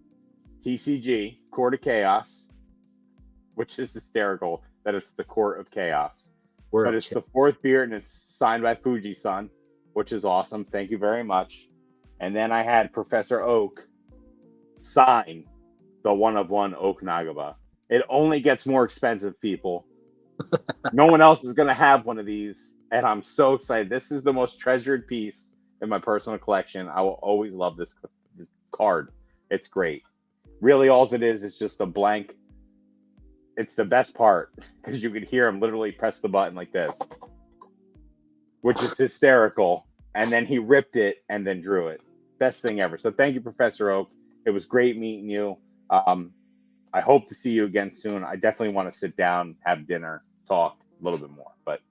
TCG, Court of Chaos, which is hysterical that it's the Court of Chaos. But it's the 4th beer, and it's signed by Fuji-san, which is awesome. Thank you very much. And then I had Professor Oak sign the 1-of-1 Oak Nagaba. It only gets more expensive, people. No one else is going to have one of these, and I'm so excited. This is the most treasured piece in my personal collection. I will always love this card. It's great. Really, all it is just a blank. It's the best part because you could hear him literally press the button like this, which is hysterical. And then he ripped it and then drew it. Best thing ever. So thank you, Professor Oak. It was great meeting you. I hope to see you again soon. I definitely want to sit down, have dinner, talk a little bit more, but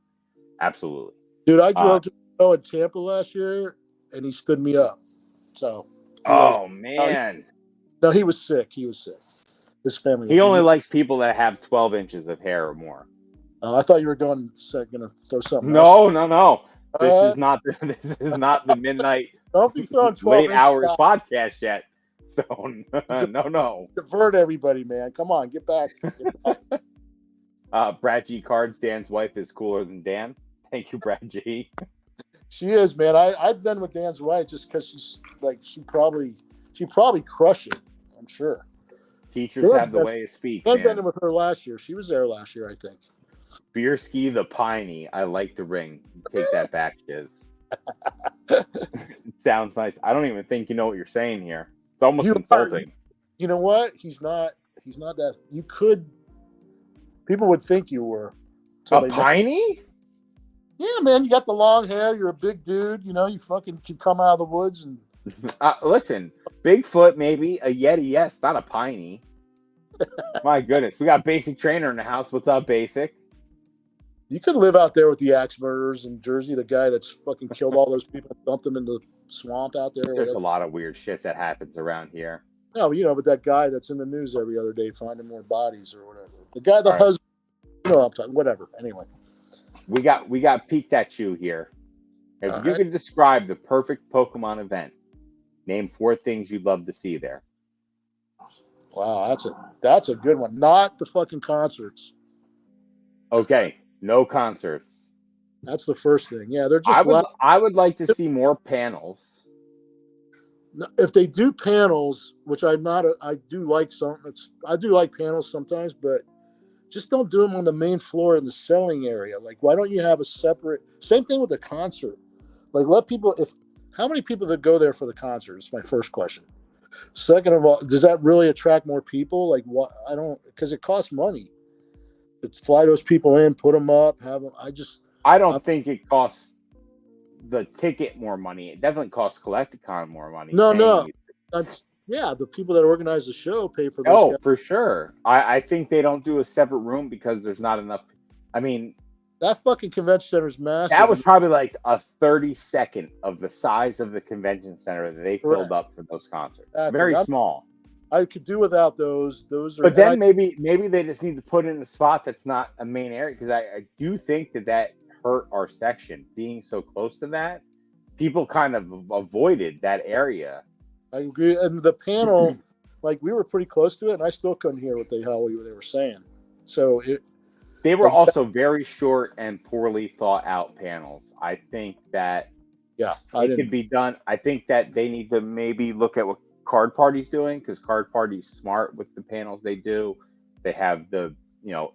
absolutely. Dude, I drove to in Tampa last year, and he stood me up. So. Man. No, he was sick. His family. He only likes people that have 12 inches of hair or more. I thought you were going to throw something. No. This is not the midnight. Don't be throwing 12 late hours podcast yet. So no. Divert everybody, man. Come on, get back. Brad G Cards, Dan's wife is cooler than Dan. Thank you, Brad G. She is, man. I've been with Dan's wife just because she's like she probably crushed it. I'm sure. Teachers have the way to speak. I've been with her last year. She was there last year, I think. Beerski the Piney. I like the ring. Take that back, Shiz. It sounds nice. I don't even think you know what you're saying here. It's almost insulting. You know what? He's not that. You could. People would think you were. A Piney? Yeah, man. You got the long hair. You're a big dude. You know, you fucking can come out of the woods and. Listen, Bigfoot maybe, a Yeti, yes, not a Piney. My goodness, we got Basic Trainer in the house. What's up, Basic? You could live out there with the axe murderers in Jersey, the guy that's fucking killed all those people, dumped them in the swamp out there. There's a lot of weird shit that happens around here. No, but that guy that's in the news every other day finding more bodies or whatever. The guy, the husband, I'm talking, whatever. Anyway. We got Pikachu here. If you could describe the perfect Pokemon event, name 4 things you'd love to see there. Wow, that's a good one. Not the fucking concerts. Okay, no concerts. That's the first thing. Yeah, they're just. I would like to see more panels. If they do panels, which I do like I do like panels sometimes, but just don't do them on the main floor in the selling area. Like, why don't you have a separate? Same thing with the concert. Like, let people. How many people that go there for the concert? Is my first question. Second of all, does that really attract more people? Like, what? I don't, because it costs money to fly those people in, put them up, have them. I don't think it costs the ticket more money. It definitely costs Collecticon more money. No. Yeah, the people that organize the show pay for. Oh, for sure. I think they don't do a separate room because there's not enough. I mean, that fucking convention center is massive. That was probably like a 32nd of the size of the convention center that they filled up for those concerts. Very small. I could do without those. But then maybe they just need to put in a spot that's not a main area, because I do think that hurt our section being so close to that. People kind of avoided that area. I agree, and the panel, like, we were pretty close to it, and I still couldn't hear what they were saying. So they were also very short and poorly thought out panels. I think that it could be done. I think that they need to maybe look at what Card Party's doing, because Card Party's smart with the panels they do. They have the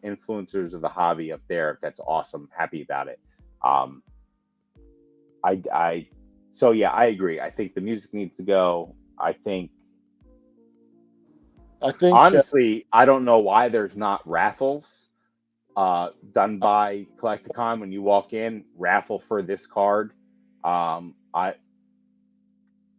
influencers of the hobby up there. That's awesome. Happy about it. So yeah, I agree. I think the music needs to go. I think honestly, I don't know why there's not raffles done by Collecticon when you walk in. Raffle for this card.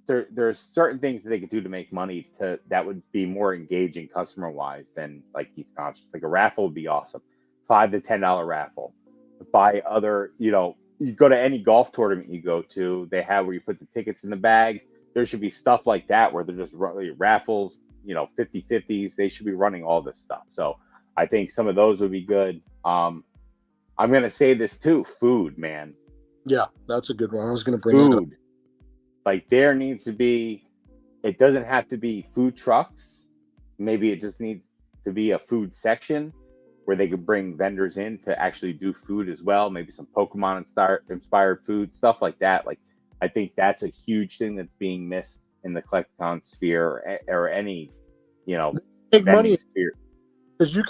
There's certain things that they could do to make money that would be more engaging customer wise than like these concerts. Like a raffle would be awesome. $5 to $10 raffle. Buy other, you go to any golf tournament you go to, they have where you put the tickets in the bag. There should be stuff like that where they're just running raffles, 50-50s. They should be running all this stuff. So I think some of those would be good. I'm gonna say this too. Food, man. Yeah, that's a good one. I was going to bring that up. Food. Like there needs to be. It doesn't have to be food trucks. Maybe it just needs to be a food section where they could bring vendors in to actually do food as well. Maybe some Pokemon inspired food, stuff like that. Like I think that's a huge thing that's being missed in the collecticon sphere or any, Make vending money sphere. because you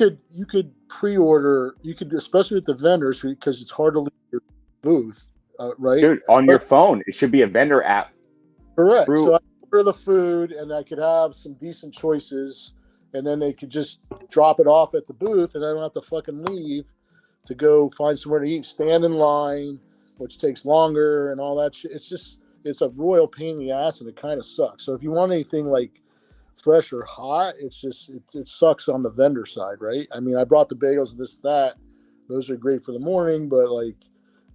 could pre-order. You could, especially with the vendors, because it's hard to leave your booth, right? Dude, on your phone, it should be a vendor app. Correct. Through So I order the food, and I could have some decent choices, and then they could just drop it off at the booth, and I don't have to fucking leave to go find somewhere to eat, stand in line, which takes longer and all that shit. It's a royal pain in the ass, and it kind of sucks. So if you want anything like fresh or hot, it sucks on the vendor side, right? I mean, I brought the bagels, this, that. Those are great for the morning, but like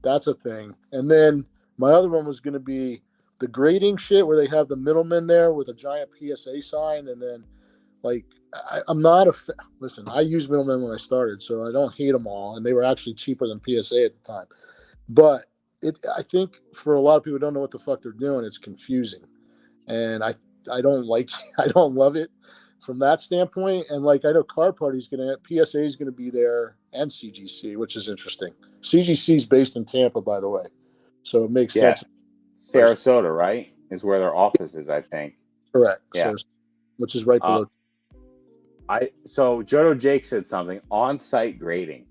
that's a thing. And then my other one was going to be the grading shit where they have the middleman there with a giant PSA sign, and then like I'm not listen. I used middlemen when I started, so I don't hate them all, and they were actually cheaper than PSA at the time. But I think for a lot of people who don't know what the fuck they're doing, it's confusing, and I don't like I don't love it from that standpoint. And like I know Card Party's PSA is gonna be there and CGC, which is interesting. CGC is based in Tampa, by the way, so it makes yeah, sense. Sarasota, right, is where their office is, I think. Correct. Yeah. Which is right Uh, below. so Jodo Jake said something on-site grading.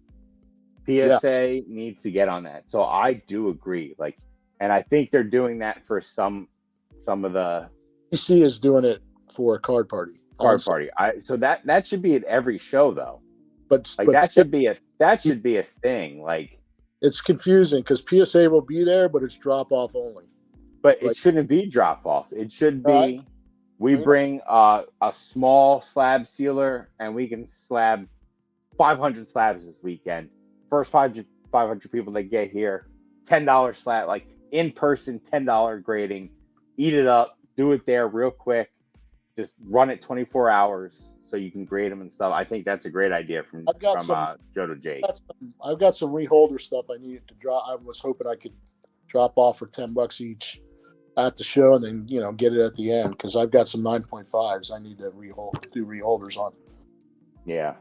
Yeah. PSA needs to get on that. So I do agree. Like, and I think they're doing that for some of the PC is doing it for a Card Party. Card Party. So that should be at every show though. But Like that should be a thing. Like it's confusing because PSA will be there, but it's drop off only. but it Like, shouldn't be drop off. It should I be we bring a small slab sealer and we can slab 500 slabs this weekend. First 500 people that get here, $10 slab, like in person, $10 grading. Eat it up, do it there real quick. Just run it 24 hours so you can grade them and stuff. I think that's a great idea from Jodo Jake. I've got some reholder stuff I needed to drop. I was hoping I could drop off for $10 each at the show, and then get it at the end because I've got some 9.5s I need to do reholders on. Yeah,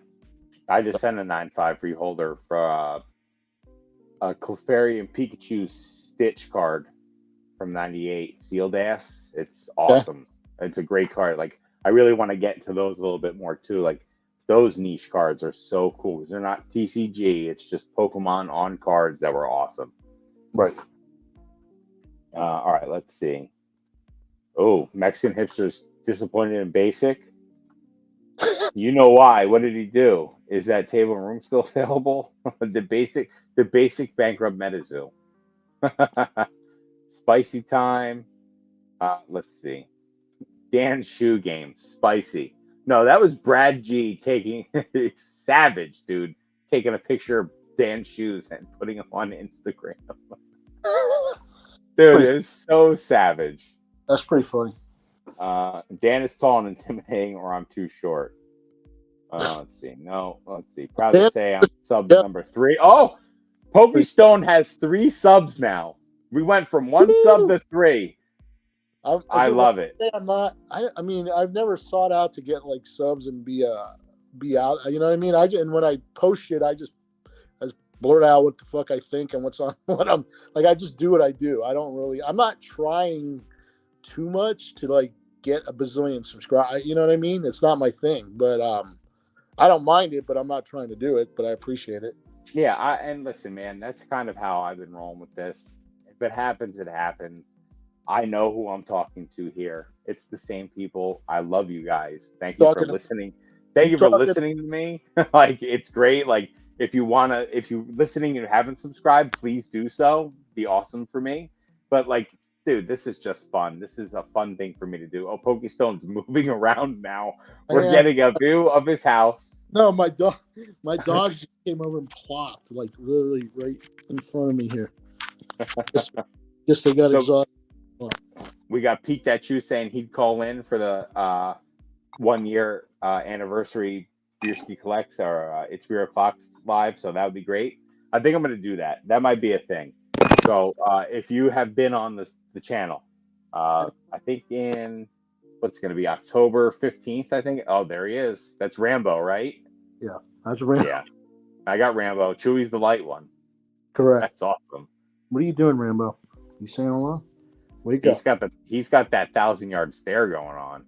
I just sent a 9.5 reholder for a Clefairy and Pikachu Stitch card from '98 sealed ass. It's awesome. Okay. It's a great card. Like I really want to get into those a little bit more too. Like those niche cards are so cool because they're not TCG. It's just Pokemon on cards that were awesome. Right. All right, let's see. Oh, Mexican hipster's disappointed in Basic. You know why? What did he do? Is that table and room still available? the basic bankrupt MetaZoo. Spicy time. Let's see. Dan's shoe game. Spicy. No, that was Brad G taking savage, dude. Taking a picture of Dan's shoes and putting them on Instagram. Dude, it's so savage. That's pretty funny. Dan is tall and intimidating, or I'm too short. Let's see. No, let's see. Proud to say I'm sub number 3. Oh, PokeStone has 3 subs now. We went from 1 sub to 3. I love it. I'm not. I mean, I've never sought out to get like subs and be out. You know what I mean? And when I post shit, I just blurt out what the fuck I think and what's on. What I'm like. I just do what I do. I don't really. I'm not trying too much to like get a bazillion subscribers. You know what I mean? It's not my thing, but I don't mind it, but I'm not trying to do it. But I appreciate it. Yeah, and listen, man, that's kind of how I've been rolling with this. If it happens, it happens. I know who I'm talking to here. It's the same people. I love you guys. Thank you for listening. Thank you for listening to me. Like, it's great. Like, if you're listening and you haven't subscribed, please do so. Be awesome for me. But like, dude, this is just fun. This is a fun thing for me to do. Oh, PokeStone's moving around now. We're getting a view of his house. No, my dog just came over and plopped, like literally right in front of me here. Just they got exhausted. We got Pete Tattoo saying he'd call in for the 1 year anniversary Beerski Collects or It's Beer O'Clock live, so that would be great. I think I'm gonna do that. That might be a thing. So if you have been on the channel, I think in what's gonna be October 15th. I think. Oh, there he is. That's Rambo, right? Yeah, that's Rambo. Yeah, I got Rambo. Chewie's the light one. Correct. That's awesome. What are you doing, Rambo? You saying hello? Wake up. He's got that 1,000-yard stare going on.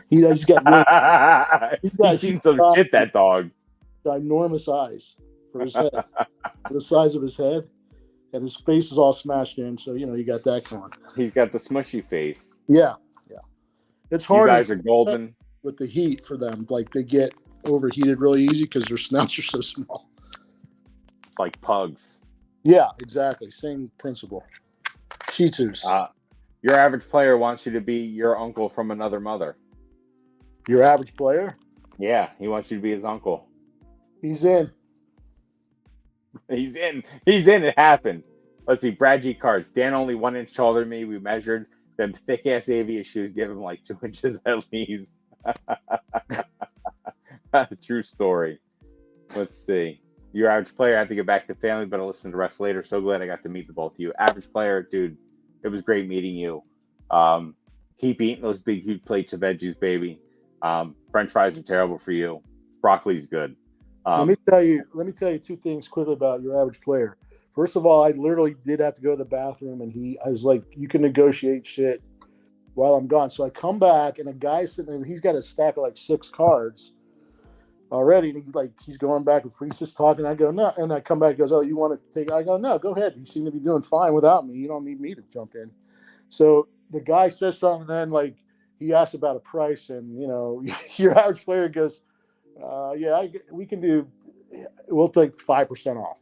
He's got really, He's seen some shit, that dog. Ginormous eyes for his head, for the size of his head, and his face is all smashed in. So you got that going. He's got the smushy face. Yeah. It's hard. You guys are golden with the heat for them. Like they get overheated really easy because their snouts are so small. Like pugs. Yeah, exactly. Same principle. Shih Tzus. Your average player wants you to be your uncle from another mother. Your average player? Yeah, he wants you to be his uncle. He's in. He's in. It happened. Let's see. Brad G cards. Dan only 1 inch taller than me. We measured. Them thick ass aviator shoes give him like 2 inches at least. True story. Let's see. Your average player. I have to get back to family, but I'll listen to the rest later. So glad I got to meet the both of you. Average player, dude. It was great meeting you. Keep eating those big, huge plates of veggies, baby. French fries are terrible for you. Broccoli's good. Let me tell you 2 things quickly about your average player. First of all, I literally did have to go to the bathroom, and I was like, you can negotiate shit while I'm gone. So I come back, and a guy's sitting there, and he's got a stack of like 6 cards already, and he's going back and forth, he's just talking. I go, no, and I come back, he goes, oh, you want to take? I go, no, go ahead. You seem to be doing fine without me. You don't need me to jump in. So the guy says something, and then he asked about a price, and your average player goes, we can do. We'll take 5% off.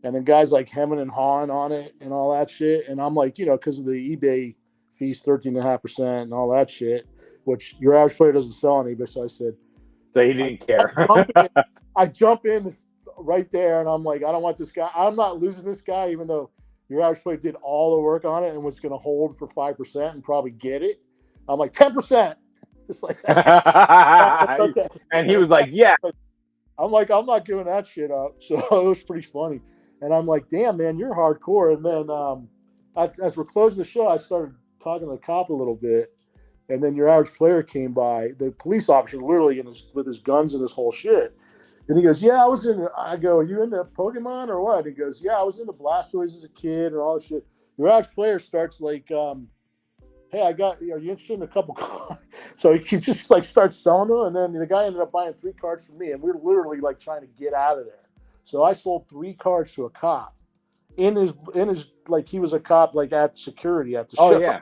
And then guys like hemming and hawing on it and all that shit. And I'm like, because of the eBay fees, 13.5% and all that shit, which your average player doesn't sell on eBay. So I said, so he didn't care. I jump in right there, and I'm like, I don't want this guy. I'm not losing this guy, even though your average player did all the work on it and was going to hold for 5% and probably get it. I'm like 10%, just like that. Okay. And he was like, yeah. I'm like, I'm not giving that shit up. So it was pretty funny. And I'm like, damn, man, you're hardcore. And then as we're closing the show, I started talking to the cop a little bit. And then your average player came by, the police officer, literally with his guns and his whole shit. And he goes, yeah, I go, are you into Pokemon or what? He goes, yeah, I was into Blastoise as a kid and all that shit. Your average player starts like, hey, are you interested in a couple cards? So he just starts selling them. And then the guy ended up buying 3 cards from me. And we were literally trying to get out of there. So I sold 3 cards to a cop in his he was a cop at security at the show. Oh, yeah.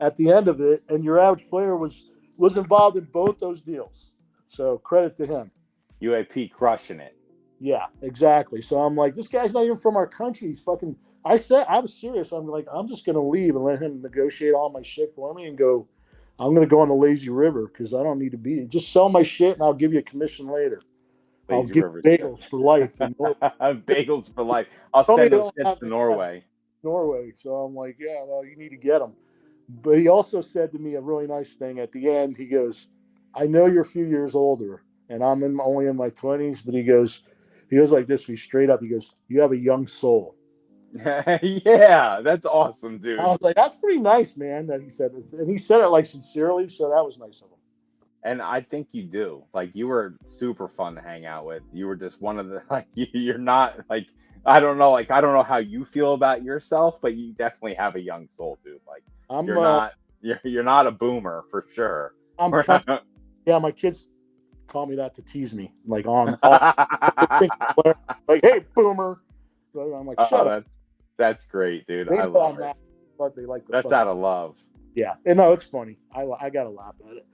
At the end of it. And your average player was involved in both those deals. So credit to him. UAP crushing it. Yeah, exactly. So I'm like, this guy's not even from our country. He's fucking. I was serious. I'm like, I'm just gonna leave and let him negotiate all my shit for me and go. I'm gonna go on the lazy river because I don't need to be. Just sell my shit and I'll give you a commission later. I'll give bagels for life. Bagels for life. I'll send those shit to Norway. So I'm like, yeah, well, you need to get them. But he also said to me a really nice thing at the end. He goes, I know you're a few years older, and I'm only in my 20s. But he goes like this. He straight up. He goes, you have a young soul. Yeah, that's awesome, dude. I was like, that's pretty nice, man. That he said it, and he said it sincerely. So that was nice of him. And I think you do. You were super fun to hang out with. You were just one of the you're not I don't know I don't know how you feel about yourself, but you definitely have a young soul, dude. You're not a boomer for sure. Yeah, my kids call me that to tease me, hey, boomer. I'm like, shut up. That's great, dude. I love it. But they like that's out of love. Yeah, and no, it's funny. I gotta laugh at it.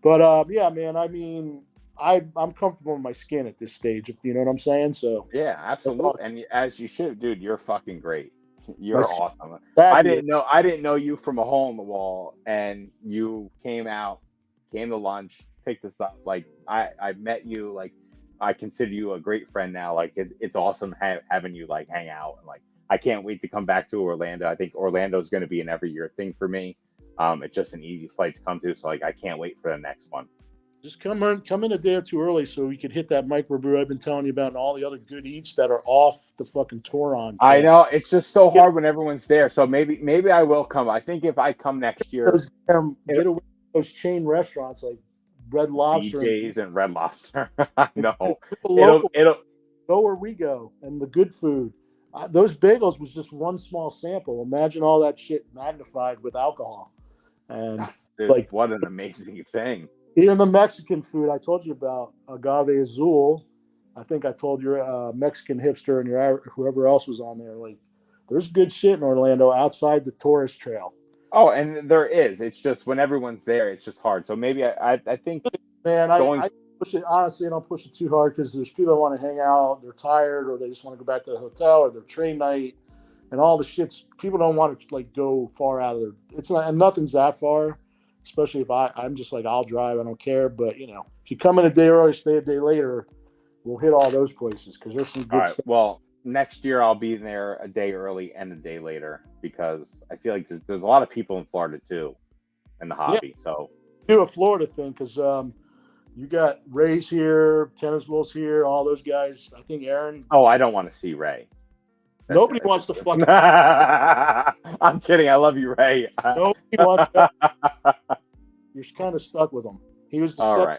But yeah, man. I mean, I'm comfortable in my skin at this stage. You know what I'm saying? So yeah, absolutely. And as you should, dude. You're fucking great. You're awesome. I didn't know you from a hole in the wall, and you came to lunch, picked us up. I met you. I consider you a great friend now. It's awesome having you hang out, and I can't wait to come back to Orlando. I think Orlando is going to be an every year thing for me. It's just an easy flight to come to, so I can't wait for the next one. Just come in a day or two early so we could hit that microbrew I've been telling you about and all the other good eats that are off the fucking Toron I track. know it's just so Get hard when everyone's there. So maybe I will come. I think if I come next year, get away from those chain restaurants like Red Lobster and BJ's and Red Lobster. I know the local it'll. go where we go and the good food. Those bagels was just one small sample. Imagine all that shit magnified with alcohol. And Dude, like what an amazing thing. even the Mexican food I told you about, agave azul. I think I told your Mexican hipster and your whoever else was on there. Like, there's good shit in Orlando outside the tourist trail. Oh, and there is. It's just when everyone's there, it's just hard. So maybe I think Man, going. I push it honestly. I don't push it too hard because there's people that want to hang out. They're tired, or they just want to go back to the hotel or their train night, and all the shits. People don't want to like go far out of their. It's not, and nothing's that far. Especially if I'm just like I'll drive. I don't care. But if you come in a day early, stay a day later, we'll hit all those places because there's some All good right. stuff. Well, next year I'll be there a day early and a day later because I feel like there's a lot of people in Florida too, in the Yeah, hobby. So do a Florida thing because you got Ray's here, Tennis Wolves here, all those guys. I think Aaron. oh, I don't want to see Ray. Nobody wants to fucking. I'm kidding. I love you, Ray. Nobody wants to. You're kind of stuck with him. He was the All right.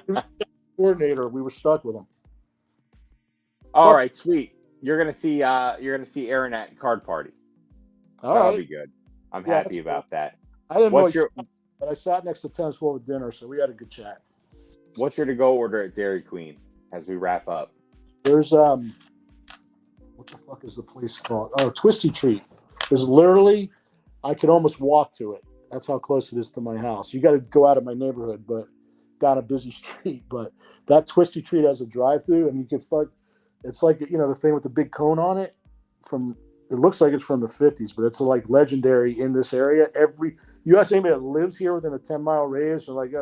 he was the coordinator. We were stuck with him. All right, sweet. You're gonna see Aaron at card party. All That'll right. be good. I'm Yeah, happy about that. I didn't What's really, your but I sat next to Tennis Wolf at dinner, so we had a good chat. What's your to go order at Dairy Queen as we wrap up? There's what the fuck is the place called? Oh, Twisty Treat. There's literally, I could almost walk to it. That's how close it is to my house. You got to go out of my neighborhood, but down a busy street. But that Twisty Treat has a drive-through, and you can fuck. It's like the thing with the big cone on it. It looks like it's from the 50s, but it's like legendary in this area. You ask anybody that lives here within a 10-mile radius, and like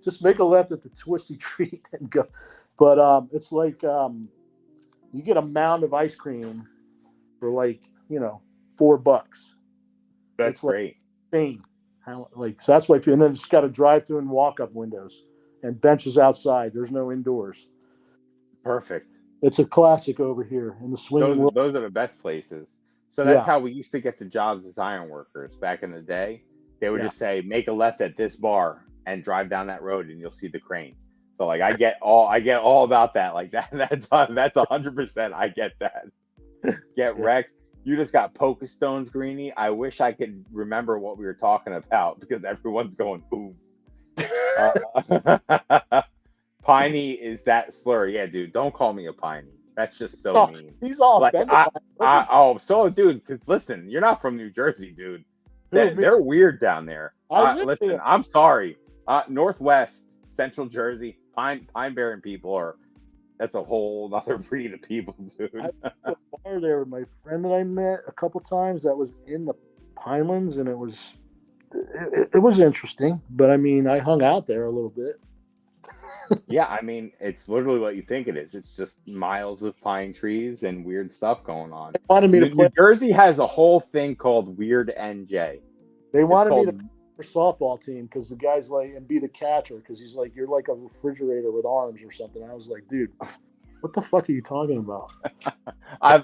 just make a left at the Twisty Treat and go. But it's like you get a mound of ice cream for like $4. That's It's like great. insane. So that's why people, and then it's got a drive-through and walk-up windows and benches outside. There's no indoors. Perfect. It's a classic over here in the swinging world. Those are the best places. So that's Yeah, how we used to get the jobs as iron workers back in the day. They would yeah. just say, make a left at this bar and drive down that road and you'll see the crane. So like I get all about that. Like that's 100%. I get that. Get Yeah. wrecked. You just got PokeStones, Greenie. I wish I could remember what we were talking about because everyone's going boom. Piney is that slur. Yeah, dude, don't call me a piney. That's just so Oh, mean. he's all Like offended by it. dude, because listen, you're not from New Jersey, dude. Who, me? They're weird down there. I live Listen, there. I'm sorry. Northwest, Central Jersey, Pine Barren people that's a whole other breed of people, dude. I went to a bar there with my friend that I met a couple times that was in the Pinelands, and it was interesting. But I mean, I hung out there a little bit. Yeah, I mean, it's literally what you think it is. It's just miles of pine trees and weird stuff going on. They wanted me to play. New Jersey has a whole thing called Weird NJ. They wanted me to called play for softball team because the guy's like, and be the catcher because he's like, you're like a refrigerator with arms or something. I was like, dude, what the fuck are you talking about?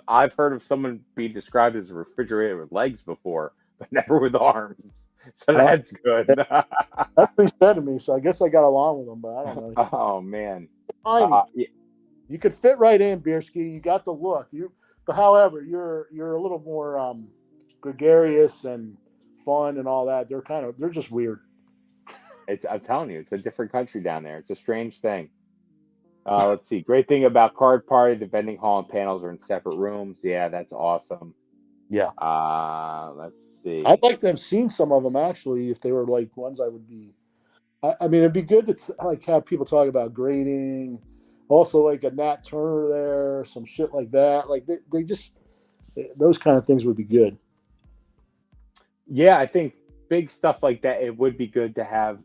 I've heard of someone be described as a refrigerator with legs before, but never with arms. So that's good. That's what he said to me. So I guess I got along with him, but I don't know. Oh man. Yeah. You could fit right in, Beerski. You got the look. But however, you're a little more gregarious and fun and all that. They're just weird. I'm telling you, it's a different country down there. It's a strange thing. Let's see. Great thing about Card Party, the vending hall and panels are in separate rooms. Yeah, that's awesome. Yeah. Let's see. I'd like to have seen some of them actually, if they were like ones I would be. I mean, it'd be good to like have people talk about grading. Also, like a Nat Turner there, some shit like that. Like they just those kind of things would be good. Yeah, I think big stuff like that. It would be good to have,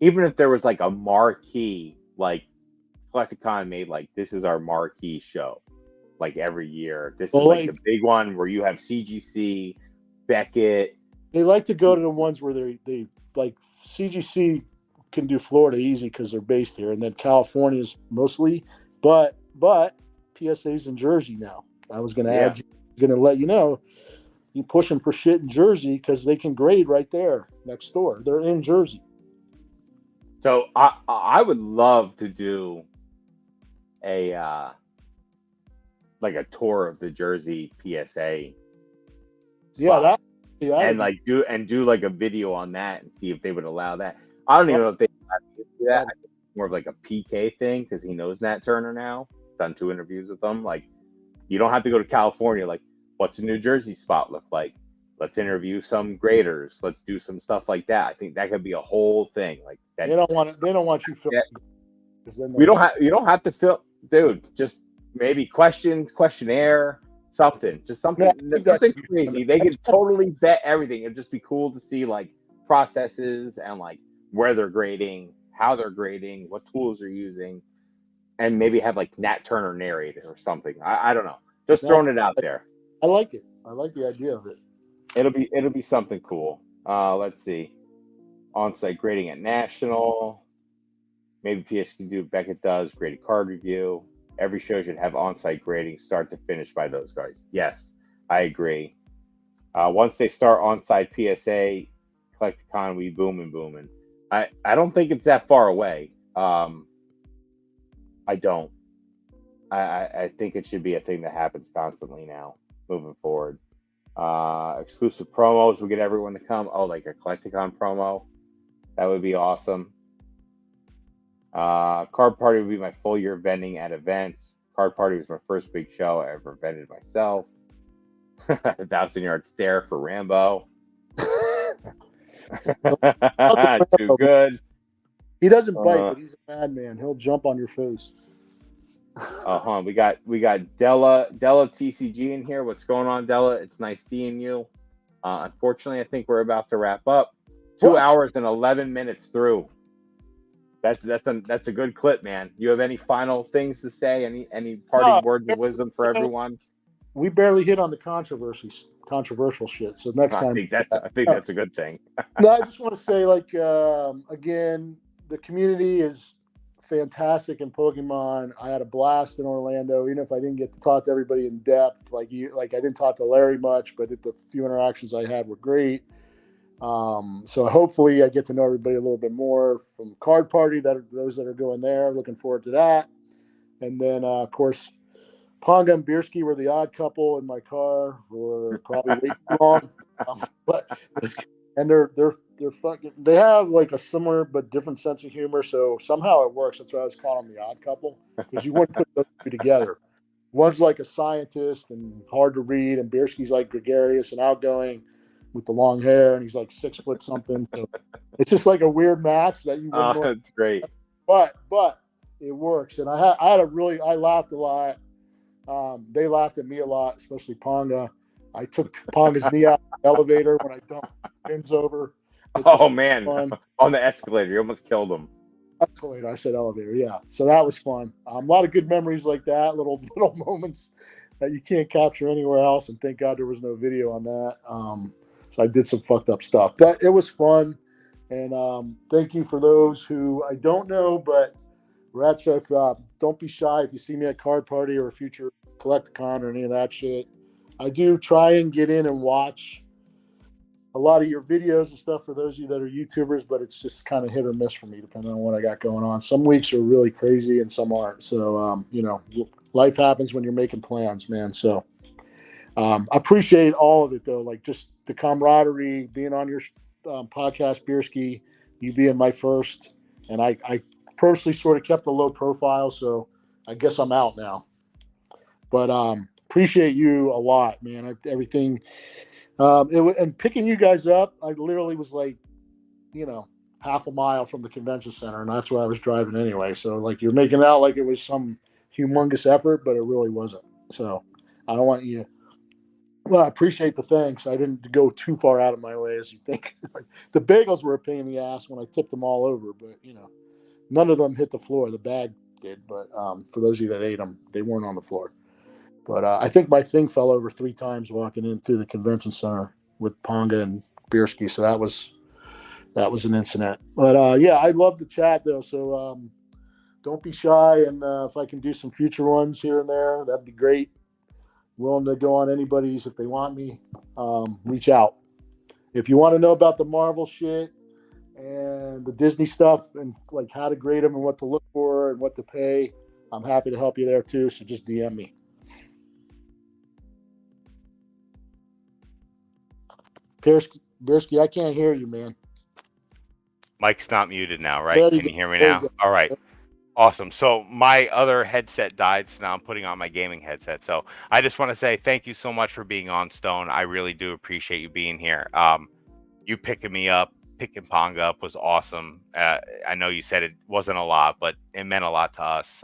even if there was like a marquee, like Collecticon made like this is our marquee show, like every year. This is like the big one where you have CGC, Beckett. They like to go to the ones where they like CGC can do Florida easy because they're based here, and then California's mostly, but PSA's in Jersey now. I was going to add, going to let you know, you push them for shit in Jersey because they can grade right there next door. They're in Jersey. So I would love to do a like a tour of the Jersey PSA. Spot. And like do like a video on that and see if they would allow that. I don't even know if they do that. I think it's more of like a PK thing because he knows Nat Turner now. Done 2 interviews with him. Like, you don't have to go to California. Like, what's a New Jersey spot look like? Let's interview some graders. Let's do some stuff like that. I think that could be a whole thing. Like that. They don't want it. They don't want you filming. We don't have. You don't have to film, dude. Just maybe questions, questionnaire, something. Just something. Something crazy. They could totally vet everything. It'd just be cool to see like processes and like where they're grading, how they're grading, what tools they're using, and maybe have like Nat Turner narrate it or something. I don't know. Just throwing it out there. I like it. I like the idea of it. It'll be something cool. Let's see. On-site grading at National. Maybe PS can do Beckett does graded card review. Every show should have on-site grading start to finish by those guys. Yes, I agree. Once they start on-site PSA, Collecticon, we booming. I don't think it's that far away. I don't. I think it should be a thing that happens constantly now, moving forward. Exclusive promos, we get everyone to come. Oh, like a Collecticon promo. That would be awesome. Card Party would be my full year vending at events. Card Party was my first big show I ever vended myself. 1,000-yard stare for Rambo. Too good. He doesn't bite, but he's a madman. He'll jump on your face. We got Della TCG in here. What's going on, Della? It's nice seeing you. Unfortunately, I think we're about to wrap up. 2 hours and 11 minutes through. That's a good clip, man. You have any final things to say? Any parting words of wisdom for everyone? We barely hit on the controversial shit. So next time, I think that's a good thing. No, I just want to say, like, again, the community is fantastic in Pokemon. I had a blast in Orlando, even if I didn't get to talk to everybody in depth. Like I didn't talk to Larry much, but the few interactions I had were great. So hopefully I get to know everybody a little bit more from Card Party, those that are going there. Looking forward to that. And then, of course, Ponga and Beerski were the odd couple in my car for probably way too long. And they're fucking. They have like a similar but different sense of humor, so somehow it works. That's why I was calling them the odd couple, because you wouldn't put those two together. One's like a scientist and hard to read, and Beerski's like gregarious and outgoing with the long hair, and he's like 6 foot something. So it's just like a weird match that you wouldn't. That's great. But it works, and I laughed a lot. They laughed at me a lot, especially Ponga. I took Ponga's knee out of the elevator when I dumped pins over. Oh man, fun. On the escalator, you almost killed him. Escalator, I said elevator, yeah. So that was fun. A lot of good memories like that, little moments that you can't capture anywhere else. And thank God there was no video on that. So I did some fucked up stuff, but it was fun. And thank you for those who I don't know, but Ratchef, don't be shy if you see me at Card Party or a future Collecticon or any of that shit. I do try and get in and watch a lot of your videos and stuff for those of you that are YouTubers, but it's just kind of hit or miss for me depending on what I got going on. Some weeks are really crazy and some aren't. So, life happens when you're making plans, man. So I appreciate all of it, though, like just the camaraderie, being on your podcast, Beerski, you being my first. And I personally sort of kept a low profile, so I guess I'm out now. But appreciate you a lot, man. Everything. And picking you guys up, I literally was like, half a mile from the convention center, and that's where I was driving anyway. So like you're making it out like it was some humongous effort, but it really wasn't. So I don't want you. Well, I appreciate the thanks. I didn't go too far out of my way as you think. The bagels were a pain in the ass when I tipped them all over, but none of them hit the floor. The bag did, but for those of you that ate them, they weren't on the floor. But I think my thing fell over 3 times walking in through the convention center with Ponga and Beerski. So that was that was an incident. But yeah, I love the chat though. So don't be shy, and if I can do some future ones here and there, that'd be great. Willing to go on anybody's if they want me. Reach out. If you want to know about the Marvel shit and the Disney stuff and like how to grade them and what to look for and what to pay, I'm happy to help you there too. So just DM me. Beerski, I can't hear you, man. Mike's not muted now, right? Can you hear me now? All right. Awesome. So my other headset died, so now I'm putting on my gaming headset. So I just want to say thank you so much for being on, Stone. I really do appreciate you being here. You picking me up, picking Pong up was awesome. I know you said it wasn't a lot, but it meant a lot to us.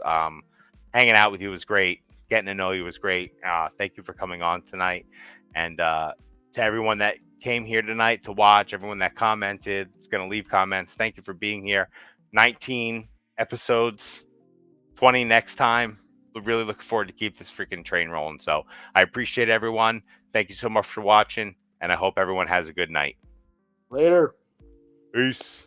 Hanging out with you was great. Getting to know you was great. Thank you for coming on tonight. And to everyone that came here tonight to watch, everyone that commented, is going to leave comments. Thank you for being here. 19 episodes, 20 next time. We're really looking forward to keep this freaking train rolling. So I appreciate everyone. Thank you so much for watching, and I hope everyone has a good night. Later. Peace.